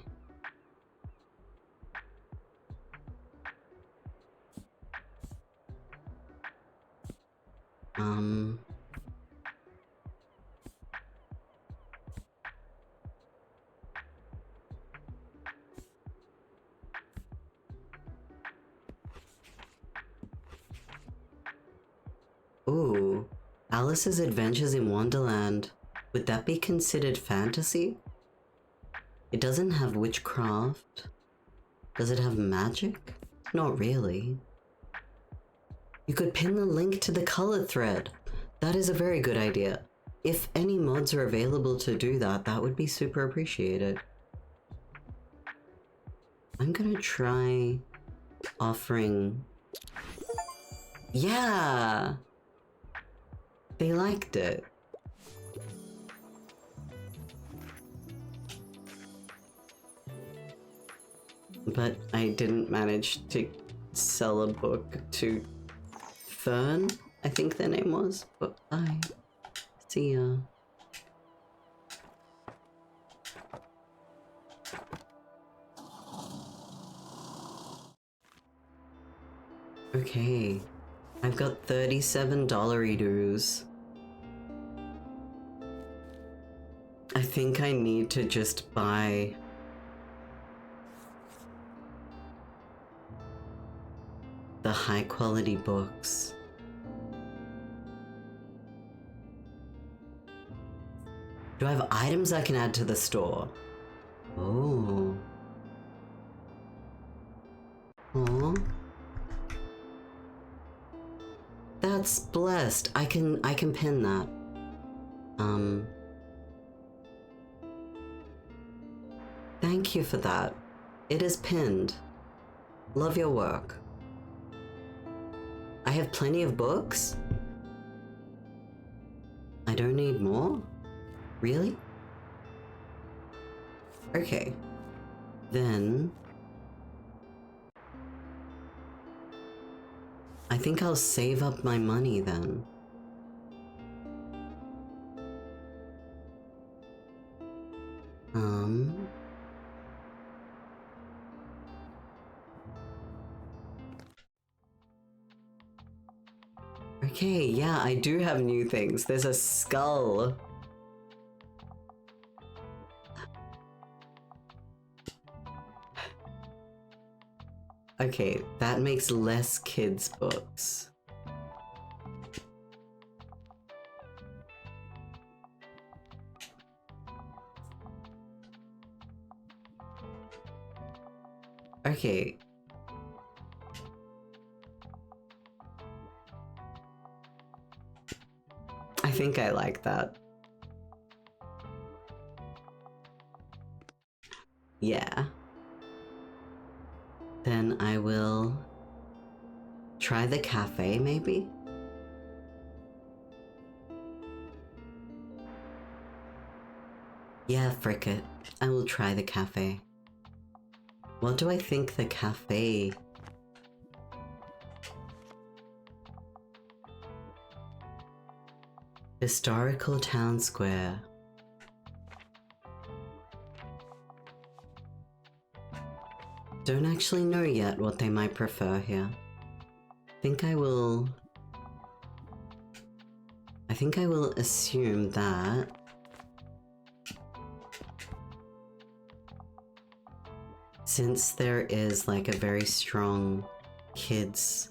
Ooh, Alice's Adventures in Wonderland. Would that be considered fantasy? It doesn't have witchcraft. Does it have magic? Not really. You could pin the link to the color thread. That is a very good idea. If any mods are available to do that, that would be super appreciated. I'm gonna try offering... Yeah! They liked it. But I didn't manage to sell a book to Fern, I think their name was. But bye. See ya. Okay. I've got $37 dues. I think I need to just buy the high quality books. Do I have items I can add to the store? Oh. Aw. That's blessed. I can pin that. Thank you for that. It is pinned. Love your work. I have plenty of books? I don't need more? Really? Okay. Then... I think I'll save up my money then. Okay, yeah, I do have new things. There's a skull. Okay, that makes less kids' books. Okay. I think I like that. Yeah. Then I will try the cafe, maybe? Yeah, frick it. I will try the cafe. What do I think the cafe... Historical town square. Don't actually know yet what they might prefer here. I think I will assume that since there is like a very strong kids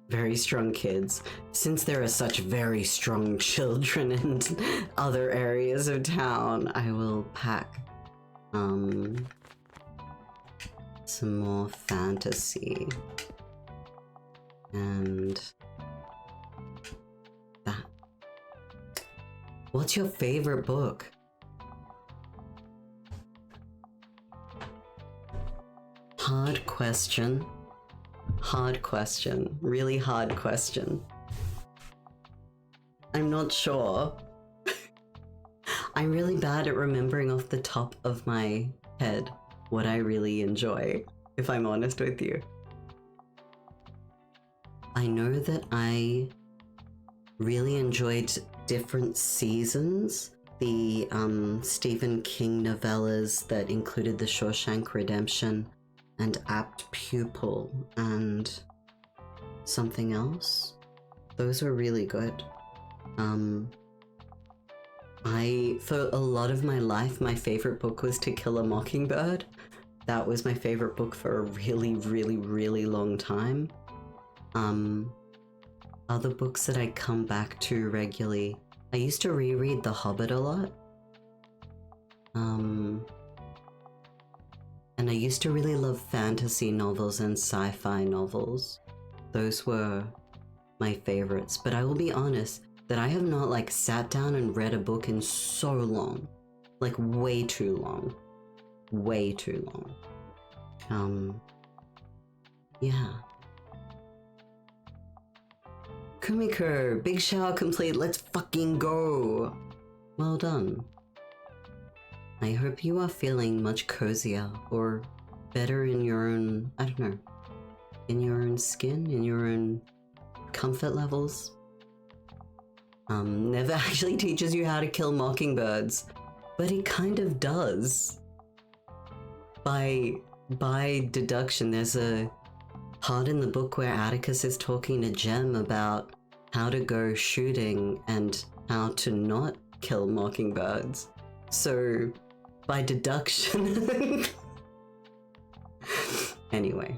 very strong kids, since there are such very strong children in other areas of town, I will pack some more fantasy and that. What's your favorite book? Hard question. Hard question. Really hard question. I'm not sure. I'm really bad at remembering off the top of my head what I really enjoy, if I'm honest with you. I know that I really enjoyed different seasons. The Stephen King novellas that included The Shawshank Redemption and Apt Pupil and something else. Those were really good. For a lot of my life, my favorite book was To Kill a Mockingbird. That was my favorite book for a really, really, really long time. Other books that I come back to regularly. I used to reread The Hobbit a lot. And I used to really love fantasy novels and sci-fi novels. Those were my favorites. But I will be honest that I have not like sat down and read a book in so long. Like way too long. Way too long. Yeah. Kumiko, big shower complete, let's fucking go! Well done. I hope you are feeling much cozier or better in your own, I don't know, in your own skin, in your own comfort levels. Never actually teaches you how to kill mockingbirds, but it kind of does. By deduction, there's a part in the book where Atticus is talking to Jem about how to go shooting and how to not kill mockingbirds. So, by deduction... Anyway.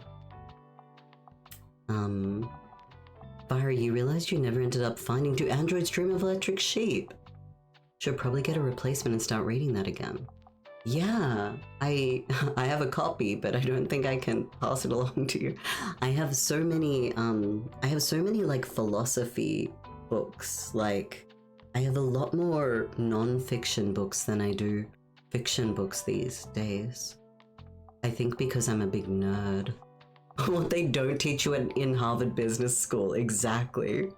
Fiery, you realized you never ended up finding Do Androids Dream of Electric Sheep? Should probably get a replacement and start reading that again. Yeah, I have a copy, but I don't think I can pass it along to you. I have so many like philosophy books. Like, I have a lot more non-fiction books than I do fiction books these days. I think because I'm a big nerd. What they don't teach you in Harvard Business School, exactly.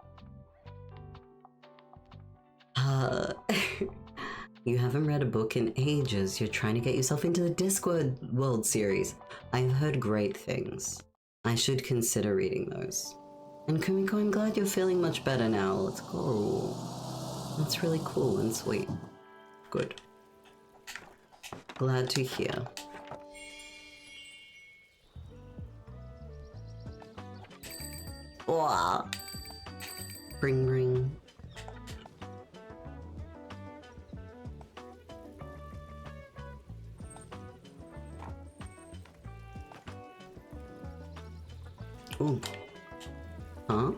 You haven't read a book in ages. You're trying to get yourself into the Discworld World series. I've heard great things. I should consider reading those. And Kumiko, I'm glad you're feeling much better now. Let's go. That's really cool and sweet. Good. Glad to hear. Wow. Ring ring. Ooh. Huh?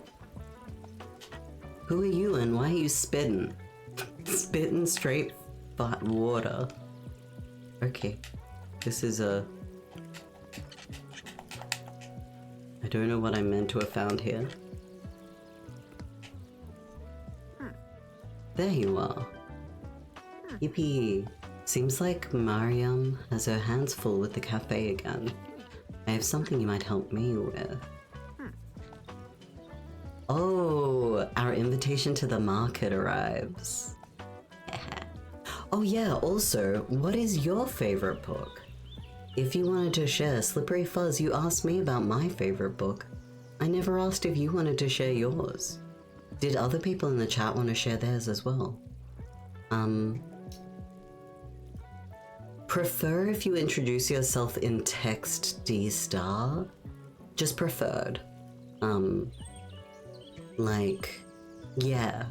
Who are you and why are you spitting? Spitting straight water. Okay. This is a... I don't know what I meant to have found here. There you are. Yippee. Seems like Mariam has her hands full with the cafe again. I have something you might help me with. Oh, our invitation to the market arrives. Oh yeah, also, what is your favorite book? If you wanted to share Slippery Fuzz, you asked me about my favorite book. I never asked if you wanted to share yours. Did other people in the chat want to share theirs as well? Prefer if you introduce yourself in text D-star? Just preferred. Like, yeah.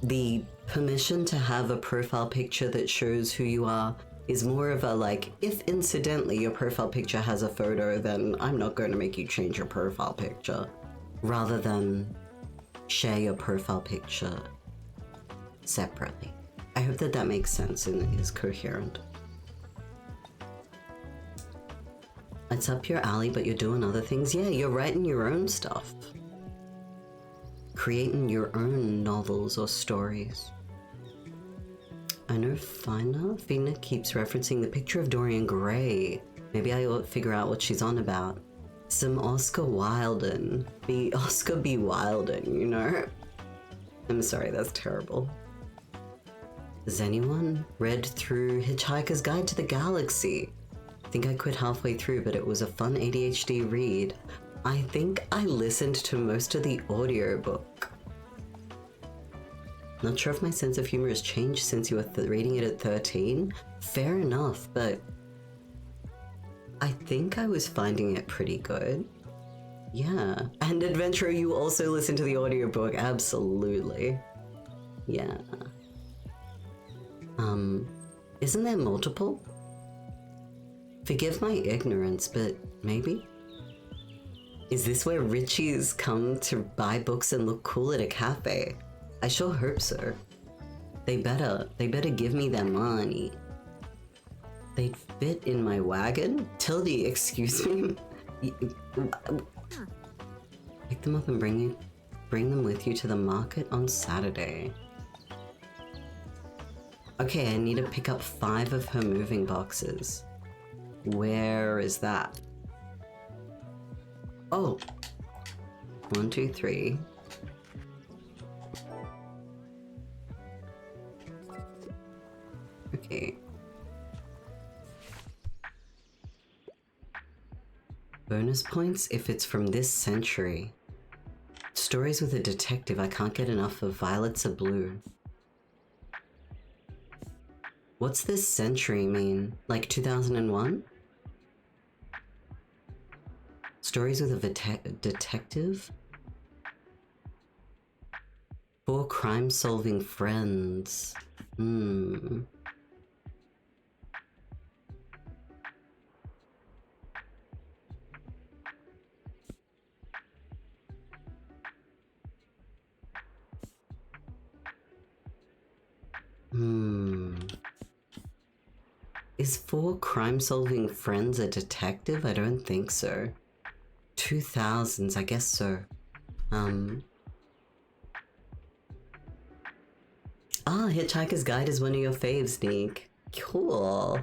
The permission to have a profile picture that shows who you are is more of a like, if incidentally your profile picture has a photo, then I'm not going to make you change your profile picture. Rather than share your profile picture separately. I hope that that makes sense and is coherent. It's up your alley, but you're doing other things. Yeah, you're writing your own stuff. Creating your own novels or stories. I know Fina keeps referencing the picture of Dorian Gray. Maybe I ought to figure out what she's on about. Some Oscar Wilden. Oscar B. Wilden, you know? I'm sorry, that's terrible. Has anyone read through Hitchhiker's Guide to the Galaxy? I think I quit halfway through, but it was a fun ADHD read. I think I listened to most of the audiobook. Not sure if my sense of humor has changed since you were reading it at 13. Fair enough, but I think I was finding it pretty good. Yeah. And Adventurer, you also listened to the audiobook. Absolutely. Yeah. Isn't there multiple? Forgive my ignorance, but maybe? Is this where Richies come to buy books and look cool at a cafe? I sure hope so. They better give me their money. They'd fit in my wagon? Tildy, excuse me? Pick them up and bring them with you to the market on Saturday. Okay, I need to pick up 5 of her moving boxes. Where is that? Oh. 1, 2, 3. Okay. Bonus points if it's from this century. Stories with a detective. I can't get enough of Violets Are Blue. What's this century mean? Like 2001? Stories with a detective? 4 crime-solving friends. Is 4 crime-solving friends a detective? I don't think so. 2000s, I guess so. Hitchhiker's Guide is one of your faves, Nick. Cool.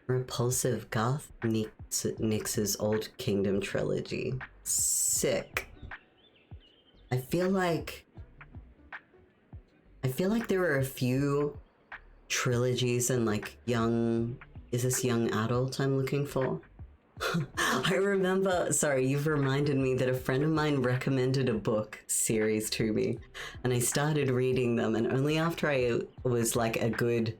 Repulsive Goth Nix's Old Kingdom trilogy. Sick. I feel like there are a few trilogies and like young... Is this young adult I'm looking for? I remember, sorry, you've reminded me that a friend of mine recommended a book series to me, and I started reading them, and only after I was like a good,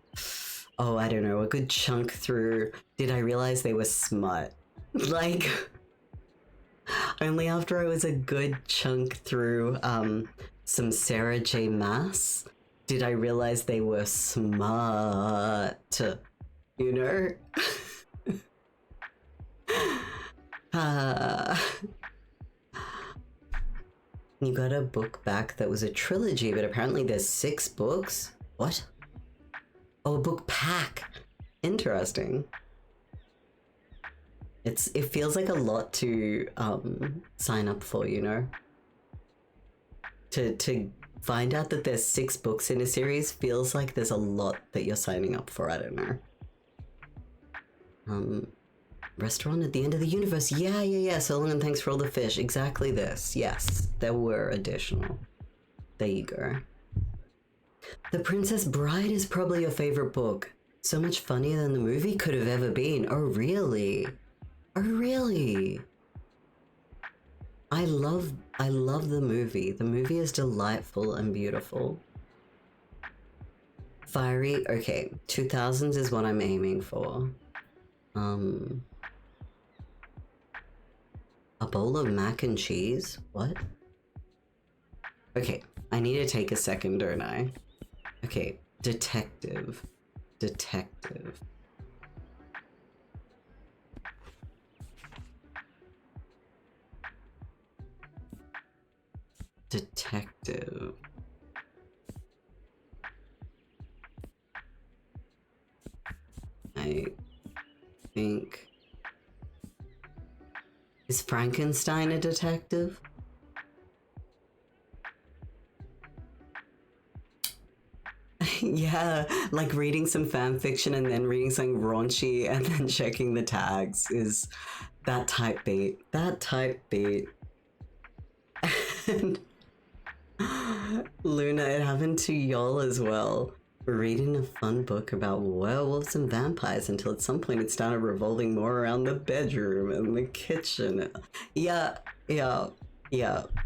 oh, I don't know, a good chunk through, did I realize they were smut. Like, only after I was a good chunk through some Sarah J. Maas did I realize they were smart, you know? You got a book back that was a trilogy, but apparently there's 6 books? What? Oh, a book pack. Interesting. It feels like a lot to sign up for, you know? To find out that there's 6 books in a series feels like there's a lot that you're signing up for, I don't know. Restaurant at the end of the universe. Yeah. So long and thanks for all the fish. Exactly this. Yes, there were additional. There you go. The Princess Bride is probably your favorite book. So much funnier than the movie could have ever been. Oh, really? Oh, really? I love the movie. The movie is delightful and beautiful. Fiery, okay. 2000s is what I'm aiming for. A bowl of mac and cheese? What? Okay, I need to take a second, don't I? Okay, detective. Detective. Detective. I think... Is Frankenstein a detective? Yeah, like reading some fan fiction and then reading something raunchy and then checking the tags is that type bait. That type bait. And Luna, it happened to y'all as well. We're reading a fun book about werewolves and vampires until at some point it started revolving more around the bedroom and the kitchen. Yeah.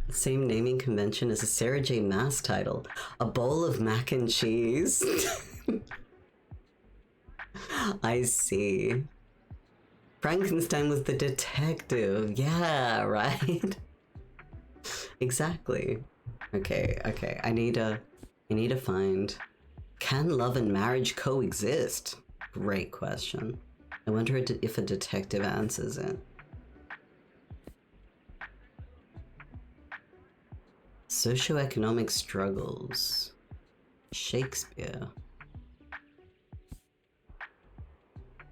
Same naming convention as a Sarah J. Maas title. A bowl of mac and cheese. I see. Frankenstein was the detective. Yeah, right? Exactly. Okay. I need to find... Can love and marriage coexist? Great question. I wonder if a detective answers it. Socioeconomic struggles. Shakespeare.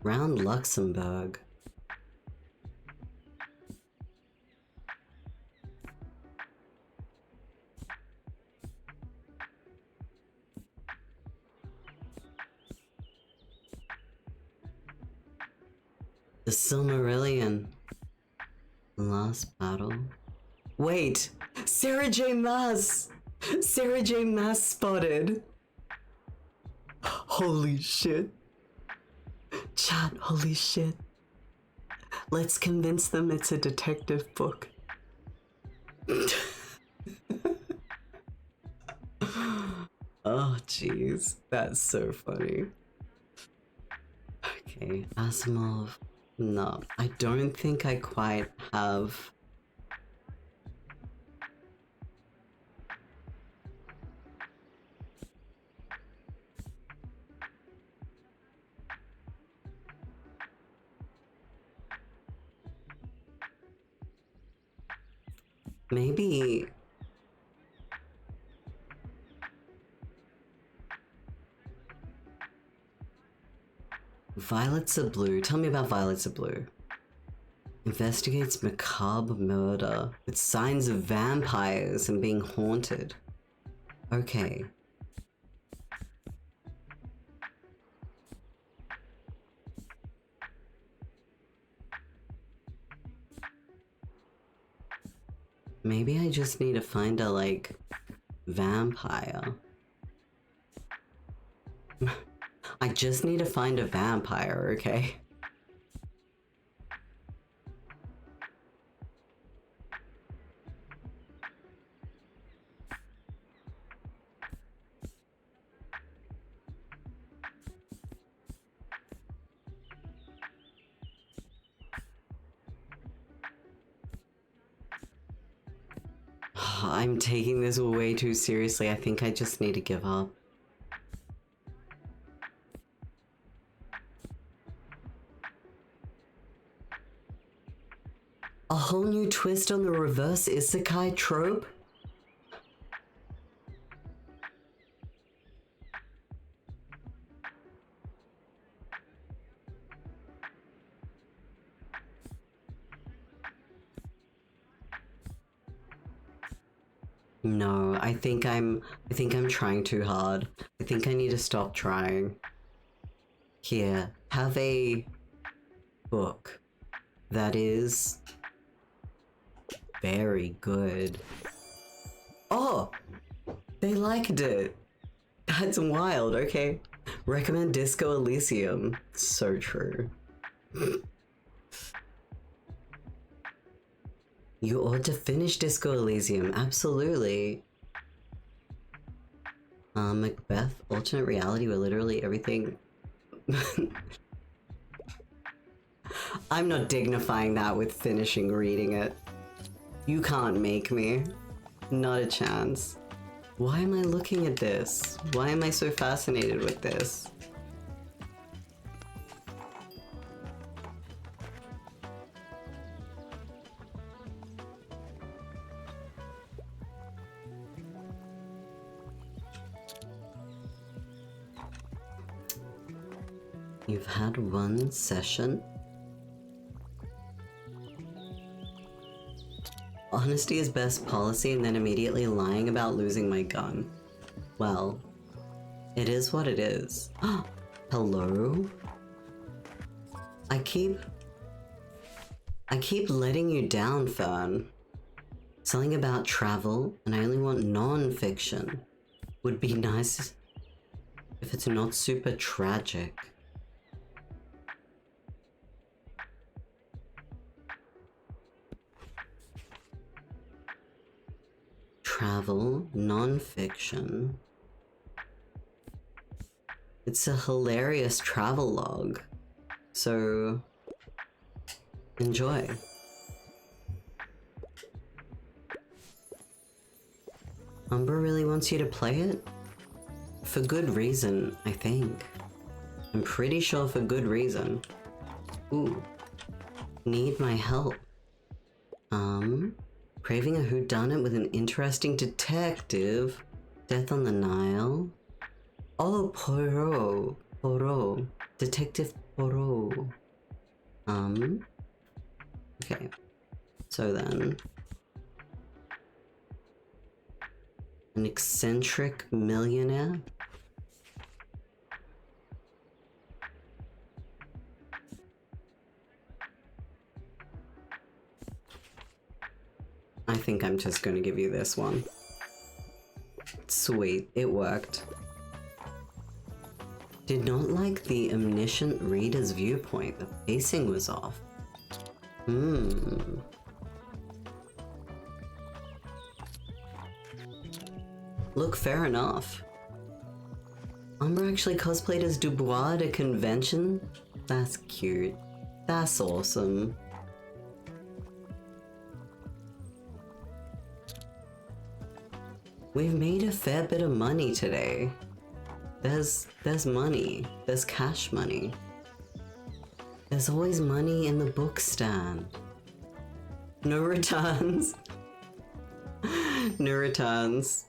Round Luxembourg. The Silmarillion. Last battle. Wait! Sarah J. Maas! Sarah J. Maas spotted! Holy shit. Chat, holy shit. Let's convince them it's a detective book. Oh, jeez. That's so funny. Okay, Asimov. No, I don't think I quite have... Maybe... Violets are Blue. Tell me about Violets are Blue. Investigates macabre murder with signs of vampires and being haunted. Okay. Maybe I just need to find a, like, vampire. I just need to find a vampire, okay? I'm taking this way too seriously. I think I just need to give up. A whole new twist on the reverse isekai trope? No, I think I'm trying too hard. I think I need to stop trying. Here, have a book that is very good. Oh, they liked it. That's wild. Okay, recommend Disco Elysium. So true. You ought to finish Disco Elysium, absolutely. Macbeth, alternate reality where literally everything... I'm not dignifying that with finishing reading it. You can't make me. Not a chance. Why am I looking at this? Why am I so fascinated with this? You've had one session? Honesty is best policy and then immediately lying about losing my gun. Well, it is what it is. Hello? I keep letting you down, Fern. Something about travel, and I only want non-fiction. Would be nice if it's not super tragic. Travel, non-fiction. It's a hilarious travel log, so enjoy. Umber really wants you to play it? For good reason, I think. I'm pretty sure for good reason. Ooh. Need my help. Craving a whodunit with an interesting detective. Death on the Nile. Oh, Poirot. Poirot. Detective Poirot. Okay. So then. An eccentric millionaire? I think I'm just gonna give you this one. Sweet, it worked. Did not like the omniscient reader's viewpoint. The pacing was off. Look, fair enough. Umber actually cosplayed as Dubois at a convention? That's cute. That's awesome. We've made a fair bit of money today. There's money. There's cash money. There's always money in the book stand. No returns. No returns.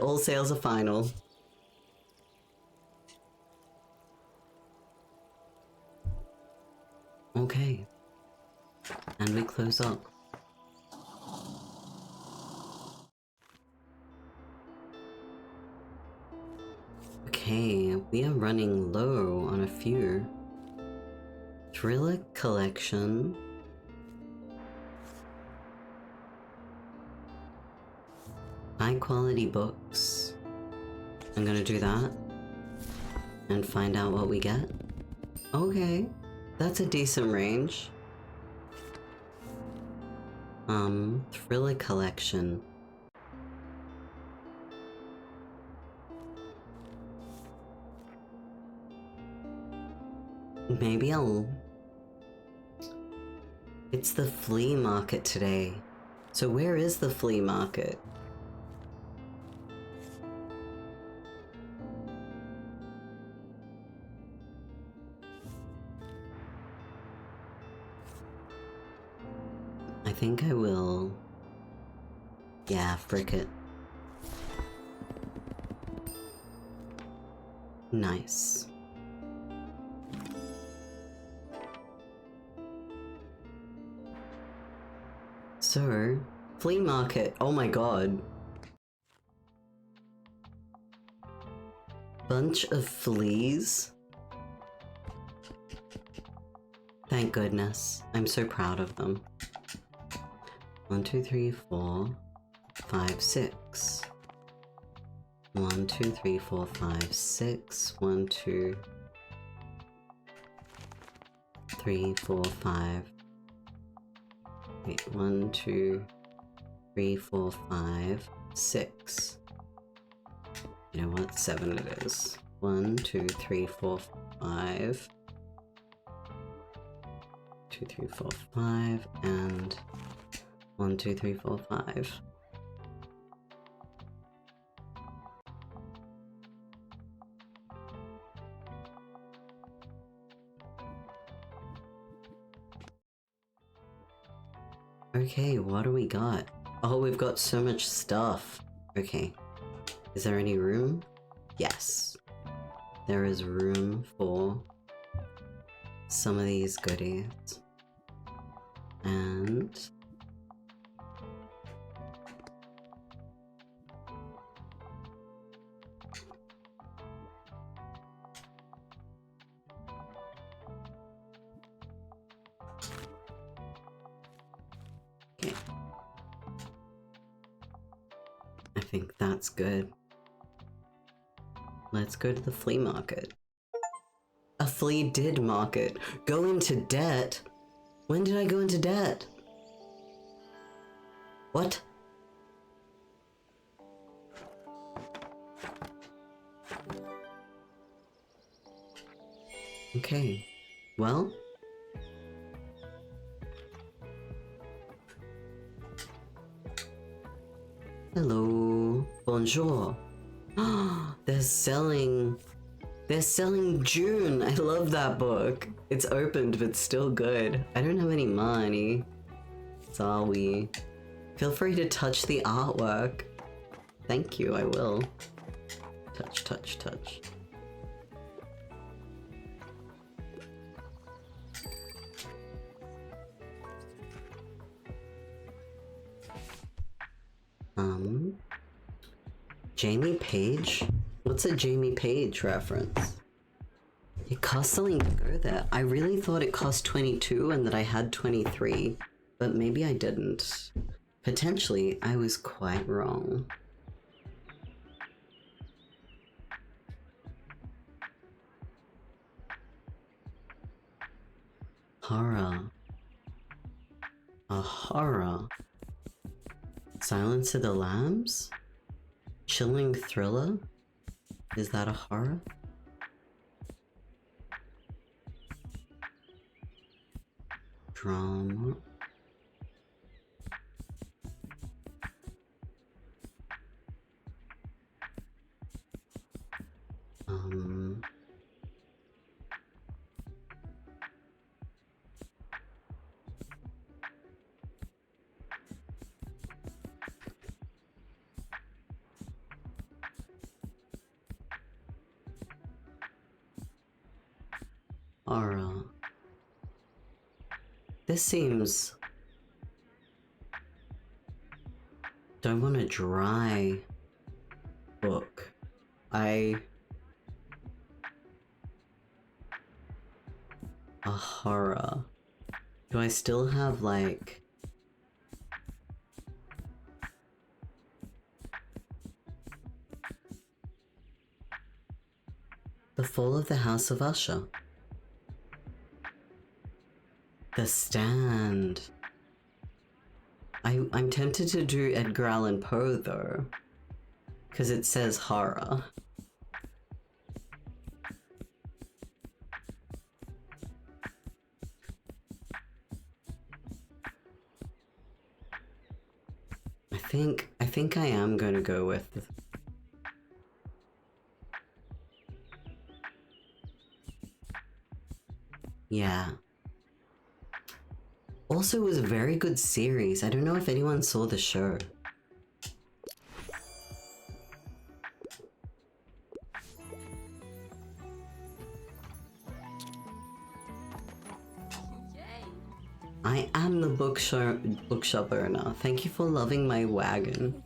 All sales are final. Okay. And we close up. Okay, we are running low on a few. Thriller collection. High quality books. I'm gonna do that. And find out what we get. Okay, that's a decent range. Thriller collection. Maybe I'll... It's the flea market today. So where is the flea market? I think I will... Yeah, frick it. Nice. So, flea market. Oh my god. Bunch of fleas? Thank goodness. I'm so proud of them. 1, 2, 3, 4, 5, 6. 1, 2, 3, 4, 5, 6. 1, 2, 3, 4, 5. Wait, 1, 2, 3, 4, 5, 6. You know what? 7 it is. 1, 2, 3, 4, 5. 2, 3, 4, 5, and 1, 2, 3, 4, 5. Okay, what do we got? Oh, we've got so much stuff. Okay. Is there any room? Yes. There is room for some of these goodies. And... okay. I think that's good. Let's go to the flea market. A flea did market. Go into debt? When did I go into debt? What? Okay. Well... Hello. Bonjour. They're selling June. I love that book. It's opened but still good. I don't have any money. Sorry. Feel free to touch the artwork. Thank you, I will. Touch, touch, touch. Jamie Page? What's a Jamie Page reference? It cost something to go there. I really thought it cost 22 and that I had 23, but maybe I didn't. Potentially, I was quite wrong. Horror. A horror. Silence of the Lambs? Chilling thriller? Is that a horror? Drama? Horror. This seems... Don't want a dry book. A horror. Do I still have, like... The Fall of the House of Usher. The Stand. I'm tempted to do Edgar Allan Poe though, because it says horror. think I am going to go with... Yeah. Also, it was a very good series. I don't know if anyone saw the show. I am the bookshop owner. Thank you for loving my wagon.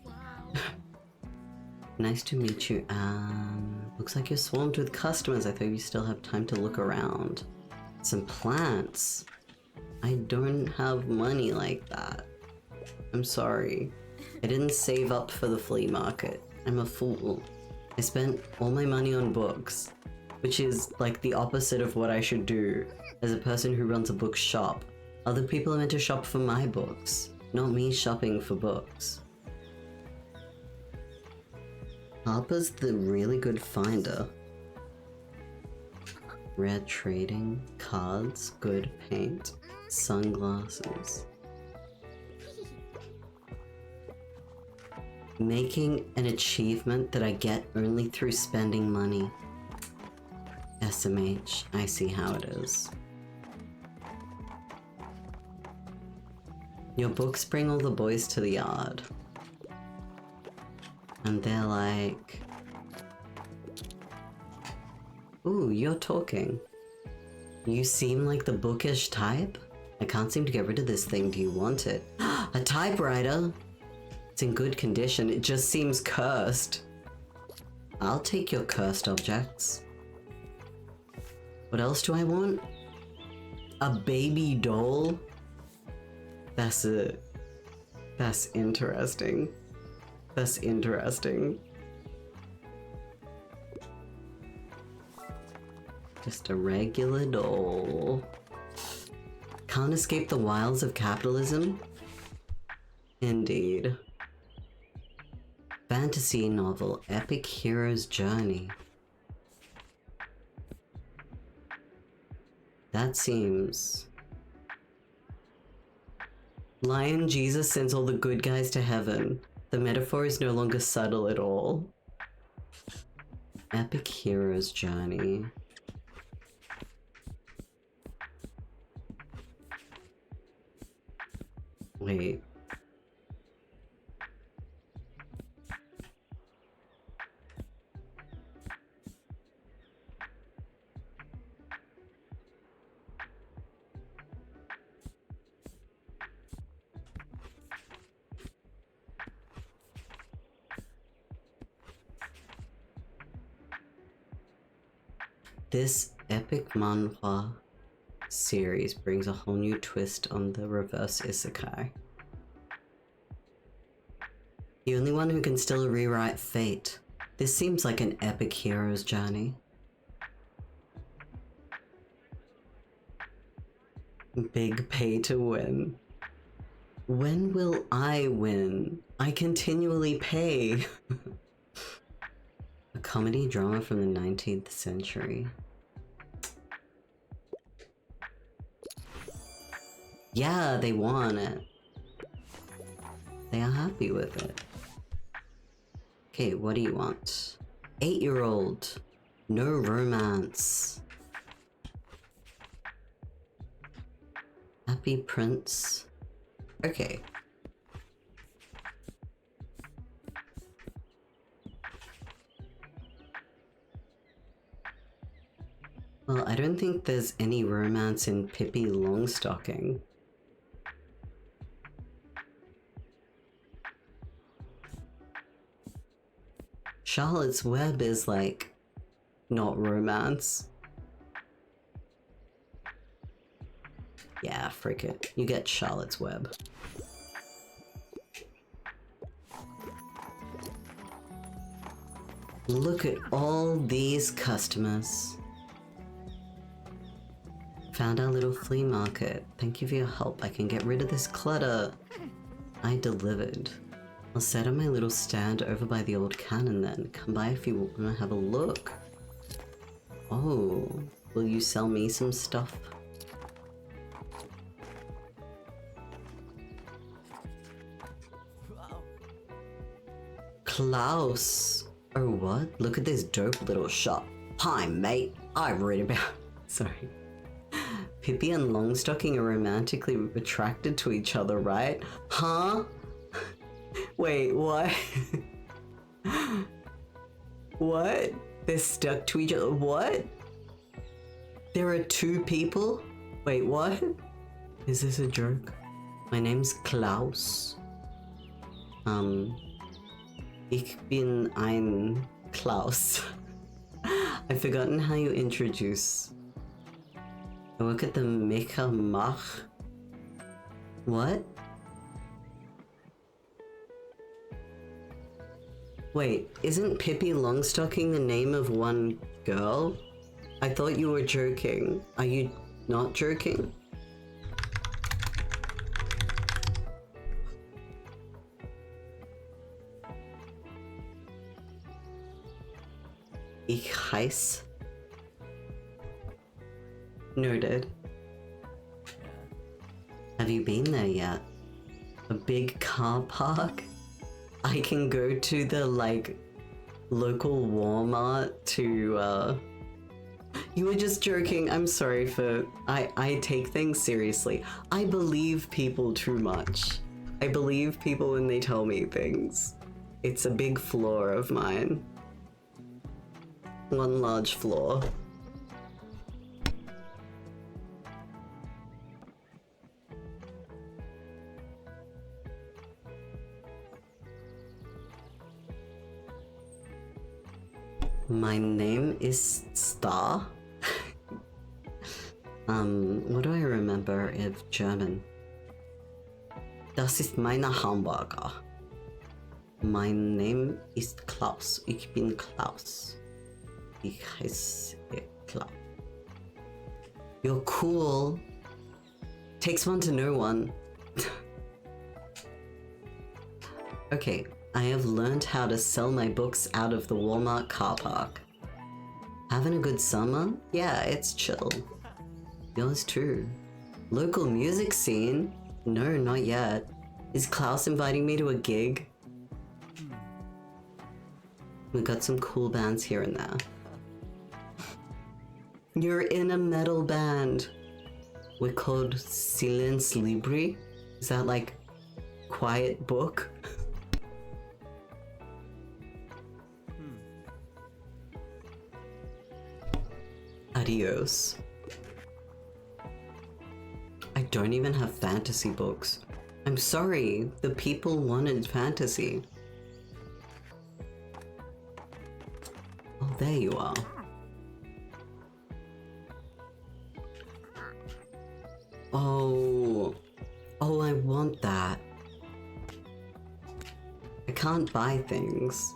Nice to meet you. Looks like you're swamped with customers. I thought you still have time to look around. Some plants. I don't have money like that. I'm sorry. I didn't save up for the flea market. I'm a fool. I spent all my money on books, which is like the opposite of what I should do as a person who runs a bookshop. Other people are meant to shop for my books, not me shopping for books. Harper's the really good finder. Rare trading, cards, good paint, sunglasses. Making an achievement that I get only through spending money. SMH, I see how it is. Your books bring all the boys to the yard. And they're like... Ooh, you're talking. You seem like the bookish type? I can't seem to get rid of this thing. Do you want it? A typewriter? It's in good condition. It just seems cursed. I'll take your cursed objects. What else do I want? A baby doll? That's interesting. That's interesting. Just a regular doll. Can't escape the wiles of capitalism? Indeed. Fantasy novel, Epic Hero's Journey. That seems... Lion Jesus sends all the good guys to heaven. The metaphor is no longer subtle at all. Epic Hero's Journey. Wait. This epic manhwa series brings a whole new twist on the reverse isekai. The only one who can still rewrite fate. This seems like an epic hero's journey. Big pay to win. When will I win? I continually pay. A comedy drama from the 19th century. Yeah, they want it. They are happy with it. Okay, what do you want? 8-year-old. No romance. Happy Prince. Okay. Well, I don't think there's any romance in Pippi Longstocking. Charlotte's Web is like, not romance. Yeah, frick it. You get Charlotte's Web. Look at all these customers. Found our little flea market. Thank you for your help. I can get rid of this clutter. I delivered. I'll set up my little stand over by the old cannon then. Come by if you want to have a look. Oh, will you sell me some stuff? Klaus. Oh, what? Look at this dope little shop. Hi, mate. I read about... Sorry. Pippi and Longstocking are romantically attracted to each other, right? Huh? Wait, what? What? They're stuck to each other? What? There are two people? Wait, what? Is this a joke? My name's Klaus. Ich bin ein Klaus. I've forgotten how you introduce. I work at the Maker Mach. What? Wait, isn't Pippi Longstocking the name of one girl? I thought you were joking. Are you not joking? Ich heiß. Noted. Have you been there yet? A big car park? I can go to the, like, local Walmart to, You were just joking. I'm sorry for... I take things seriously. I believe people too much. I believe people when they tell me things. It's a big flaw of mine. One large flaw. My name is Star. What do I remember of German? Das ist meine Hamburger. Mein Name ist Klaus. Ich bin Klaus. Ich heiße Klaus. You're cool. Takes one to know one. Okay. I have learned how to sell my books out of the Walmart car park. Having a good summer? Yeah, it's chill. Yours too. Local music scene? No, not yet. Is Klaus inviting me to a gig? We got some cool bands here and there. You're in a metal band. We're called Silence Libri. Is that like quiet book? Adios. I don't even have fantasy books. I'm sorry, the people wanted fantasy. Oh, there you are. Oh. Oh, I want that. I can't buy things.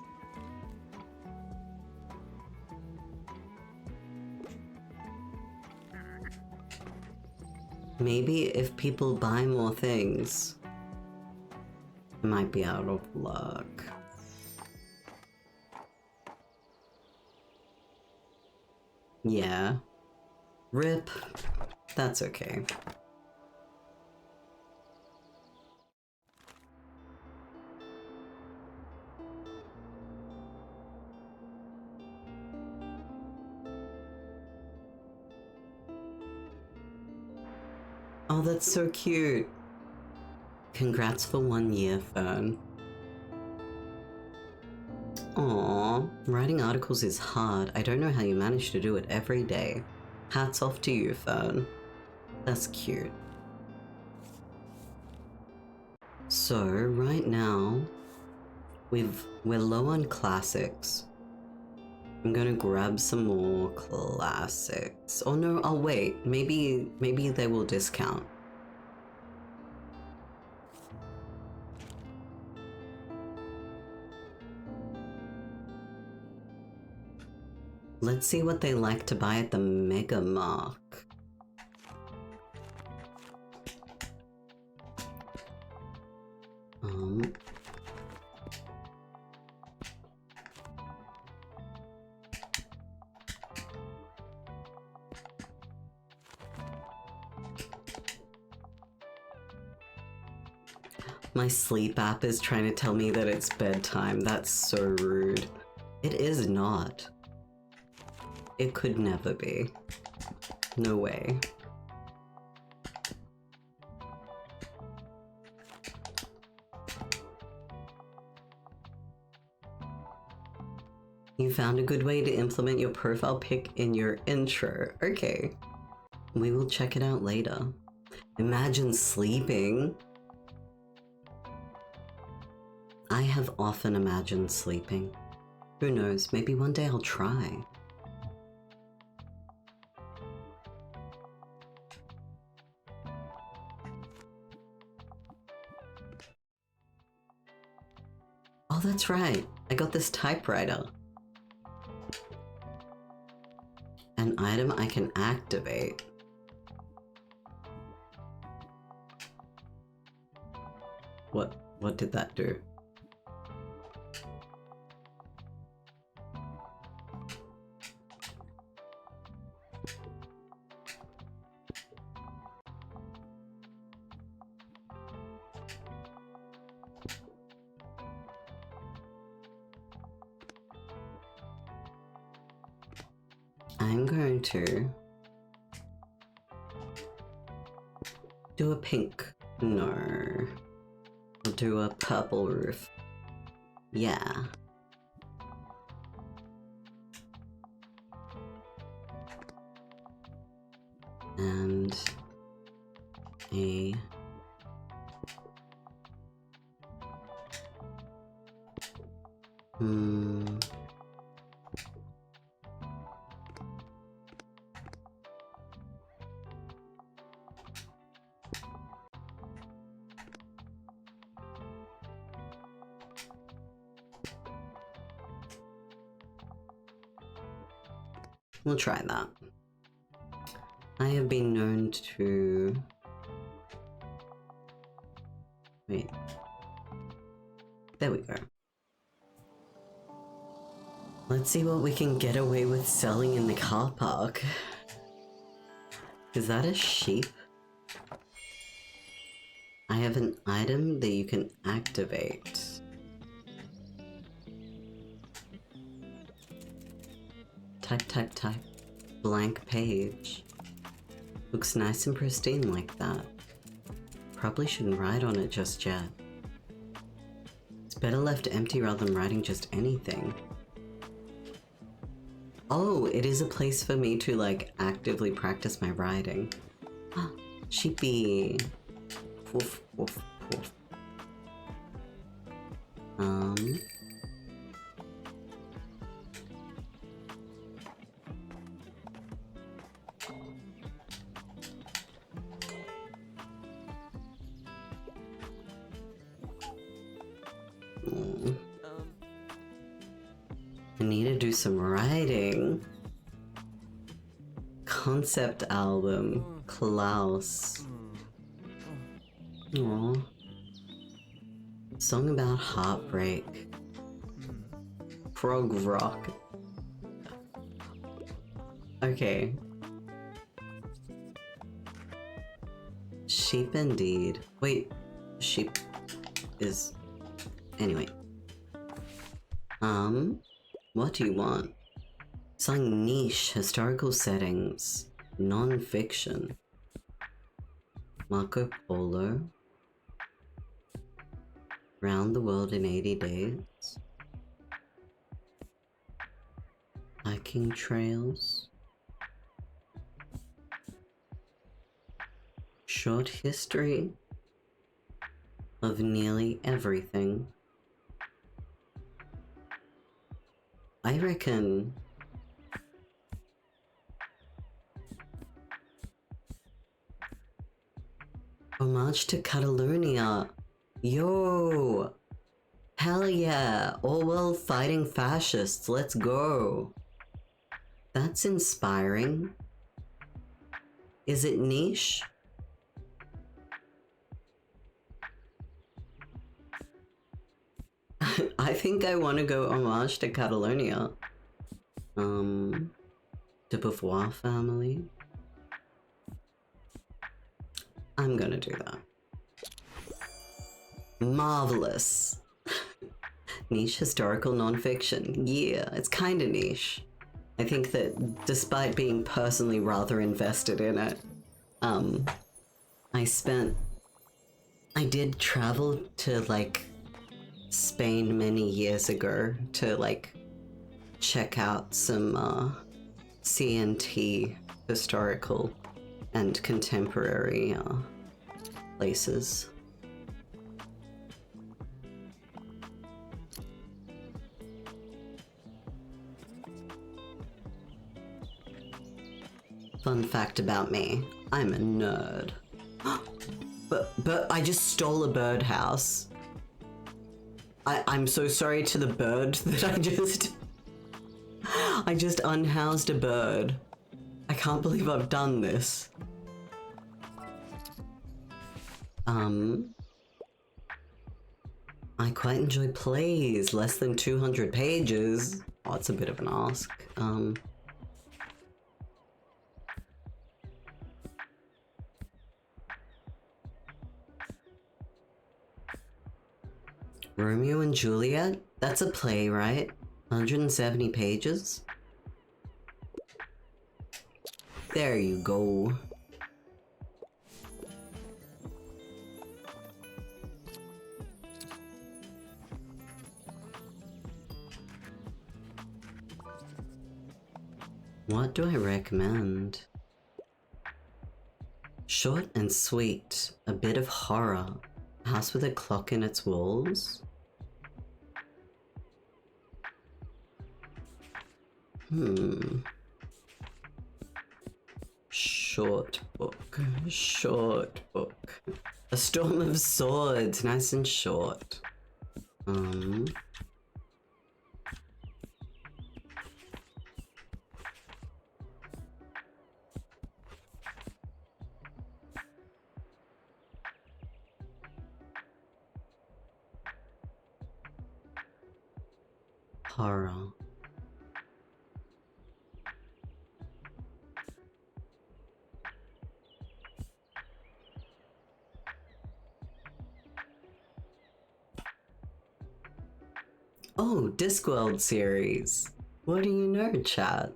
Maybe if people buy more things, I might be out of luck. Yeah. RIP. That's okay. Oh, that's so cute. Congrats for 1 year, Fern. Aww, writing articles is hard. I don't know how you manage to do it every day. Hats off to you, Fern. That's cute. So, right now, we're low on classics. I'm gonna grab some more classics. Oh no, I'll wait. Maybe they will discount. Let's see what they like to buy at the Mega Mark. My sleep app is trying to tell me that it's bedtime. That's so rude. It is not. It could never be. No way. You found a good way to implement your profile pic in your intro. Okay. We will check it out later. Imagine sleeping. I have often imagined sleeping. Who knows, maybe one day I'll try. Oh, that's right. I got this typewriter. An item I can activate. What did that do? I'm going to do a pink. No. I'll do a purple roof. Yeah. And a we'll try that. I have been known to... Wait. There we go. Let's see what we can get away with selling in the car park. Is that a sheep? I have an item that you can activate. Type. Blank page. Looks nice and pristine like that. Probably shouldn't write on it just yet. It's better left empty rather than writing just anything. Oh, it is a place for me to like actively practice my writing. Ah, sheepy. Woof, woof, woof. I need to do some writing. Concept album. Klaus. Aww. Song about heartbreak. Prog rock. Okay. Sheep indeed. Wait, sheep is... Anyway. What do you want? Something niche, historical settings, non-fiction. Marco Polo. Round the world in 80 days. Hiking trails. Short history of nearly everything. I reckon homage to Catalonia. Yo! Hell yeah! Orwell fighting fascists, let's go! That's inspiring. Is it niche? I think I want to go homage to Catalonia. The Beauvoir family. I'm gonna do that. Marvelous. Niche historical nonfiction. Yeah, it's kind of niche. I think that despite being personally rather invested in it, I did travel to like Spain many years ago to like check out some CNT historical and contemporary places. Fun fact about me, I'm a nerd. But I just stole a birdhouse. I'm so sorry to the bird that I just unhoused a bird. I can't believe I've done this. I quite enjoy plays, less than 200 pages. Oh, it's a bit of an ask. Romeo and Juliet? That's a play, right? 170 pages? There you go. What do I recommend? Short and sweet, a bit of horror, a house with a clock in its walls. Short book. A Storm of Swords, nice and short. Horror. Oh, Discworld series. What do you know, chat?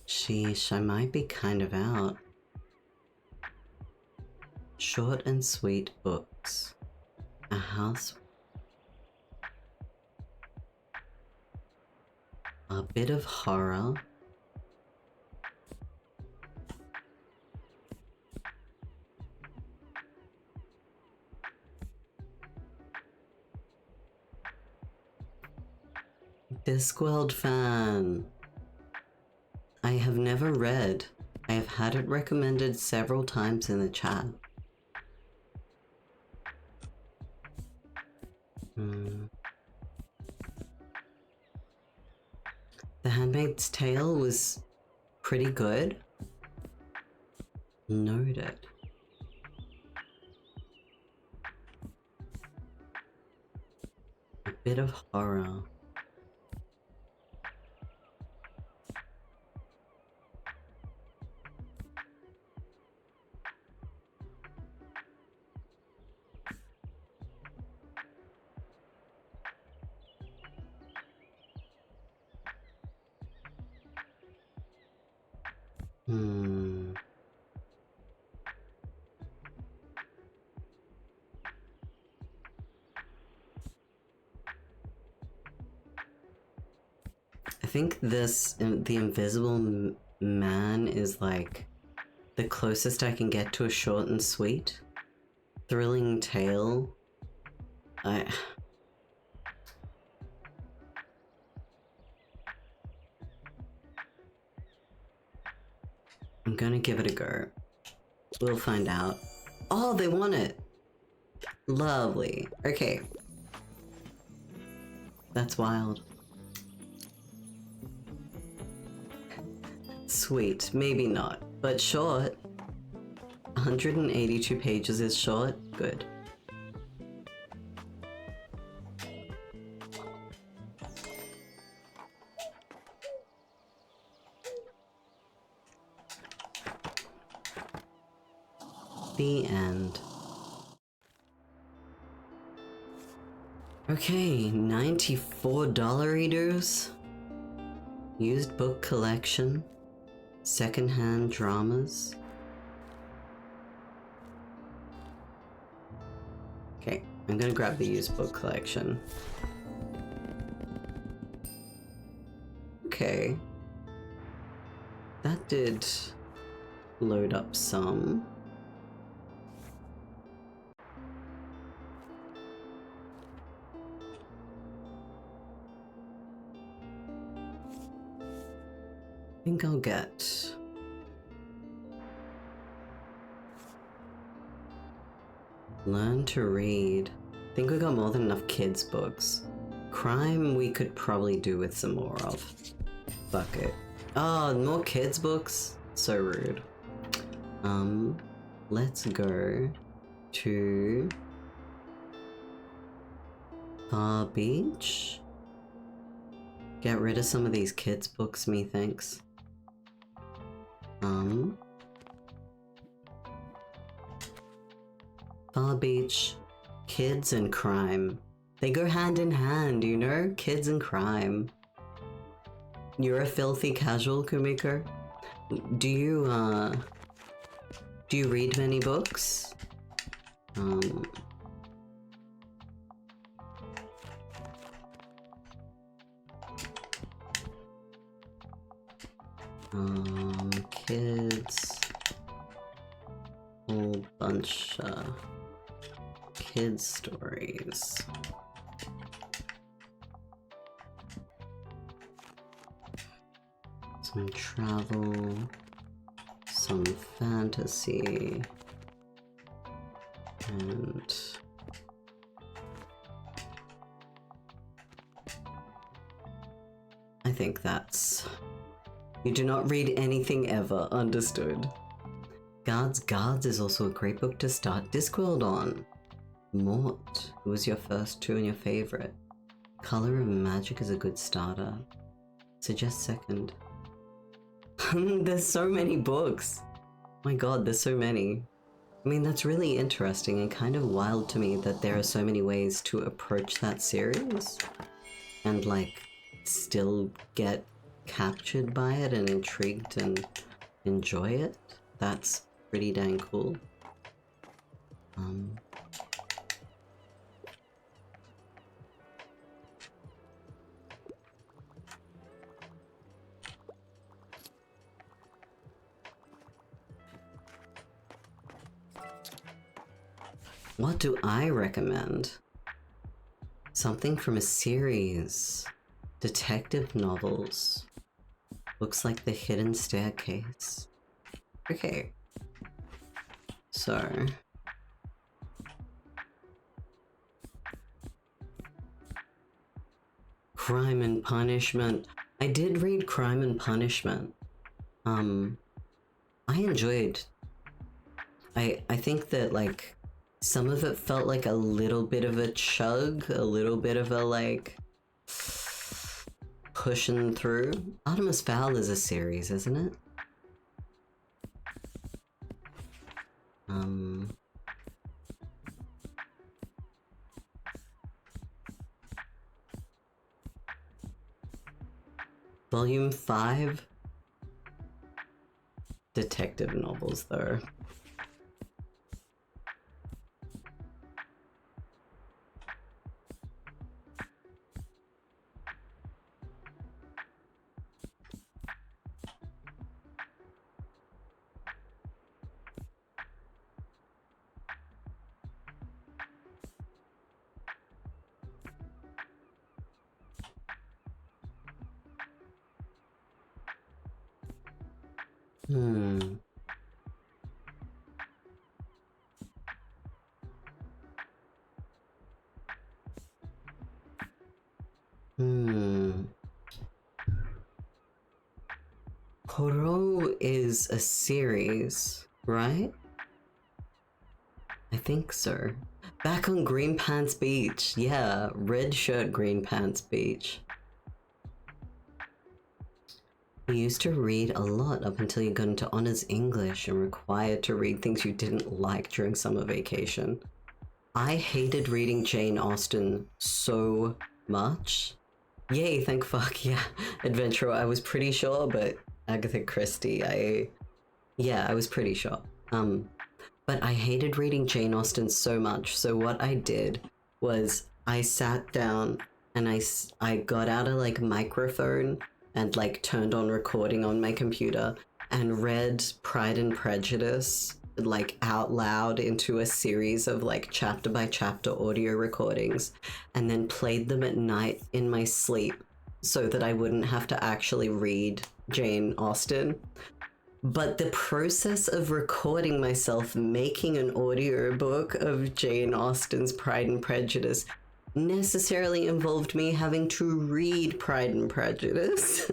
Sheesh, I might be kind of out. Short and sweet books. A house. A bit of horror. Discworld fan. I have never read. I have had it recommended several times in the chat. The Handmaid's Tale was pretty good. Noted. A bit of horror. I think this, The Invisible Man, is like the closest I can get to a short and sweet. Thrilling tale. I'm gonna give it a go. We'll find out. Oh, they won it! Lovely. Okay. That's wild. sweet. Maybe not, but short. 182 pages is short. Good. The end. Okay, $94 readers. Used book collection. Secondhand dramas. Okay, I'm gonna grab the used book collection. Okay. That did load up some. I think I'll get Learn to Read. I think we got more than enough kids' books. Crime we could probably do with some more of. Fuck it. Oh, more kids' books? So rude. Let's go to Bar Beach. Get rid of some of these kids' books, methinks. Bar Beach, kids and crime. They go hand in hand, you know? Kids and crime. You're a filthy casual, Kumiko. Do you read many books? Kids, whole bunch kids stories. Some travel, some fantasy, and I think that's... You do not read anything ever, understood. Guards is also a great book to start Discworld on. Mort, who was your first two and your favorite. Color of Magic is a good starter. Suggest second. There's so many books. My god, there's so many. I mean, that's really interesting and kind of wild to me that there are so many ways to approach that series and like still get captured by it and intrigued and enjoy it. That's pretty dang cool. What do I recommend? Something from a series. Detective novels. Looks like The Hidden Staircase. Okay. So... Crime and Punishment. I did read Crime and Punishment. I enjoyed... I think that, like, some of it felt like a little bit of a chug, a little bit of a, like... pushing through. Artemis Fowl is a series, isn't it? Volume 5? Detective novels, though. Horo is a series, right? I think so. Back on Green Pants Beach. Yeah, red shirt, Green Pants Beach. You used to read a lot up until you got into honors English and required to read things you didn't like during summer vacation. I hated reading Jane Austen so much. Yay, thank fuck, yeah. Adventure, I was pretty sure, but Agatha Christie, I was pretty sure. But I hated reading Jane Austen so much, so what I did was I sat down and I got out a like microphone and like turned on recording on my computer and read Pride and Prejudice like out loud into a series of like chapter by chapter audio recordings and then played them at night in my sleep so that I wouldn't have to actually read Jane Austen. But the process of recording myself making an audiobook of Jane Austen's Pride and Prejudice necessarily involved me having to read Pride and Prejudice.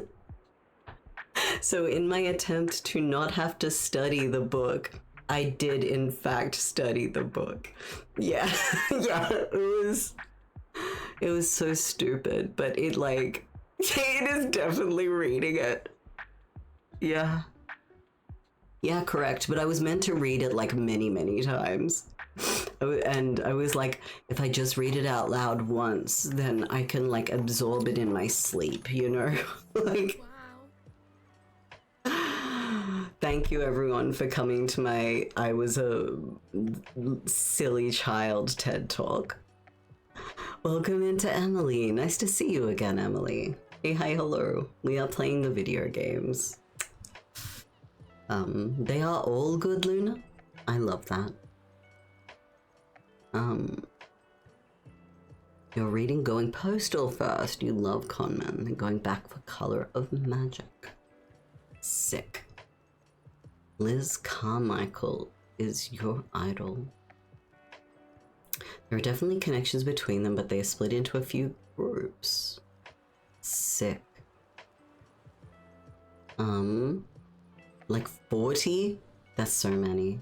So in my attempt to not have to study the book, I did in fact study the book. Yeah, yeah, it was so stupid, but it like, it is definitely reading it. Yeah. Yeah, correct, but I was meant to read it like many, many times. And I was like, if I just read it out loud once, then I can like absorb it in my sleep, you know? Like, thank you everyone for coming to my I was a silly child TED Talk. Welcome into Emily. Nice to see you again, Emily. Hey, hi, hello. We are playing the video games. They are all good, Luna. I love that. You're reading Going Postal first. You love Conman. And going back for Color of Magic. Sick. Liz Carmichael is your idol. There are definitely connections between them, but they are split into a few groups. Sick. Like 40? That's so many.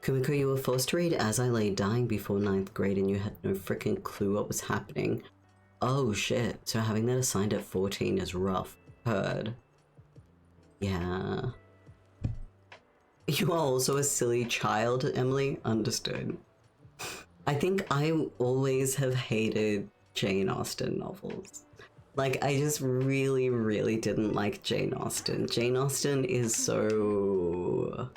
Kumiko, you were forced to read As I Lay Dying before 9th grade and you had no freaking clue what was happening. Oh shit, so having that assigned at 14 is rough. Heard. Yeah. You are also a silly child, Emily. Understood. I think I always have hated Jane Austen novels. Like, I just really, really didn't like Jane Austen. Jane Austen is so...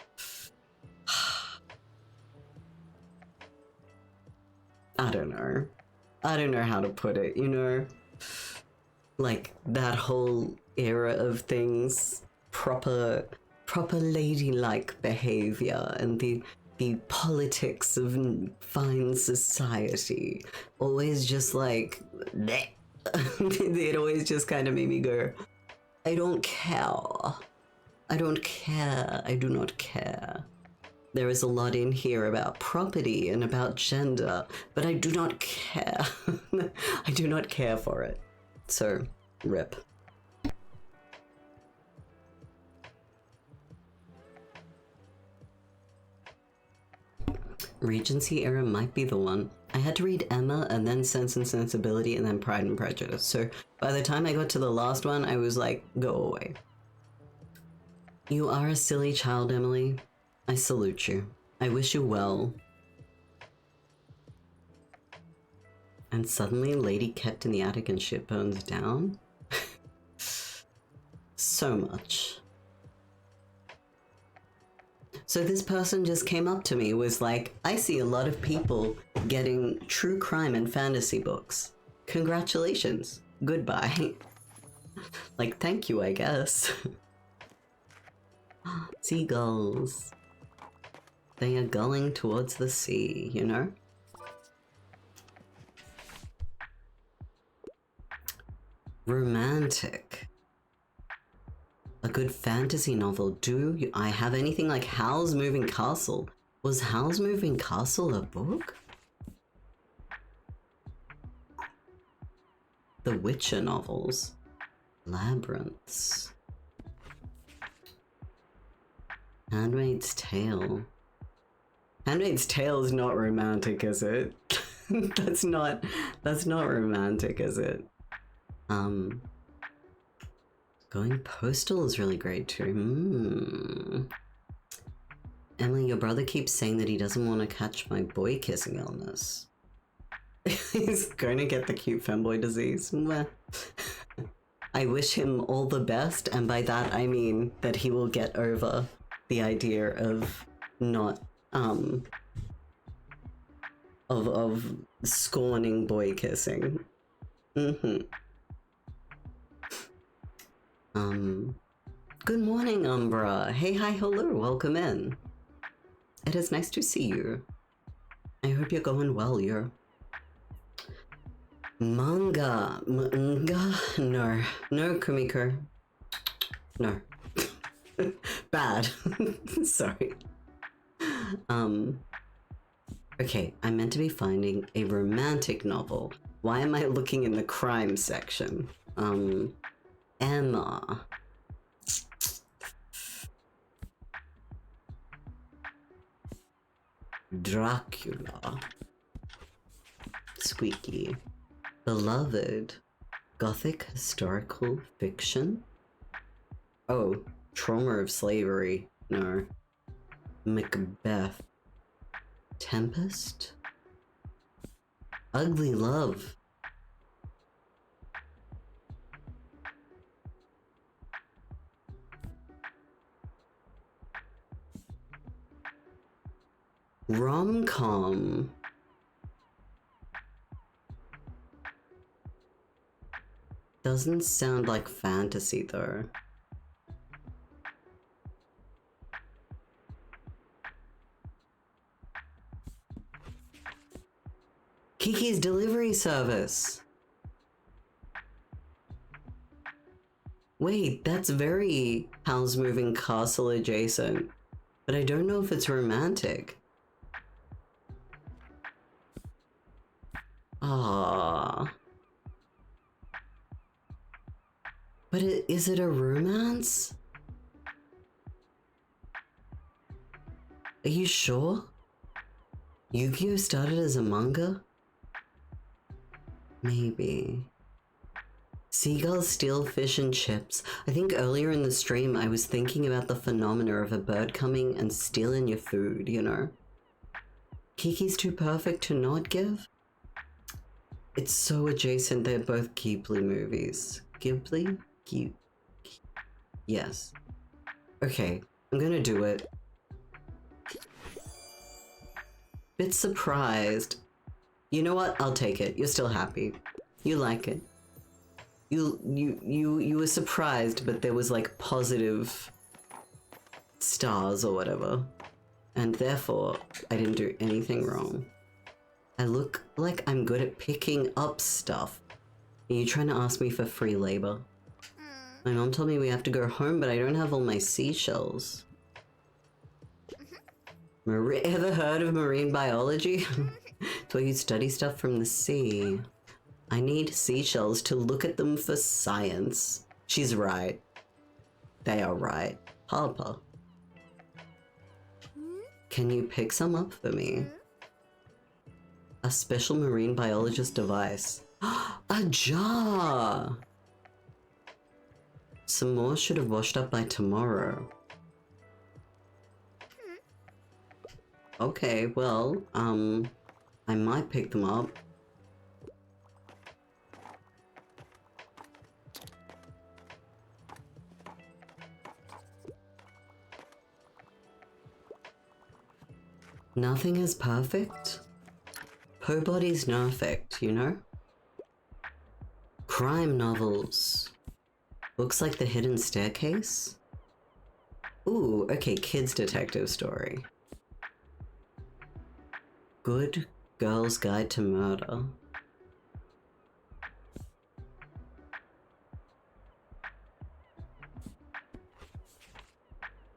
I don't know. I don't know how to put it, you know? Like, that whole era of things, proper ladylike behavior and the politics of fine society. Always just like... bleh. It always just kind of made me go, I don't care. I don't care. I do not care. There is a lot in here about property and about gender, but I do not care. I do not care for it. So, rip. Regency era might be the one. I had to read Emma and then Sense and Sensibility and then Pride and Prejudice. So by the time I got to the last one, I was like, go away. You are a silly child, Emily. I salute you. I wish you well. And suddenly Lady kept in the attic and shit burns down? So much. So this person just came up to me, was like, I see a lot of people getting true crime and fantasy books. Congratulations. Goodbye. Like, thank you, I guess. Seagulls. They are gulling towards the sea, you know? Romantic. A good fantasy novel. Do I have anything like Howl's Moving Castle? Was Howl's Moving Castle a book? The Witcher novels. Labyrinths. Handmaid's Tale. Handmaid's Tale is not romantic, is it? That's not romantic, is it? Going postal is really great too. Emily, your brother keeps saying that he doesn't want to catch my boy kissing illness. He's going to get the cute femboy disease. Meh. I wish him all the best, and by that I mean that he will get over the idea of not, of scorning boy kissing. Good morning, Umbra. Hey, hi, hello, welcome in. It is nice to see you. I hope you're going well, you're... Manga. No, Kumiko. No. Bad. Sorry. Okay, I'm meant to be finding a romantic novel. Why am I looking in the crime section? Emma. Dracula. Squeaky. Beloved. Gothic historical fiction? Oh, Trauma of Slavery. No. Macbeth. Tempest? Ugly Love. Rom-com. Doesn't sound like fantasy though. Kiki's Delivery Service. Wait, that's very Howl's Moving Castle adjacent, but I don't know if it's romantic. Ah. But is it a romance? Are you sure? Yu-Gi-Oh started as a manga? Maybe. Seagulls steal fish and chips. I think earlier in the stream I was thinking about the phenomena of a bird coming and stealing your food, you know? Kiki's Too Perfect to Not Give? It's so adjacent, they're both Ghibli movies. Ghibli? Yes. Okay, I'm gonna do it. Bit surprised. You know what? I'll take it. You're still happy. You like it. You were surprised, but there was like positive stars or whatever. And therefore, I didn't do anything wrong. I look like I'm good at picking up stuff. Are you trying to ask me for free labor? My mom told me we have to go home, but I don't have all my seashells. Ever heard of marine biology? It's where you study stuff from the sea. I need seashells to look at them for science. She's right. They are right. Harper. Can you pick some up for me? A special marine biologist device. A jar! Some more should have washed up by tomorrow. Okay, well, I might pick them up. Nothing is perfect? Nobody's perfect, you know? Crime novels. Books like The Hidden Staircase? Ooh, okay, kids' detective story. Good Girl's Guide to Murder.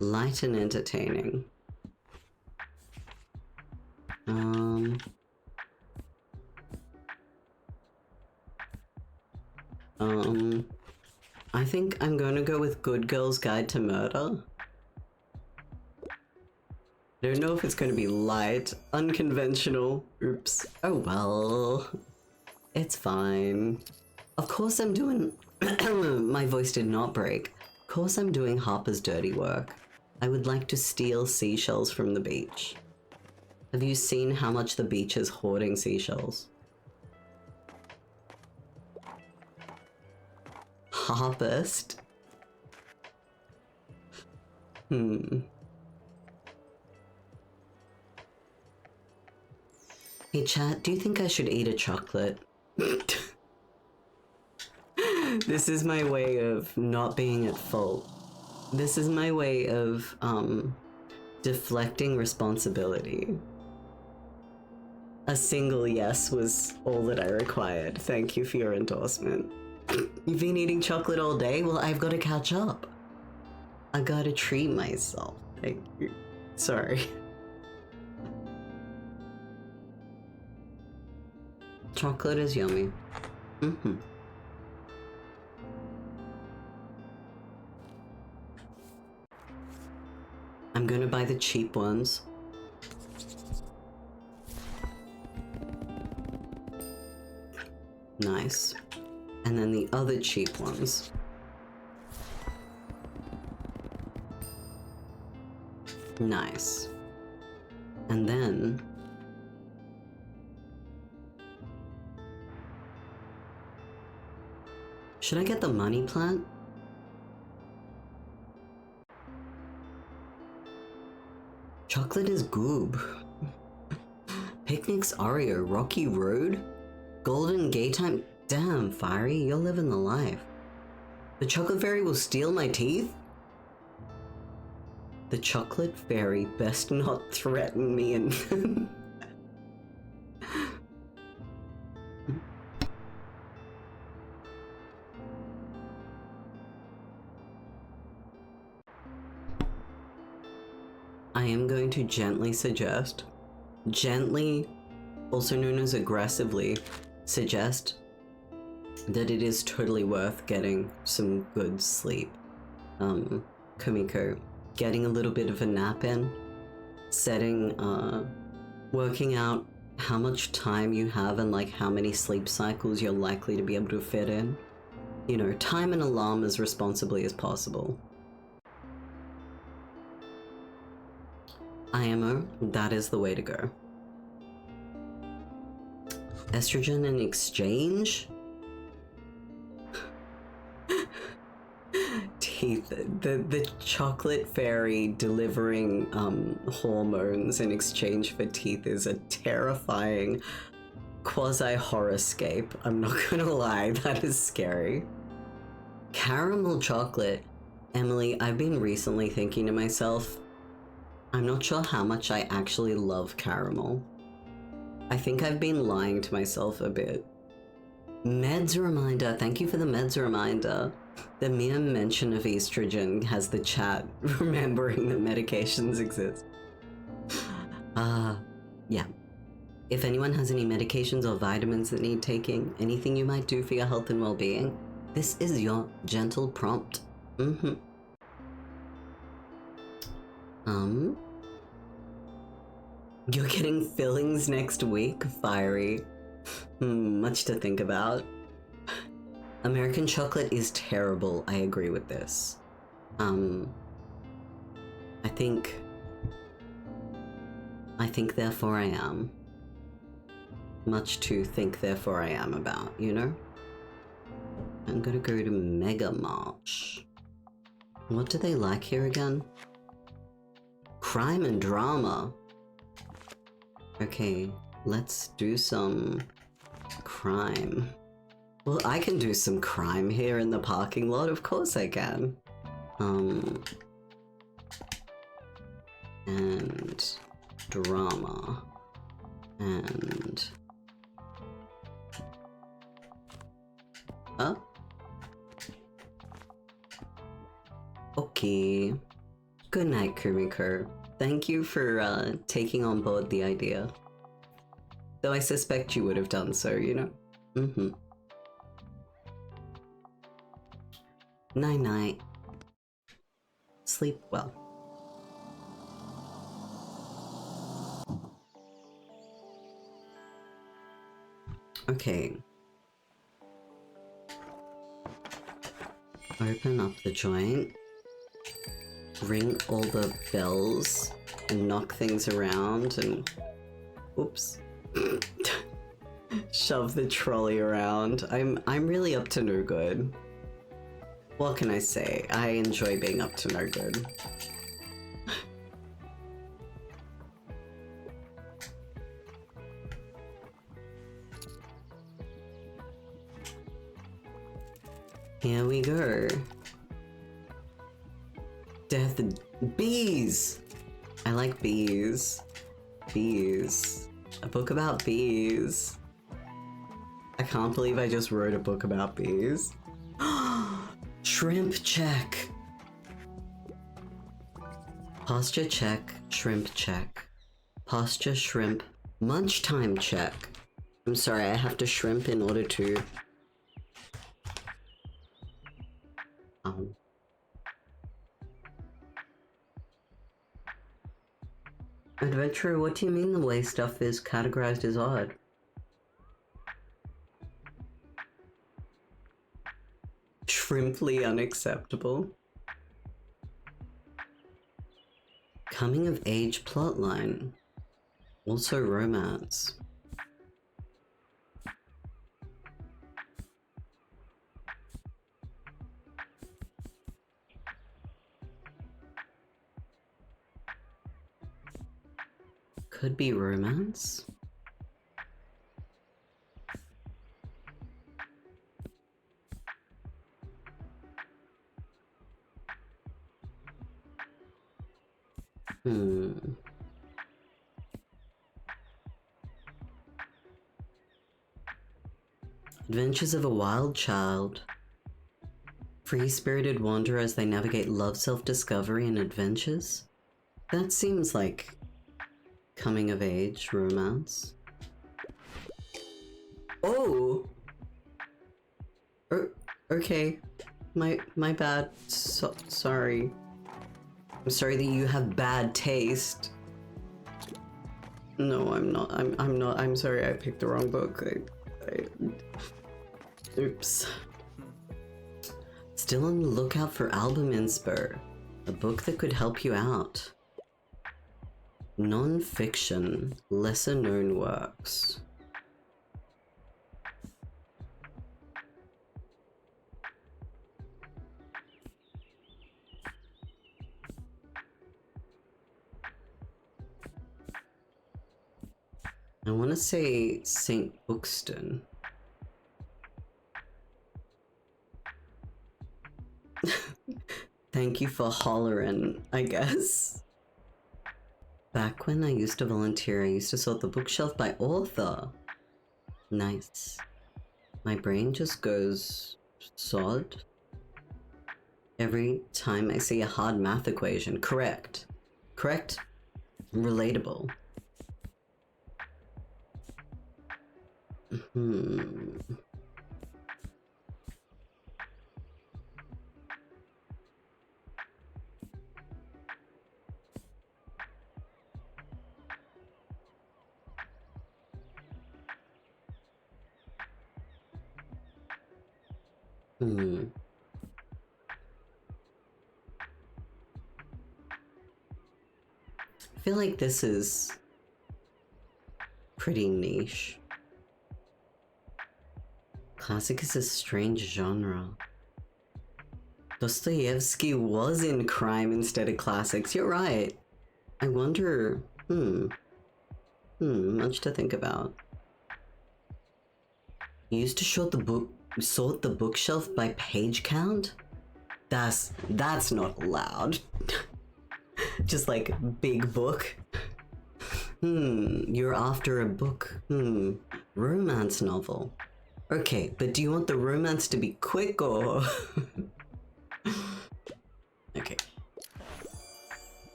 Light and entertaining. I think I'm gonna go with Good Girl's Guide to Murder. I don't know if it's going to be light, unconventional. Oops. Oh well. It's fine. Of course I'm doing... My voice did not break. Of course I'm doing Harper's dirty work. I would like to steal seashells from the beach. Have you seen how much the beach is hoarding seashells? Harvest? Hey chat, do you think I should eat a chocolate? This is my way of not being at fault. This is my way of, deflecting responsibility. A single yes was all that I required. Thank you for your endorsement. You've been eating chocolate all day? Well, I've got to catch up. I gotta treat myself. Thank you. Sorry. Chocolate is yummy. I'm gonna buy the cheap ones. Nice. And then the other cheap ones. Nice. And then... should I get the money plant? Chocolate is goob. Picnics Oreo, Rocky Road? Golden Gay Time? Damn, Fiery, you're living the life. The chocolate fairy will steal my teeth? The chocolate fairy best not threaten me and... I am going to gently suggest, gently, also known as aggressively, suggest that it is totally worth getting some good sleep. Kumiko, getting a little bit of a nap in, setting, working out how much time you have and like how many sleep cycles you're likely to be able to fit in. You know, time an alarm as responsibly as possible. IMO, that is the way to go. Estrogen in exchange? Teeth. The chocolate fairy delivering hormones in exchange for teeth is a terrifying quasi-horrorscape. I'm not gonna lie, that is scary. Caramel chocolate. Emily, I've been recently thinking to myself, I'm not sure how much I actually love caramel. I think I've been lying to myself a bit. Meds reminder, thank you for the meds reminder. The mere mention of estrogen has the chat remembering that medications exist. Yeah. If anyone has any medications or vitamins that need taking, anything you might do for your health and well-being, this is your gentle prompt. You're getting fillings next week, Fiery. Much to think about. American chocolate is terrible, I agree with this. I think therefore I am. Much to think therefore I am about, you know? I'm gonna go to Mega March. What do they like here again? Crime and drama. Okay, let's do some crime. Well, I can do some crime here in the parking lot, of course I can. And drama. And... huh? Okay. Good night, Kumiko. Thank you for taking on board the idea. Though I suspect you would have done so, you know? Night-night. Sleep well. Okay. Open up the joint. Ring all the bells and knock things around and... Oops. Shove the trolley around. I'm really up to no good. What can I say? I enjoy being up to no good. Here we go. Death. Bees! I like bees. Bees. A book about bees. I can't believe I just wrote a book about bees. Shrimp check. Posture check. Shrimp check. Posture shrimp. Munch time check. I'm sorry, I have to shrimp in order to... Oh. Adventurer, what do you mean the way stuff is categorized as odd? Shrimply unacceptable. Coming of age plotline. Also romance. Could be romance. Adventures of a Wild Child. Free-spirited wander as they navigate love, self-discovery, and adventures? That seems like coming-of-age romance. Oh! Okay. My bad. Sorry. I'm sorry that you have bad taste. No, I'm not. I'm not. I'm sorry, I picked the wrong book. Oops. Still on the lookout for album inspo. A book that could help you out. Non-fiction, lesser known works. I want to say St. Bookston. Thank you for hollering, I guess. Back when I used to volunteer, I used to sort the bookshelf by author. Nice. My brain just goes sod every time I see a hard math equation. Correct. Correct. Relatable. I feel like this is pretty niche. Classic is a strange genre. Dostoevsky was in crime instead of classics. You're right. I wonder... much to think about. You used to sort the bookshelf by page count? That's not allowed. Just like big book. You're after a book. Romance novel. Okay, but do you want the romance to be quick or... Okay.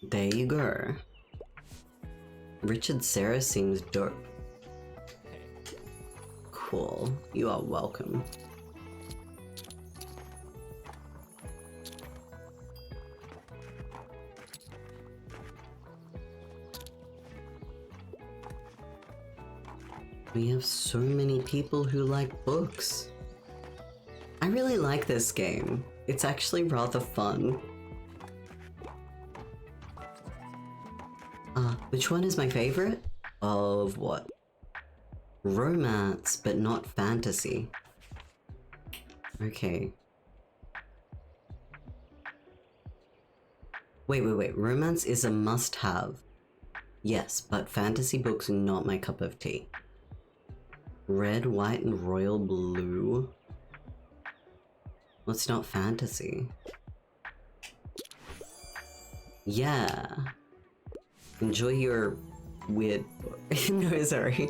There you go. Richard Serra seems dope. Cool. You are welcome. We have so many people who like books. I really like this game. It's actually rather fun. Which one is my favorite? Of what? Romance, but not fantasy. Okay. Wait. Romance is a must-have. Yes, but fantasy books are not my cup of tea. Red, white, and royal blue? Well, it's not fantasy. Yeah. Enjoy your weird book. No, sorry.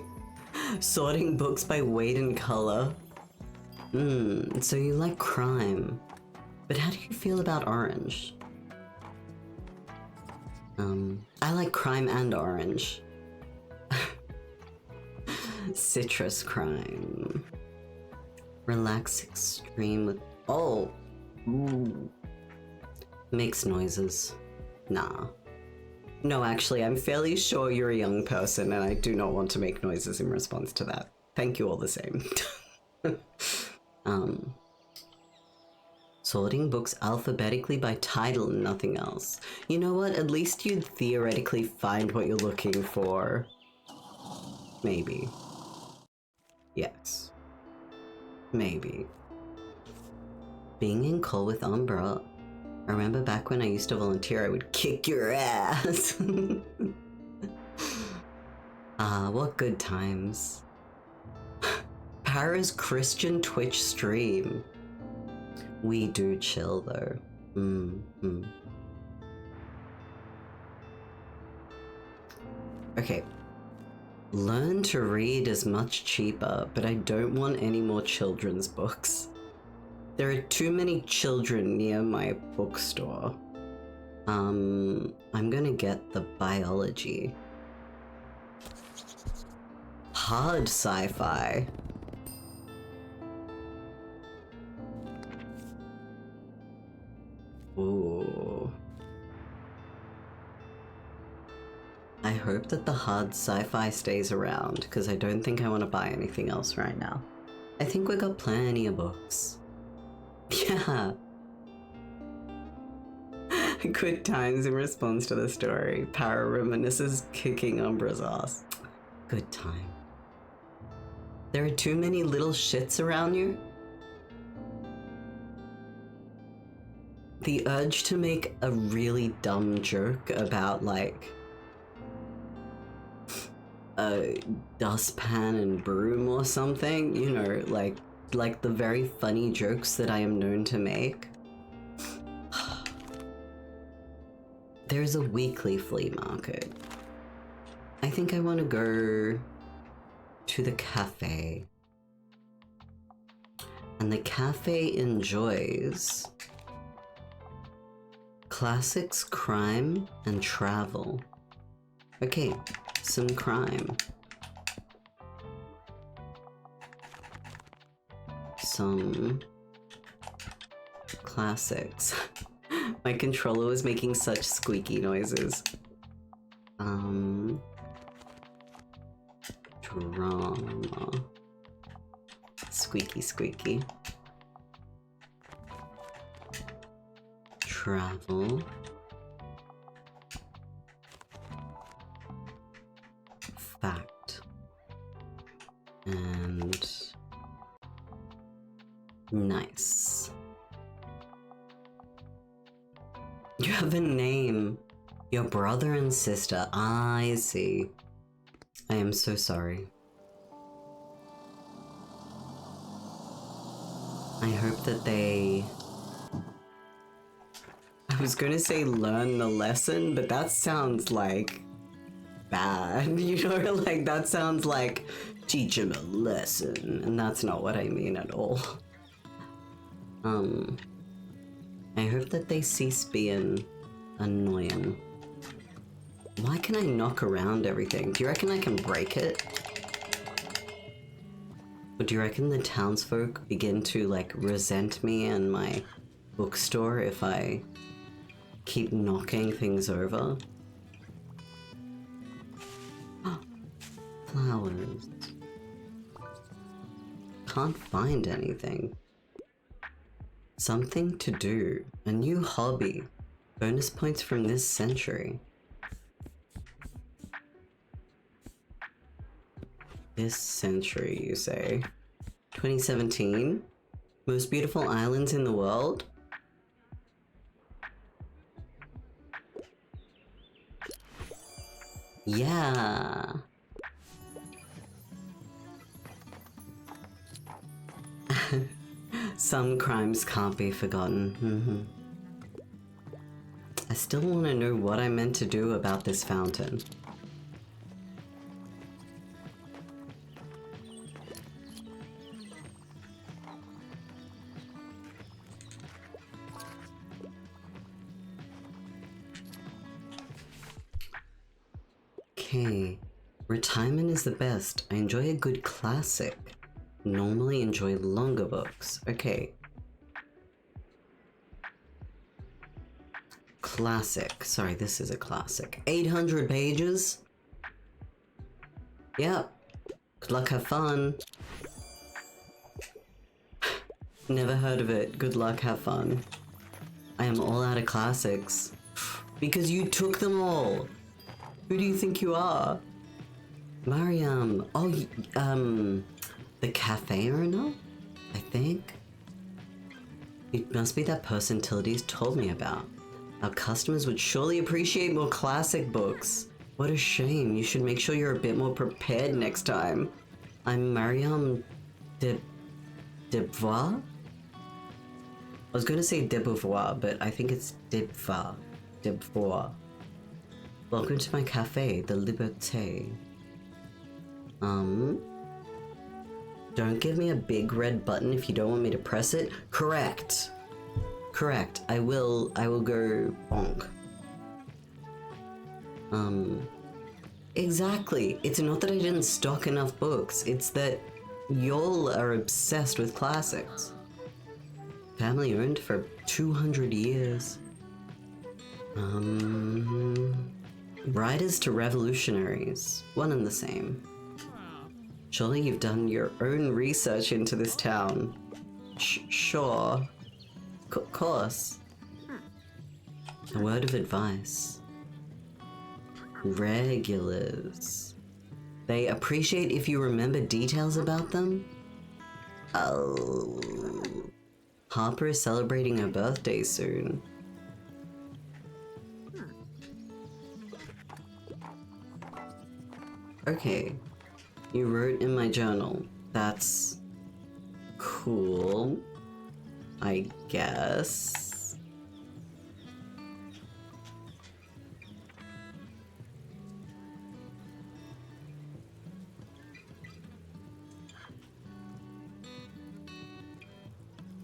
Sorting books by weight and color. So you like crime. But how do you feel about orange? I like crime and orange. Citrus crime. Relax extreme with... Oh! Ooh. Makes noises. Nah. No, actually, I'm fairly sure you're a young person and I do not want to make noises in response to that. Thank you all the same. Sorting books alphabetically by title and nothing else. You know what? At least you'd theoretically find what you're looking for. Maybe. Yes. Maybe. Being in call with Umbra. I remember back when I used to volunteer, I would kick your ass. What good times. Para's Christian Twitch stream. We do chill though. Okay. Learn to read is much cheaper, but I don't want any more children's books. There are too many children near my bookstore. I'm gonna get the biology. Hard sci-fi. Ooh. I hope that the hard sci-fi stays around, because I don't think I want to buy anything else right now. I think we got plenty of books. Yeah. Good times in response to the story. Para reminisces kicking Umbra's ass. Good time. There are too many little shits around you? The urge to make a really dumb joke about, like, a dustpan and broom or something, you know, like the very funny jokes that I am known to make. There's a weekly flea market. I think I want to go to the cafe. And the cafe enjoys classics, crime, and travel. Okay, some crime. Some classics. My controller was making such squeaky noises. Drama. Squeaky, squeaky. Travel. Fact. And nice. You have a name. Your brother and sister. I see. I am so sorry. I hope that they... I was gonna say learn the lesson, but that sounds like bad, you know? Like, that sounds like teach him a lesson, and that's not what I mean at all. I hope that they cease being annoying. Why can I knock around everything? Do you reckon I can break it? Or do you reckon the townsfolk begin to, like, resent me and my bookstore if I keep knocking things over? Flowers. can't find anything. Something to do. A new hobby. Bonus points from this century. This century, you say? 2017? Most beautiful islands in the world? Yeah. Some crimes can't be forgotten. I still want to know what I meant to do about this fountain. Okay. Retirement is the best. I enjoy a good classic. Normally enjoy longer books. Okay. Classic. Sorry, this is a classic. 800 pages? Yep. Good luck, have fun. Never heard of it. Good luck, have fun. I am all out of classics. Because you took them all. Who do you think you are? Mariam. Oh, the cafe owner? I think. It must be that person Tildy's told me about. Our customers would surely appreciate more classic books. What a shame. You should make sure you're a bit more prepared next time. I'm Mariam de Beauvoir? I was going to say de Beauvoir, but I think it's de Beauvoir. Welcome to my cafe, the Liberté. Don't give me a big red button if you don't want me to press it. Correct. Correct. I will go bonk. Exactly. It's not that I didn't stock enough books. It's that y'all are obsessed with classics. Family owned for 200 years. Writers to revolutionaries. One and the same. Surely you've done your own research into this town. Sure. Course. A word of advice. Regulars. They appreciate if you remember details about them? Oh. Harper is celebrating her birthday soon. Okay. You wrote in my journal. That's cool. I guess.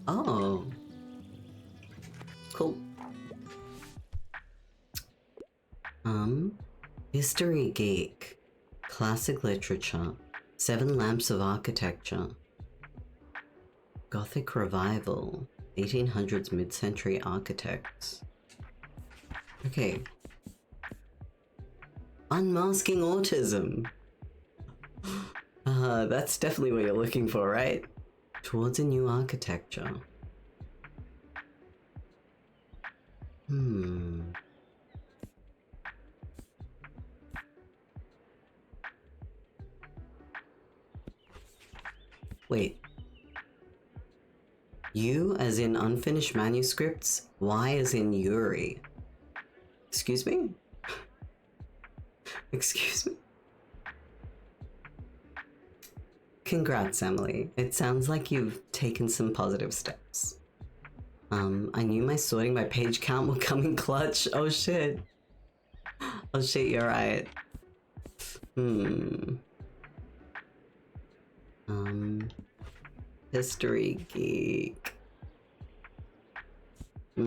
Oh. Cool. History geek. Classic literature. 7 lamps of architecture. Gothic revival. 1800s mid-century architects. Okay. Unmasking autism. That's definitely what you're looking for, right? Towards a new architecture. Wait. U as in unfinished manuscripts, Y as in Yuri. Excuse me? Excuse me? Congrats, Emily. It sounds like you've taken some positive steps. I knew my sorting by page count would come in clutch. Oh shit. Oh shit, you're right. History geek. Oh,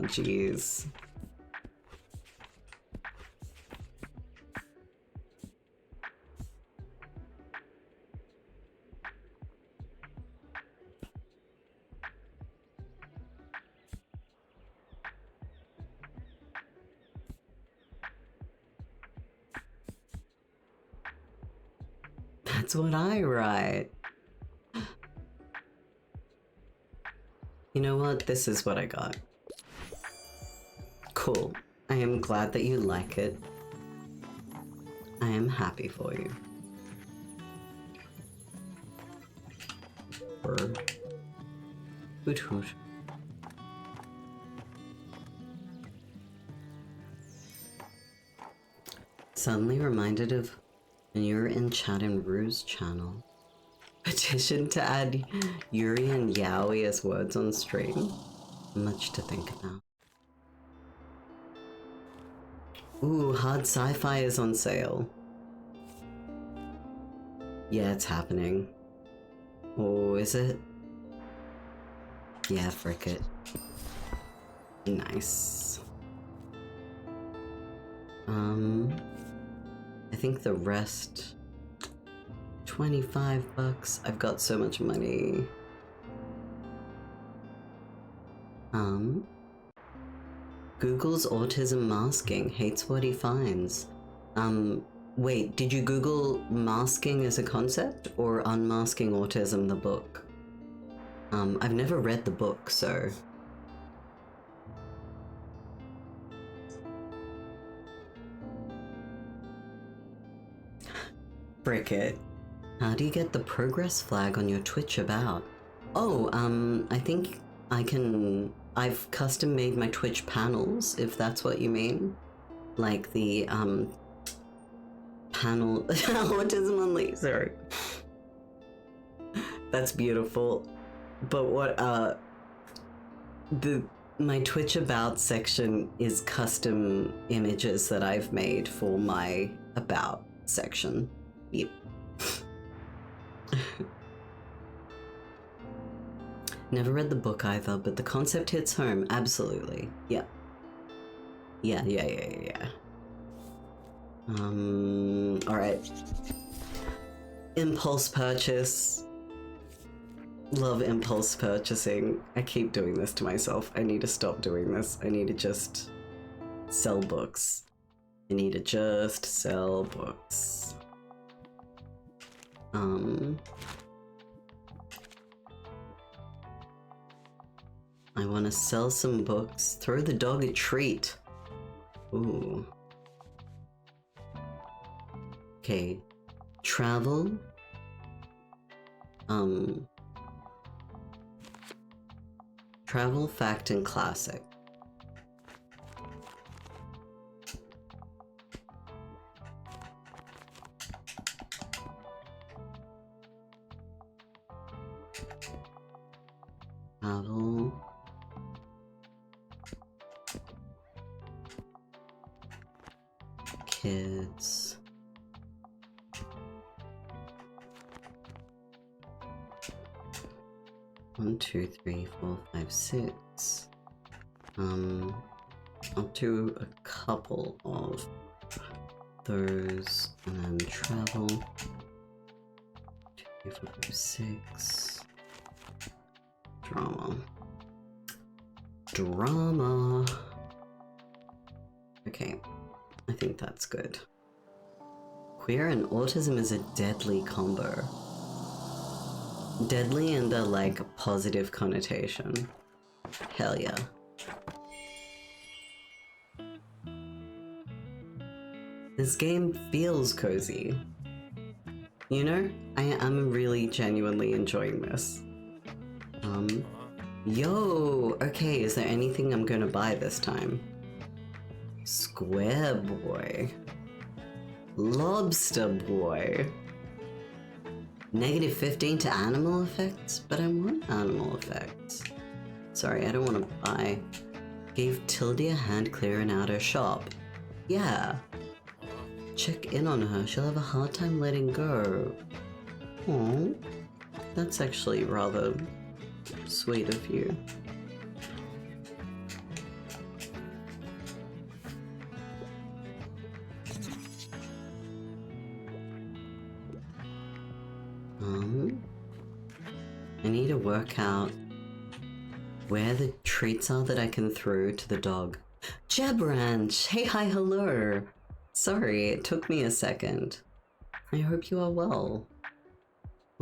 jeez. That's what I write. You know what? This is what I got. Cool. I am glad that you like it. I am happy for you. Hoot hoot. Suddenly reminded of when you were in Chat and Rue's channel. Petition to add Yuri and Yaoi as words on stream. Much to think about. Ooh, hard sci-fi is on sale. Yeah, it's happening. Oh, is it? Yeah, frick it. Nice. I think the rest... $25. I've got so much money. Google's autism masking, hates what he finds. Wait, did you Google masking as a concept or unmasking autism the book? I've never read the book, so... Frick it. How do you get the progress flag on your Twitch about? Oh, I think I can... I've custom made my Twitch panels, if that's what you mean. Like the, panel... Autism Unleashed, sorry. That's beautiful. But what, my Twitch About section is custom images that I've made for my About section. Yep. Never read the book either, but the concept hits home, absolutely. Yeah. Yeah. Alright. Impulse purchase. Love impulse purchasing. I keep doing this to myself. I need to stop doing this. I need to just sell books. I need to just sell books. I want to sell some books. Throw the dog a treat. Ooh. Okay. Travel. Travel, fact, and classic. Travel. Kids. One, two, three, four, five, six. I'll do a couple of those and then travel. 2, 3, 4, 5, 6. Drama. Okay, I think that's good. Queer and autism is a deadly combo. Deadly in the, like, positive connotation. Hell yeah. This game feels cozy. You know, I am really genuinely enjoying this. Yo! Okay, is there anything I'm gonna buy this time? Square boy. Lobster boy. -15 to animal effects? But I want animal effects. Sorry, I don't want to buy. Gave Tildy a hand clearing out her shop. Yeah. Check in on her. She'll have a hard time letting go. Oh, that's actually rather sweet of you. I need to work out where the treats are that I can throw to the dog. Jabranch! Hey, hi, hello! Sorry, it took me a second. I hope you are well.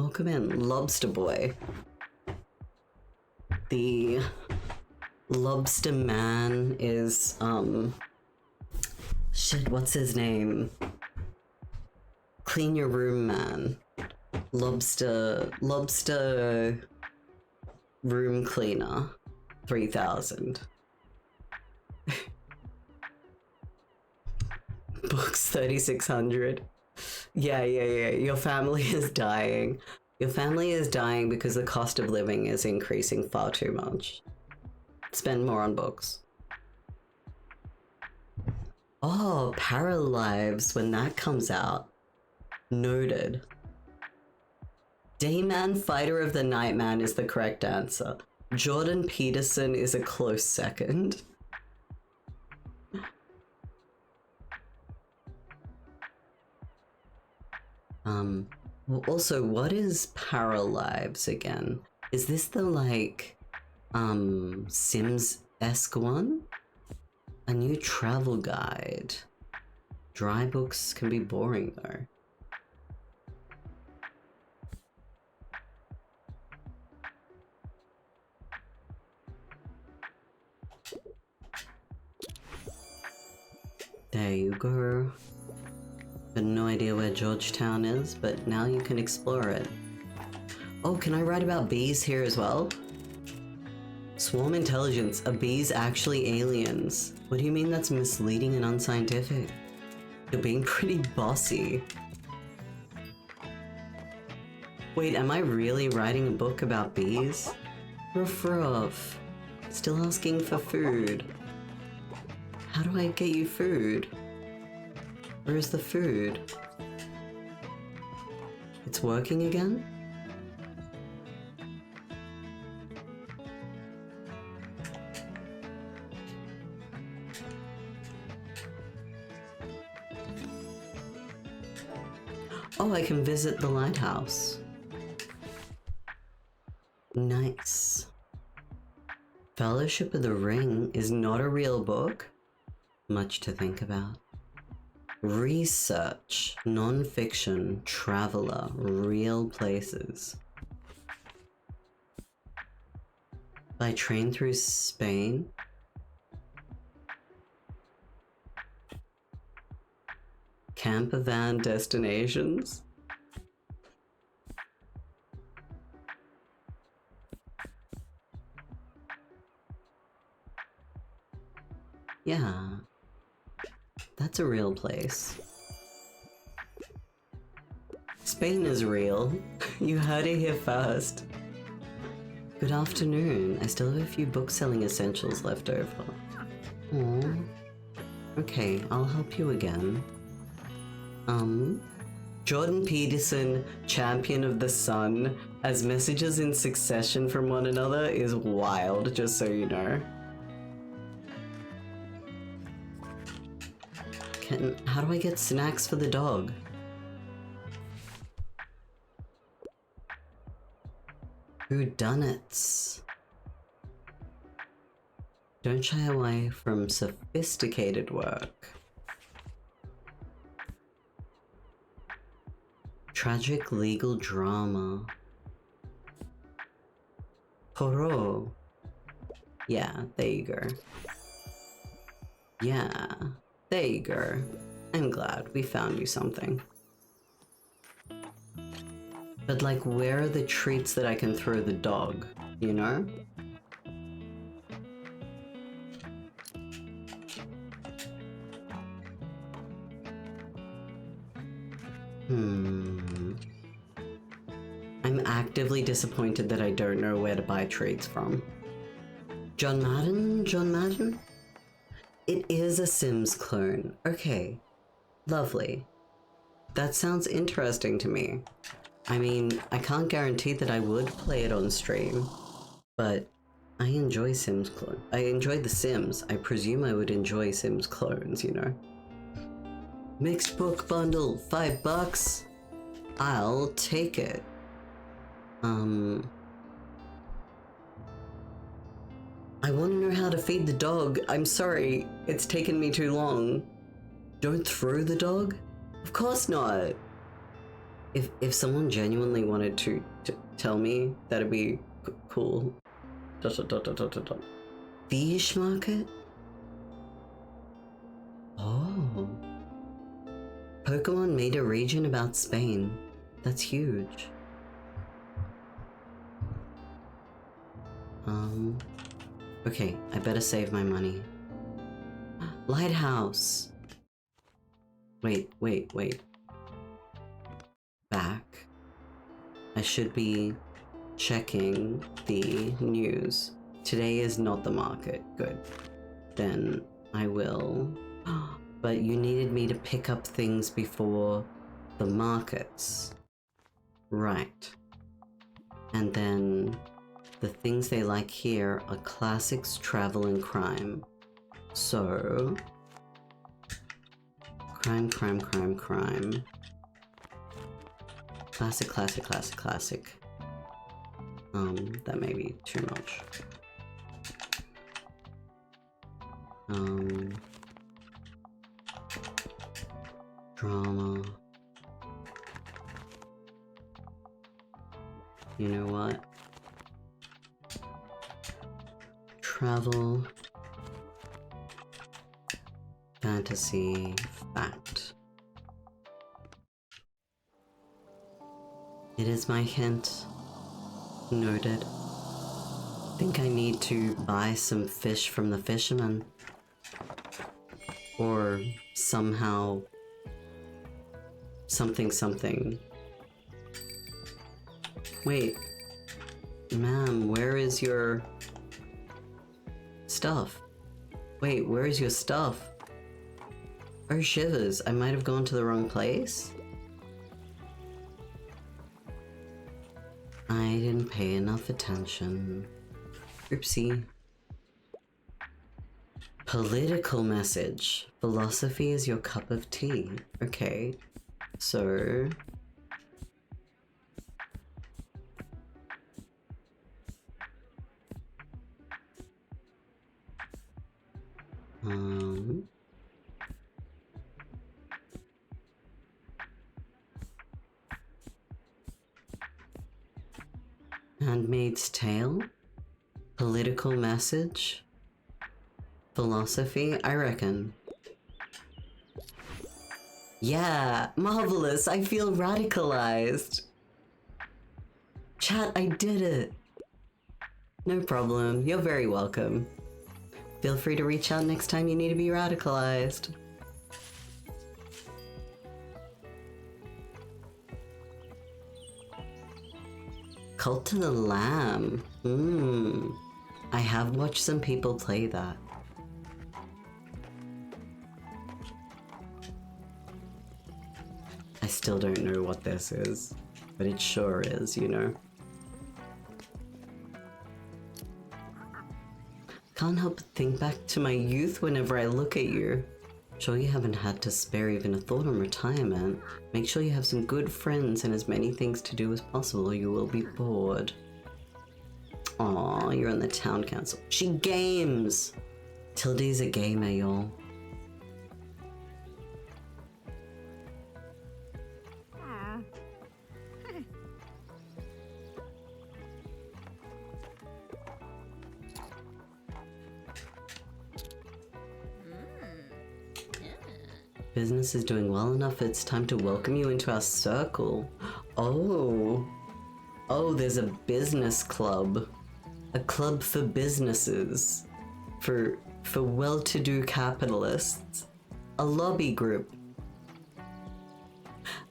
Welcome in, Lobster Boy. The Lobster Man is, shit, what's his name? Clean your room man. Lobster room cleaner. 3,000. Books 3,600. Yeah. Your family is dying. Your family is dying because the cost of living is increasing far too much. Spend more on books. Oh, Paralives when that comes out. Noted. Dayman Fighter of the Nightman is the correct answer. Jordan Peterson is a close second. Well, also, what is Paralives again? Is this the, like, Sims-esque one? A new travel guide. Dry books can be boring, though. There you go. Had no idea where Georgetown is, but now you can explore it. Oh, can I write about bees here as well? Swarm intelligence. Are bees actually aliens? What do you mean that's misleading and unscientific? You're being pretty bossy. Wait, am I really writing a book about bees? Ruff ruff. Still asking for food. How do I get you food? Where's the food? It's working again? Oh, I can visit the lighthouse. Nice. Fellowship of the Ring is not a real book? Much to think about. Research, non-fiction, traveler, real places. By train through Spain? Camper van destinations? Yeah. That's a real place. Spain is real. You heard it here first. Good afternoon. I still have a few book-selling essentials left over. Aww. Okay, I'll help you again. Jordan Peterson, champion of the sun, as messages in succession from one another is wild, just so you know. How do I get snacks for the dog? Whodunits. Don't shy away from sophisticated work. Tragic legal drama. Poro. Yeah, there you go. Yeah, there you go. I'm glad we found you something. But like, where are the treats that I can throw the dog, you know? I'm actively disappointed that I don't know where to buy treats from. John Madden? John Madden? It is a Sims clone. Okay. Lovely. That sounds interesting to me. I mean, I can't guarantee that I would play it on stream, but I enjoy Sims clones. I enjoy The Sims. I presume I would enjoy Sims clones, you know? Mixed book bundle, $5. I'll take it. I want to know how to feed the dog. I'm sorry, it's taken me too long. Don't throw the dog? Of course not. If someone genuinely wanted to tell me, that'd be cool. Fish market? Oh. Pokemon made a region about Spain. That's huge. Okay, I better save my money. Lighthouse! Wait. Back. I should be checking the news. Today is not the market. Good. Then I will. But you needed me to pick up things before the markets. Right. And then the things they like here are classics, travel, and crime. So... Crime. Classic. That may be too much. Drama. You know what? Travel. Fantasy. Fact. It is my hint. Noted. Think I need to buy some fish from the fisherman. Or somehow... something. Wait. Ma'am, where is your... stuff? Wait, where is your stuff? Oh shivers, I might have gone to the wrong place? I didn't pay enough attention. Oopsie. Political message. Philosophy is your cup of tea. Okay. So... Handmaid's Tale? Political message? Philosophy? I reckon. Yeah, marvelous, I feel radicalized. Chat, I did it. No problem, you're very welcome. Feel free to reach out next time you need to be radicalized. Cult to the Lamb. I have watched some people play that. I still don't know what this is, but it sure is, you know. Can't help but think back to my youth whenever I look at you. Sure you haven't had to spare even a thought on retirement. Make sure you have some good friends and as many things to do as possible or you will be bored. Aw, you're on the town council. She games! Tildy's a gamer, y'all. Business is doing well enough, it's time to welcome you into our circle. Oh, there's a business club. A club for businesses. For well-to-do capitalists. A lobby group.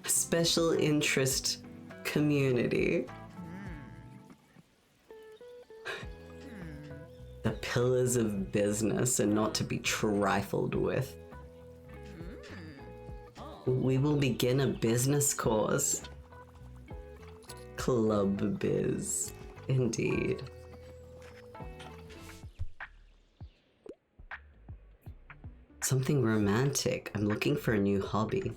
A special interest community. The pillars of business are not to be trifled with. We will begin a business course. Club biz. Indeed. Something romantic. I'm looking for a new hobby.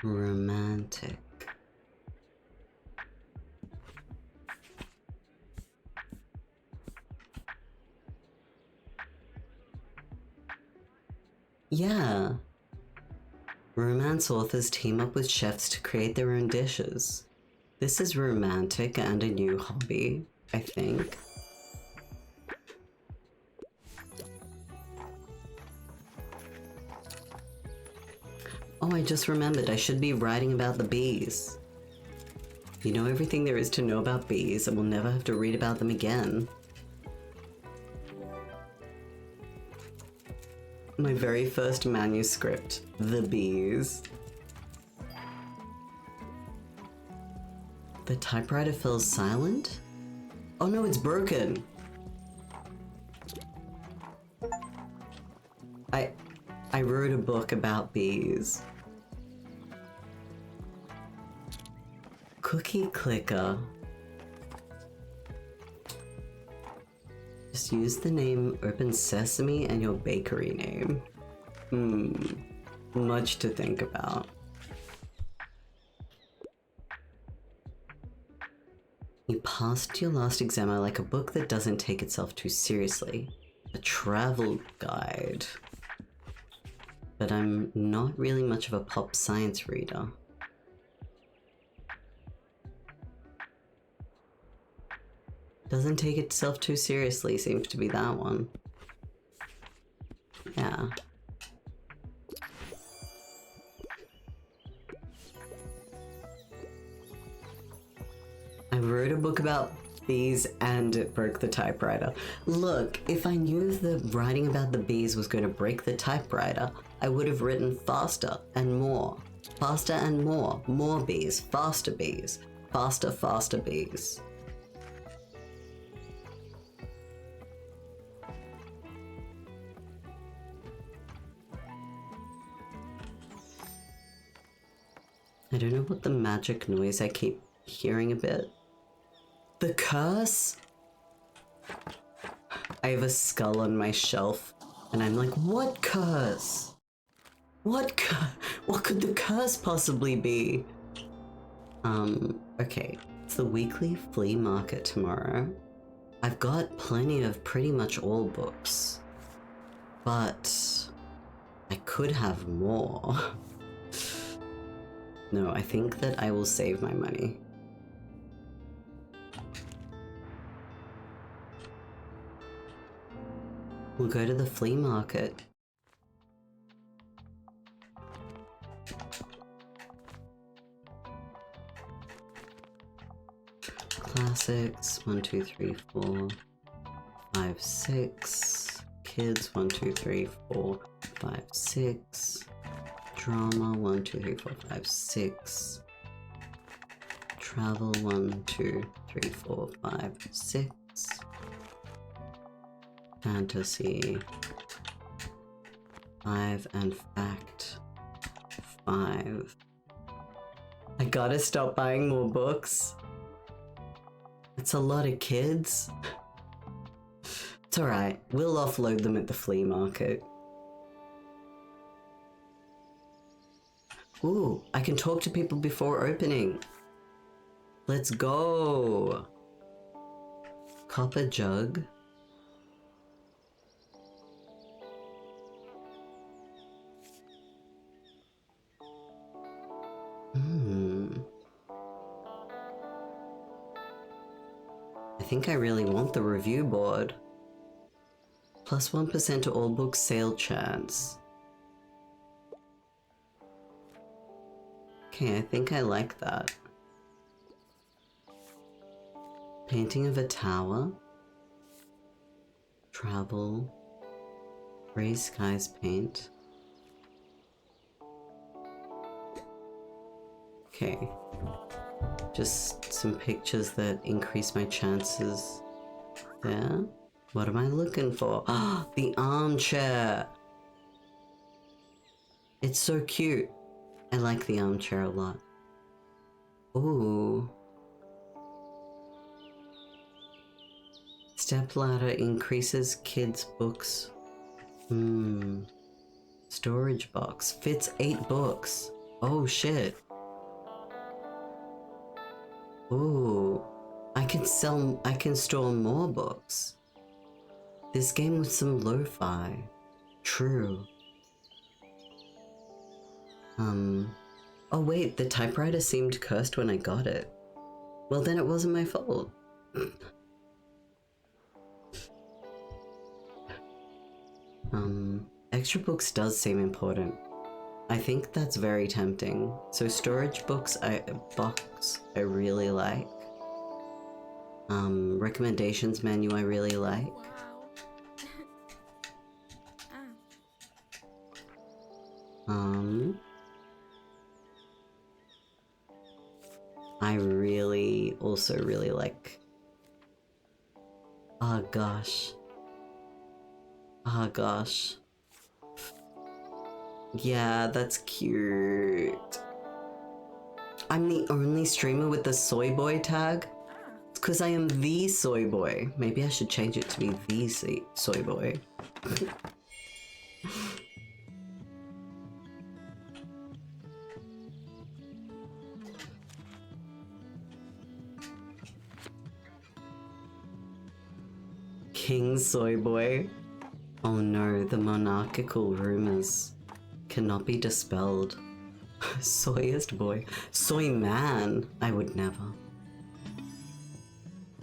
Romantic. Yeah. Romance authors team up with chefs to create their own dishes. This is romantic and a new hobby, I think. Oh, I just remembered I should be writing about the bees. You know everything there is to know about bees and we'll never have to read about them again. My very first manuscript, The Bees. The typewriter fell silent? Oh no, it's broken! I wrote a book about bees. Cookie clicker. Just use the name Open Sesame and your bakery name. Much to think about. You passed your last exam. I like a book that doesn't take itself too seriously. A travel guide. But I'm not really much of a pop science reader. Doesn't take itself too seriously seems to be that one. Yeah. I wrote a book about bees and it broke the typewriter. Look, if I knew the writing about the bees was going to break the typewriter, I would have written faster and more. Faster and more. More bees. Faster bees. Faster, faster bees. I don't know what the magic noise I keep hearing a bit. The curse? I have a skull on my shelf, and I'm like, what curse? What could the curse possibly be? Okay. It's the weekly flea market tomorrow. I've got plenty of pretty much all books. But I could have more. No, I think that I will save my money. We'll go to the flea market. Classics, 1, 2, 3, 4, 5, 6. Kids, 1, 2, 3, 4, 5, 6. Drama, 1, 2, 3, 4, 5, 6. Travel, 1, 2, 3, 4, 5, 6. Fantasy, 5, and fact, 5. I gotta stop buying more books. It's a lot of kids. It's alright, we'll offload them at the flea market. Ooh, I can talk to people before opening. Let's go. Copper jug. I think I really want the review board. Plus 1% to all books sale chance. Okay, I think I like that. Painting of a tower. Travel. Gray skies paint. Okay. Just some pictures that increase my chances there. What am I looking for? Ah, the armchair. It's so cute. I like the armchair a lot. Ooh. Stepladder increases kids' books. Storage box fits 8 books. Oh shit. Ooh. I can store more books. This game with some lo-fi. True. Oh wait, the typewriter seemed cursed when I got it. Well, then it wasn't my fault. Extra books does seem important. I think that's very tempting. So storage box I really like. Recommendations menu I really like. I also really like. Oh gosh. Oh gosh. Yeah, that's cute. I'm the only streamer with the soy boy tag. It's because I am the soy boy. Maybe I should change it to be the soy boy. King soy boy. Oh no, the monarchical rumors cannot be dispelled. Soyest boy. Soy man. I would never.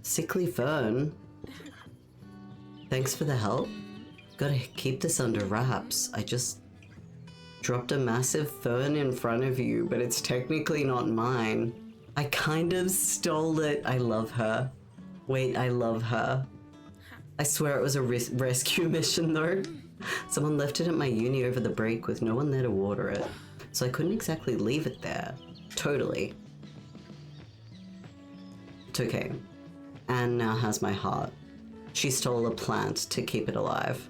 Sickly Fern. Thanks for the help. Gotta keep this under wraps. I just dropped a massive fern in front of you, but it's technically not mine. I kind of stole it. I love her. Wait, I love her. I swear it was a rescue mission though. Someone left it at my uni over the break with no one there to water it, so I couldn't exactly leave it there. Totally. It's okay. Anne now has my heart. She stole a plant to keep it alive.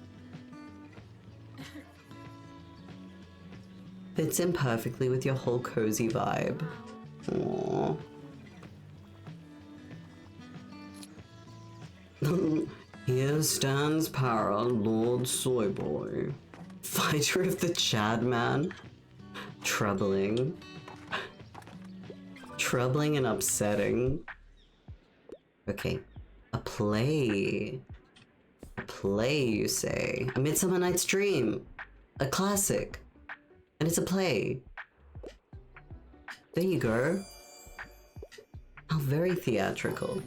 Fits in perfectly with your whole cozy vibe. Aww. Here stands Para, Lord Soyboy. Fighter of the Chad Man. Troubling. Troubling and upsetting. Okay. A play. A play, you say? A Midsummer Night's Dream. A classic. And it's a play. There you go. How very theatrical.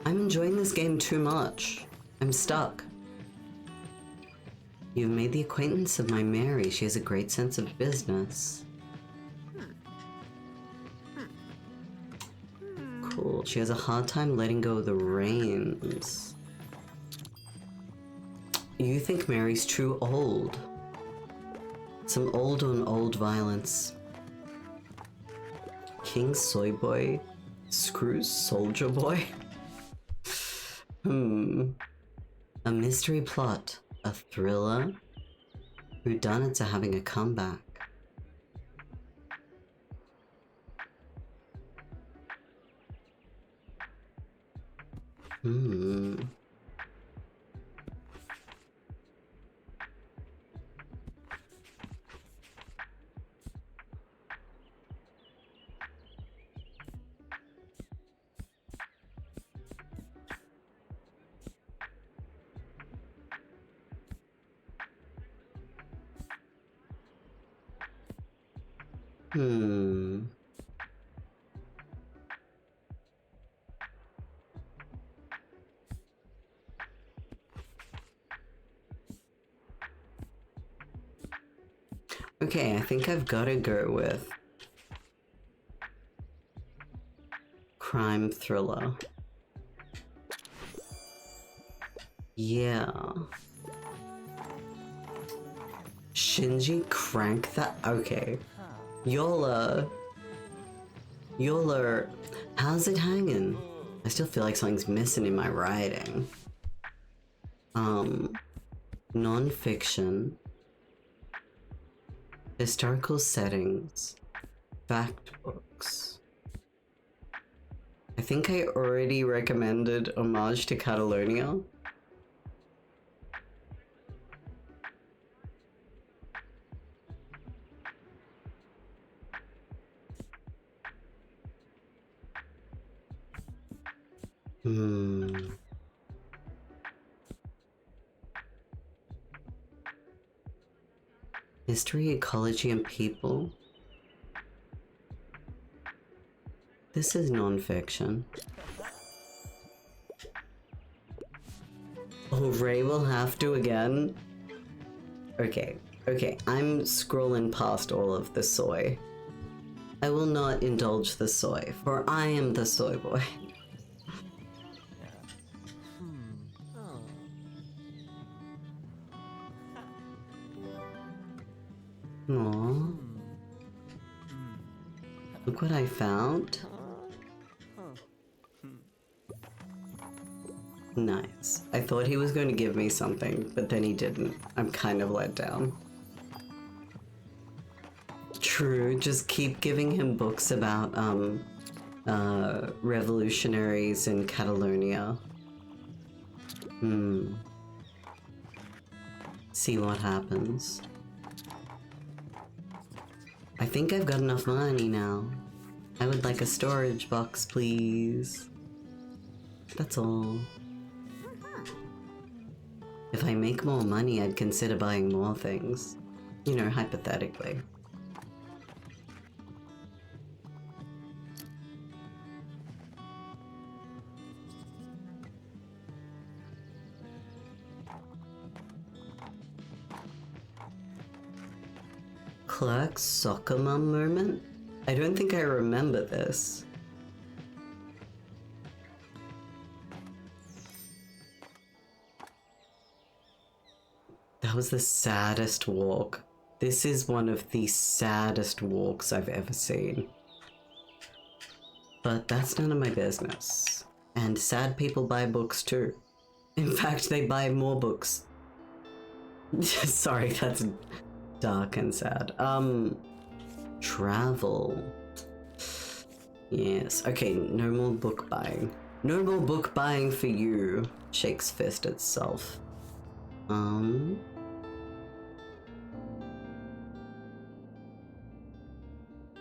I'm enjoying this game too much. I'm stuck. You've made the acquaintance of my Mary. She has a great sense of business. Cool. She has a hard time letting go of the reins. You think Mary's too old. Some old on old violence. King Soy Boy screws Soldier Boy. A mystery plot, a thriller. Whodunits are having a comeback. Okay, I think I've got to go with crime thriller. Yeah. Shinji crank that? Okay. Yola. How's it hanging? I still feel like something's missing in my writing. Non-fiction. Historical settings. Fact books. I think I already recommended Homage to Catalonia. History, ecology, and people. This is non-fiction. Oh, Ray will have to again? Okay, I'm scrolling past all of the soy. I will not indulge the soy, for I am the soy boy. Aww. Look what I found. Nice. I thought he was going to give me something, but then he didn't. I'm kind of let down. True, just keep giving him books about, revolutionaries in Catalonia. See what happens. I think I've got enough money now. I would like a storage box, please. That's all. If I make more money, I'd consider buying more things. You know, hypothetically. Clerk's soccer mum moment? I don't think I remember this. That was the saddest walk. This is one of the saddest walks I've ever seen. But that's none of my business. And sad people buy books too. In fact, they buy more books. Sorry, that's dark and sad. Travel. Yes, okay, no more book buying. No more book buying for you, shakes fist itself. You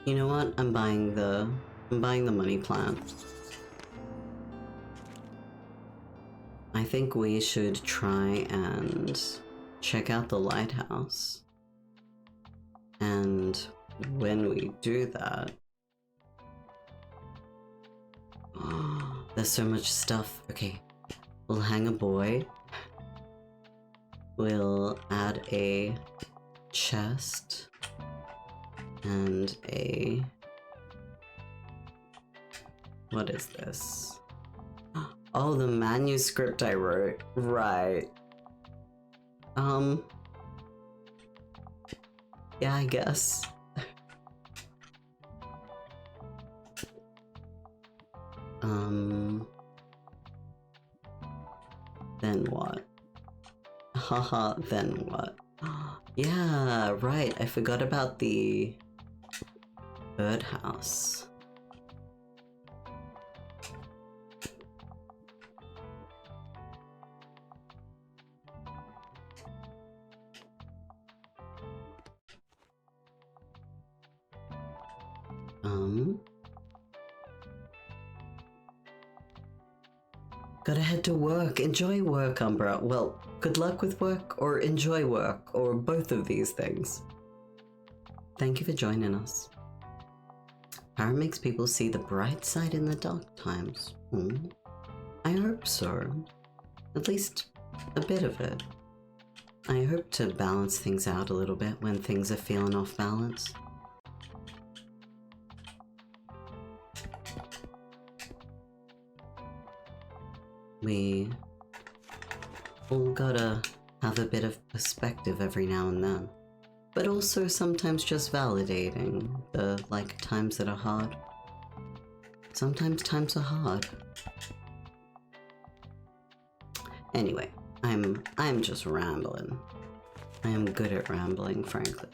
know what? I'm buying the money plant. I think we should try and check out the lighthouse. And when we do that... there's so much stuff. Okay, we'll hang a buoy. We'll add a chest. And a... what is this? Oh, the manuscript I wrote. Right. Yeah, I guess. Then what? Haha, then what? Yeah, right, I forgot about the birdhouse. Gotta head to work. Enjoy work, Umbra. Well, good luck with work, or enjoy work, or both of these things. Thank you for joining us. Power makes people see the bright side in the dark times. I hope so. At least a bit of it. I hope to balance things out a little bit when things are feeling off balance. We all gotta have a bit of perspective every now and then, but also sometimes just validating the, times that are hard. Sometimes times are hard. Anyway, I'm just rambling. I am good at rambling, frankly.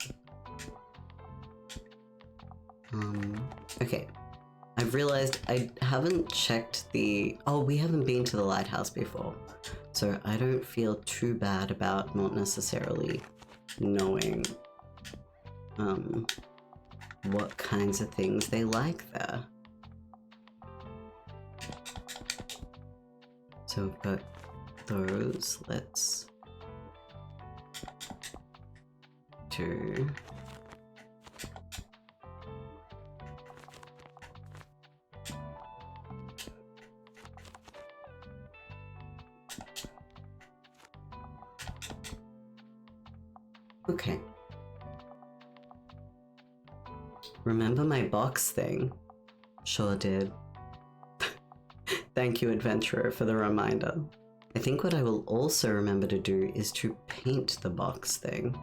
Okay. I've realized I haven't checked the... oh, we haven't been to the lighthouse before. So I don't feel too bad about not necessarily knowing what kinds of things they like there. So we've got those. Let's do. Okay. Remember my box thing? Sure did. Thank you, adventurer, for the reminder. I think what I will also remember to do is to paint the box thing.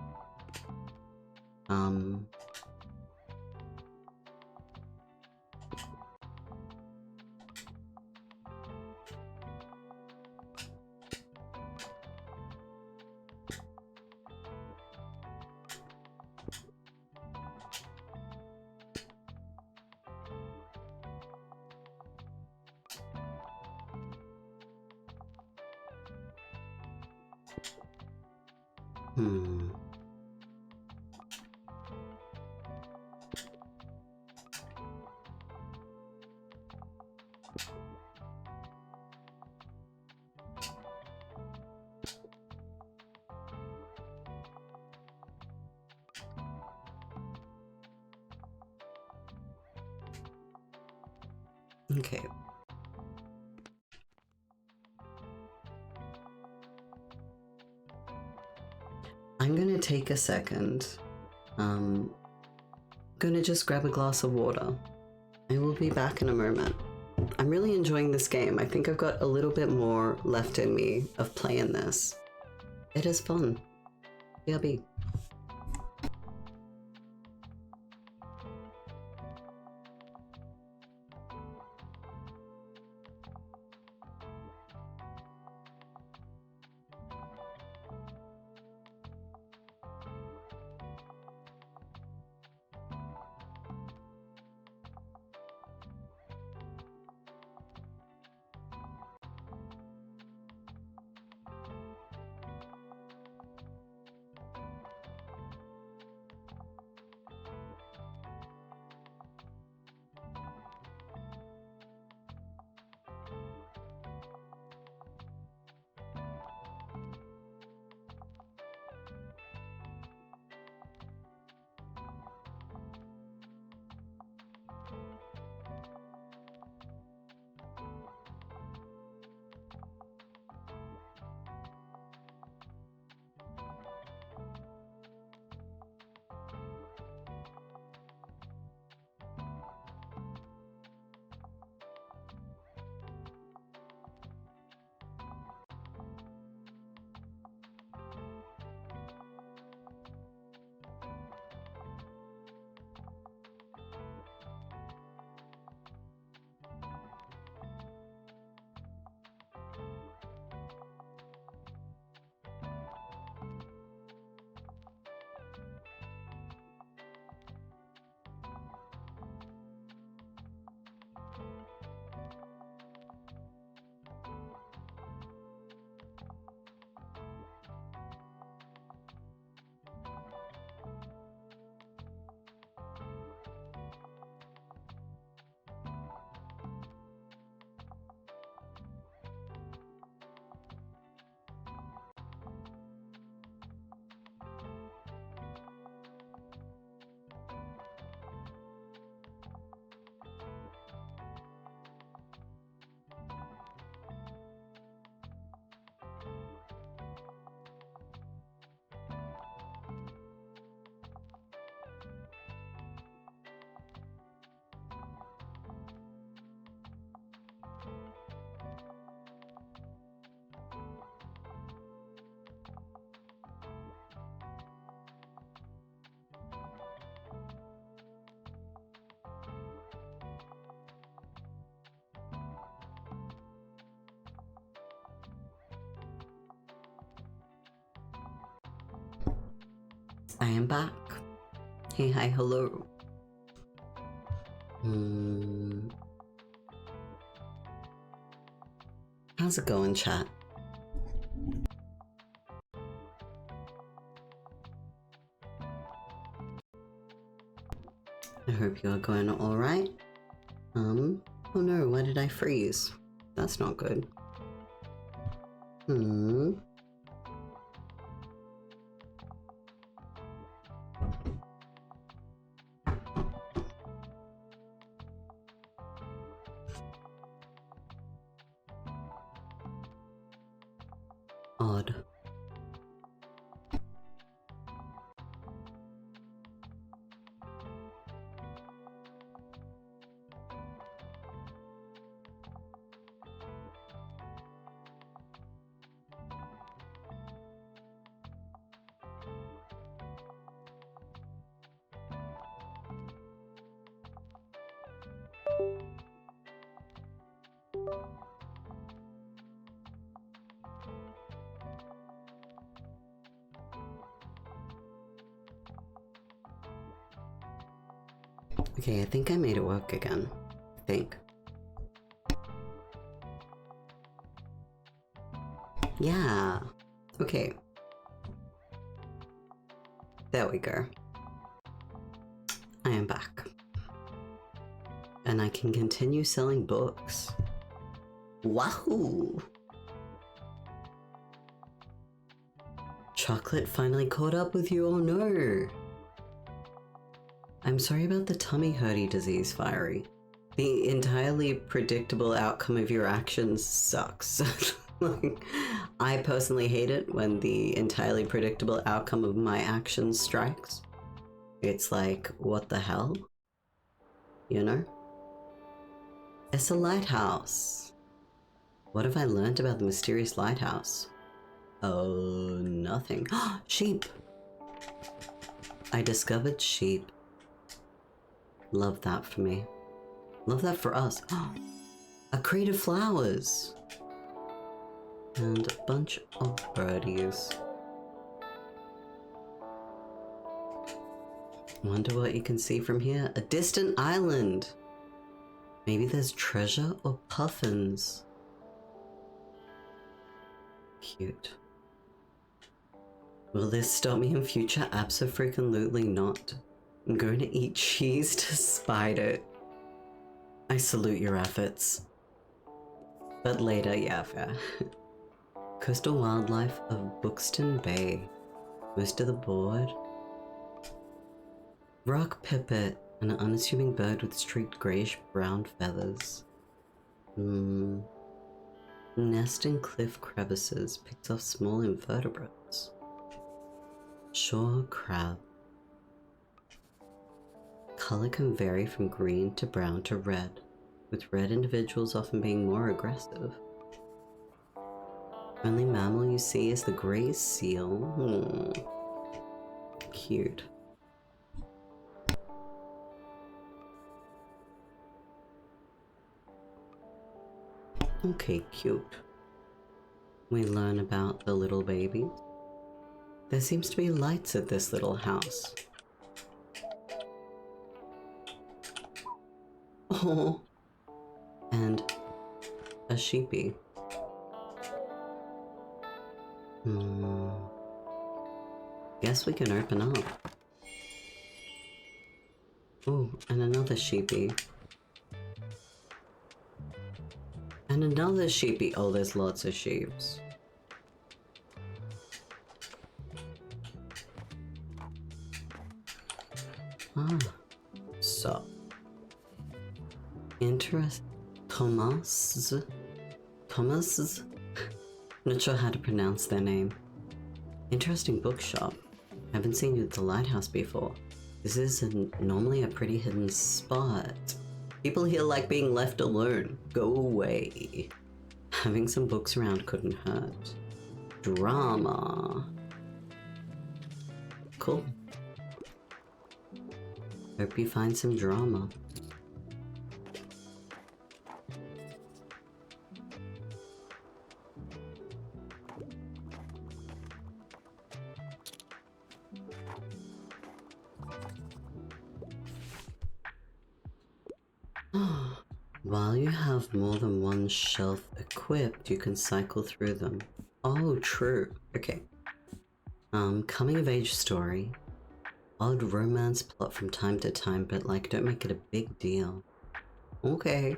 Okay. I'm gonna take a second. Gonna just grab a glass of water. I will be back in a moment. I'm really enjoying this game. I think I've got a little bit more left in me of playing this. It is fun. BRB. I am back. Hey, hi, hello. How's it going, chat? I hope you are going all right. Oh no, why did I freeze? That's not good. Okay, I think I made it work again. I think. Yeah. Okay. There we go. I am back. And I can continue selling books. Wahoo! Chocolate finally caught up with you, oh no! I'm sorry about the tummy hurty disease, Fiery. The entirely predictable outcome of your actions sucks. Like, I personally hate it when the entirely predictable outcome of my actions strikes. It's like, what the hell? You know? It's a lighthouse. What have I learned about the mysterious lighthouse? Oh, nothing. Sheep! I discovered sheep. Love that for me. Love that for us. A crate of flowers! And a bunch of birdies. Wonder what you can see from here. A distant island! Maybe there's treasure or puffins. Cute. Will this stop me in future? Abso-freaking-lutely not. I'm going to eat cheese despite it. I salute your efforts. But later, yeah, fair. Coastal wildlife of Buxton Bay. Most of the board. Rock pipit, an unassuming bird with streaked grayish-brown feathers. Nest in cliff crevices, picks off small invertebrates. Shore crab. Color can vary from green to brown to red, with red individuals often being more aggressive. Only mammal you see is the gray seal. Cute. Okay, cute. We learn about the little babies. There seems to be lights at this little house. Oh, and a sheepy. Guess we can open up. Oh, and another sheepy. And another sheepy. Oh, there's lots of sheeps. So. Thomas? Not sure how to pronounce their name. Interesting bookshop. Haven't seen you at the lighthouse before. This is normally a pretty hidden spot. People here like being left alone. Go away. Having some books around couldn't hurt. Drama. Cool. Hope you find some drama. While you have more than one shelf equipped, you can cycle through them. Oh, true. Okay. Coming of age story. Odd romance plot from time to time, but like, don't make it a big deal. Okay.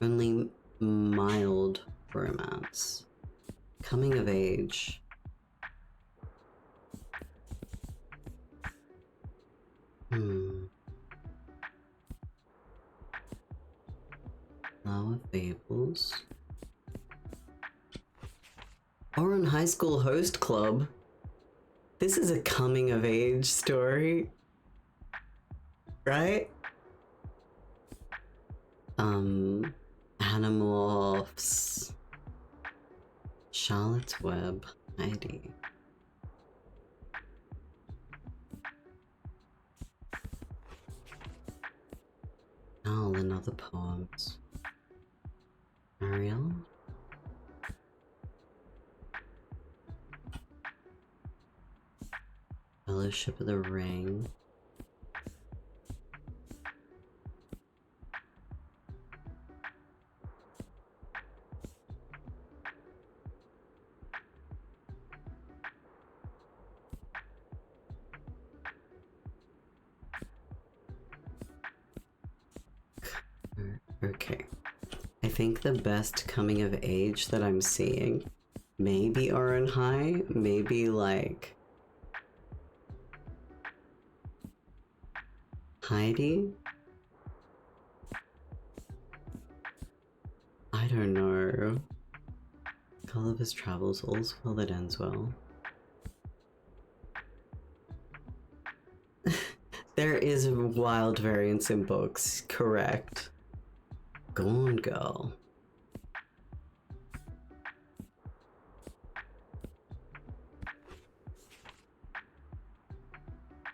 Only mild romance. Coming of age. Flower Fables. Oran High School Host Club. This is a coming of age story. Right? Animorphs. Charlotte's Web. Heidi. Owl and other poems. Ariel. Fellowship of the Ring. Okay. I think the best coming of age that I'm seeing, maybe Oran High, maybe like Heidi? I don't know. Gulliver's Travels, all's well that ends well. There is a wild variance in books, correct. Gone Girl.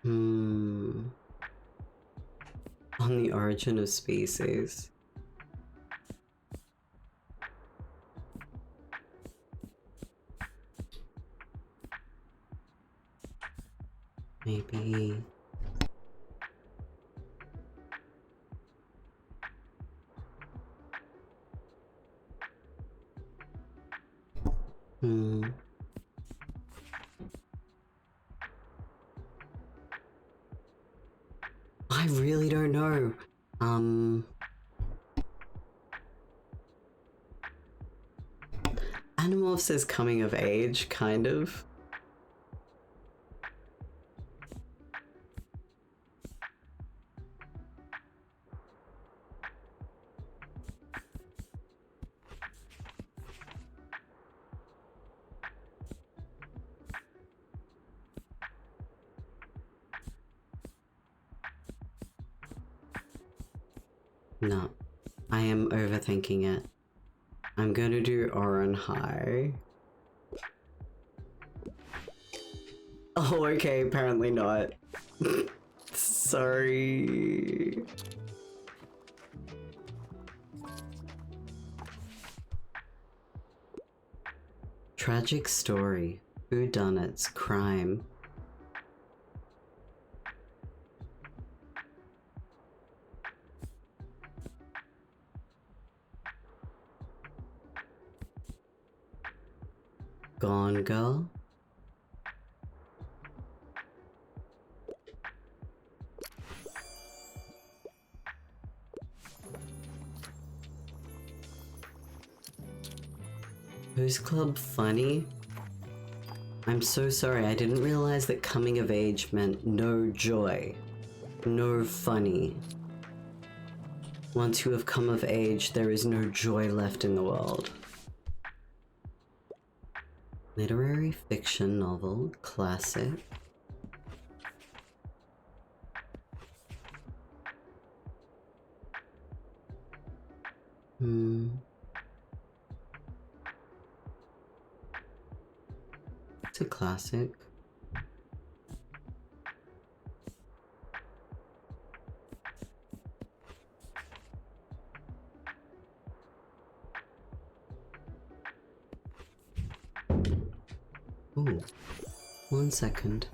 On the Origin of Species. Maybe... I really don't know. Animorphs says coming of age, kind of. No, I am overthinking it. I'm gonna do Oran High. Oh, okay, apparently not. Sorry. Tragic story. Whodunits. Crime. Gone Girl. Who's Club funny? I'm so sorry, I didn't realize that coming of age meant no joy, no funny. Once you have come of age, there is no joy left in the world. Literary fiction novel, classic. It's a classic. Ooh, 1 second.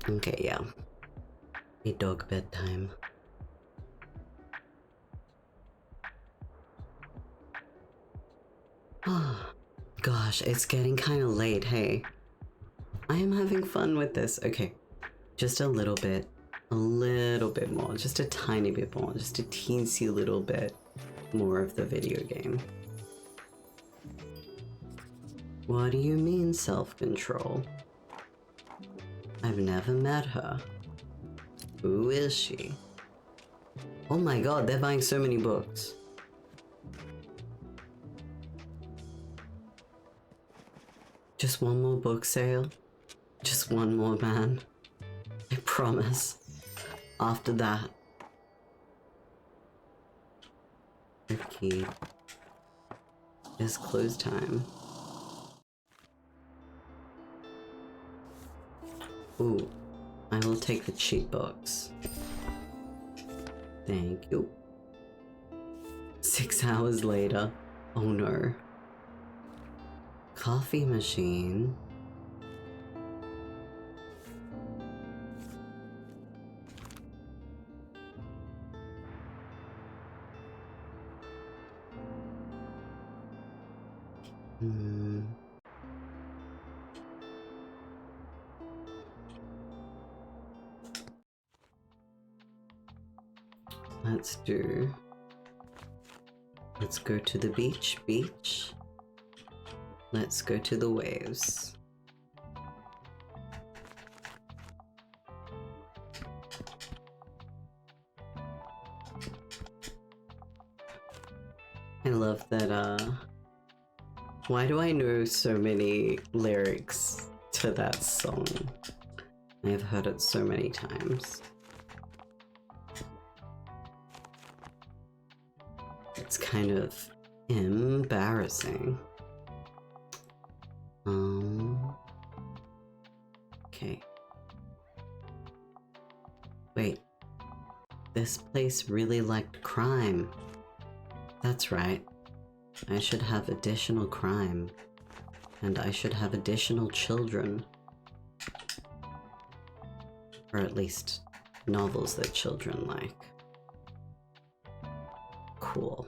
Okay, yeah. A dog bedtime. gosh, it's getting kind of late, hey. I am having fun with this. Okay, just a little bit more, just a tiny bit more, just a teensy little bit more of the video game. What do you mean self-control? I've never met her. Who is she? Oh my god, they're buying so many books. Just one more book sale. Just one more, man. I promise. After that. Okay. It's close time. Ooh. I will take the cheap books. Thank you. 6 hours later. Oh no. Coffee machine. Let's go to the beach. Let's go to the waves. I love that, why do I know so many lyrics to that song? I've heard it so many times. It's kind of embarrassing. Okay. Wait. This place really liked crime. That's right. I should have additional crime. And I should have additional children. Or at least novels that children like. Cool.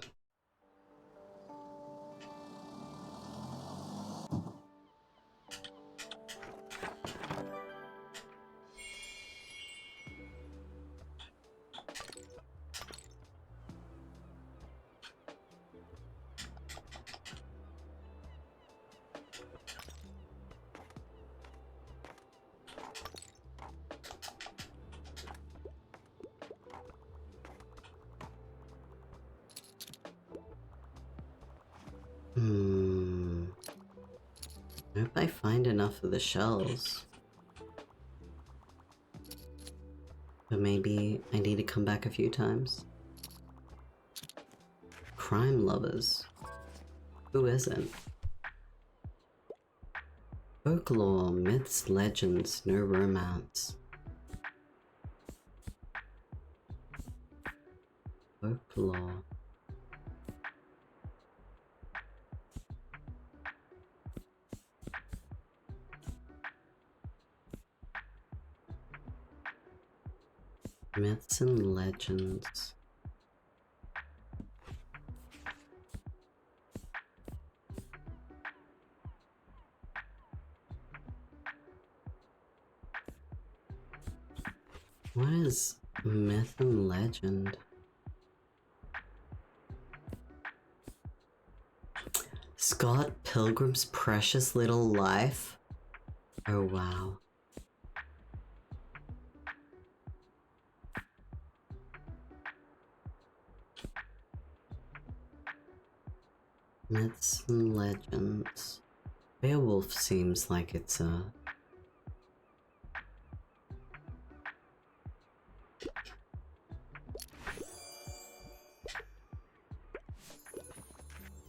I hope I find enough of the shells. But maybe I need to come back a few times. Crime lovers. Who isn't? Folklore, myths, legends, no romance. Folklore. Myths and legends. What is myth and legend? Scott Pilgrim's Precious Little Life? Oh wow. Myths and legends. Beowulf seems like it's a...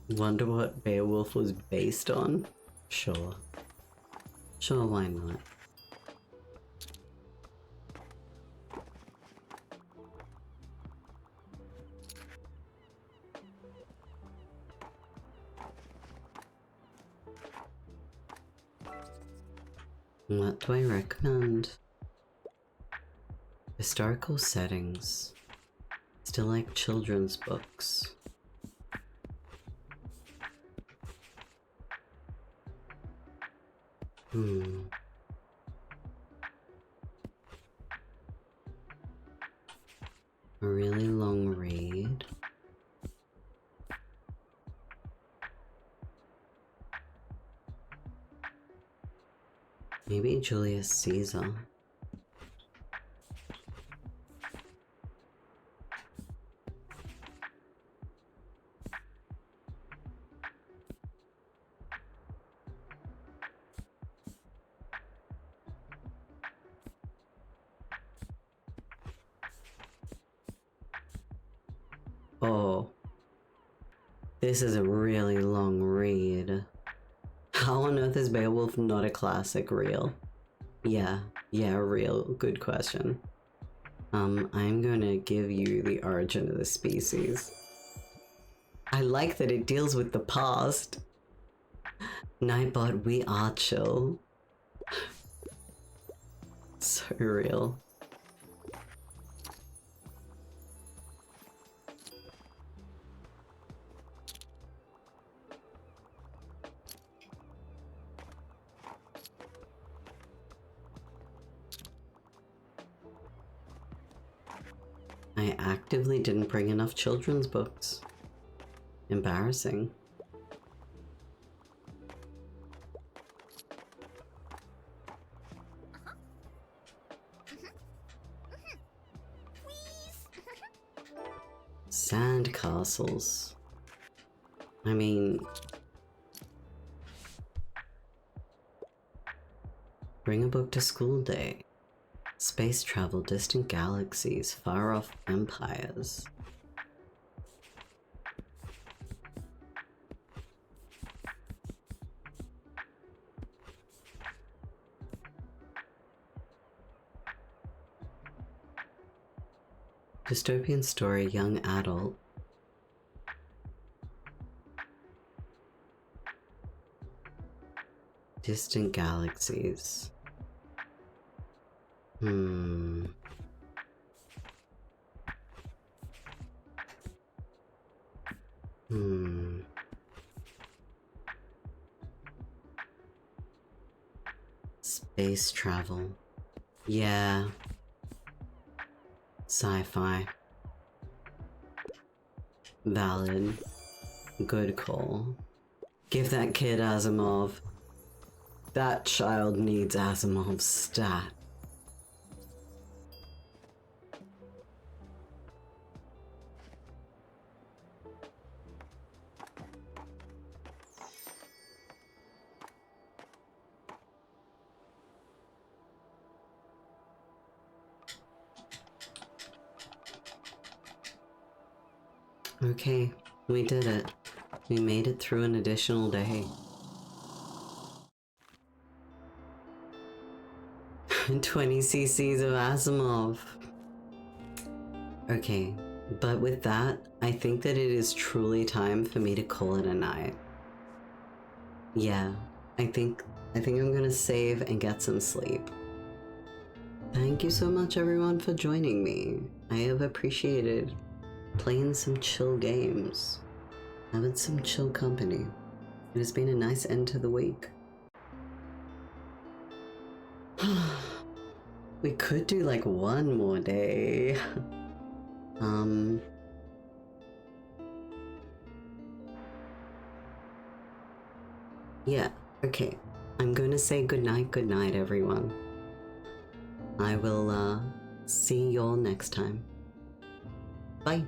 Wonder what Beowulf was based on? Sure. Sure, why not? What do I recommend? Historical settings. Still like children's books. Hmm. A really long read. Maybe Julius Caesar. Oh, this is a really long read. How on earth is Beowulf not a classic real? Yeah, real. Good question. I'm gonna give you The Origin of the Species. I like that it deals with the past. Nightbot, we are chill. So real. I actively didn't bring enough children's books. Embarrassing. Sand castles. I mean... Bring a book to school day. Space travel, distant galaxies, far off empires. Dystopian story, young adult. Distant galaxies. Hmm. Space travel. Yeah. Sci-fi. Valid. Good call. Give that kid Asimov. That child needs Asimov's stat. Okay, we did it. We made it through an additional day. 20 cc's of Asimov. Okay, but with that, I think that it is truly time for me to call it a night. Yeah, I think I'm gonna save and get some sleep. Thank you so much everyone for joining me. I have appreciated playing some chill games, having some chill company. It has been a nice end to the week. We could do like one more day. Yeah, okay. I'm gonna say good night everyone. I will see y'all next time. Bye.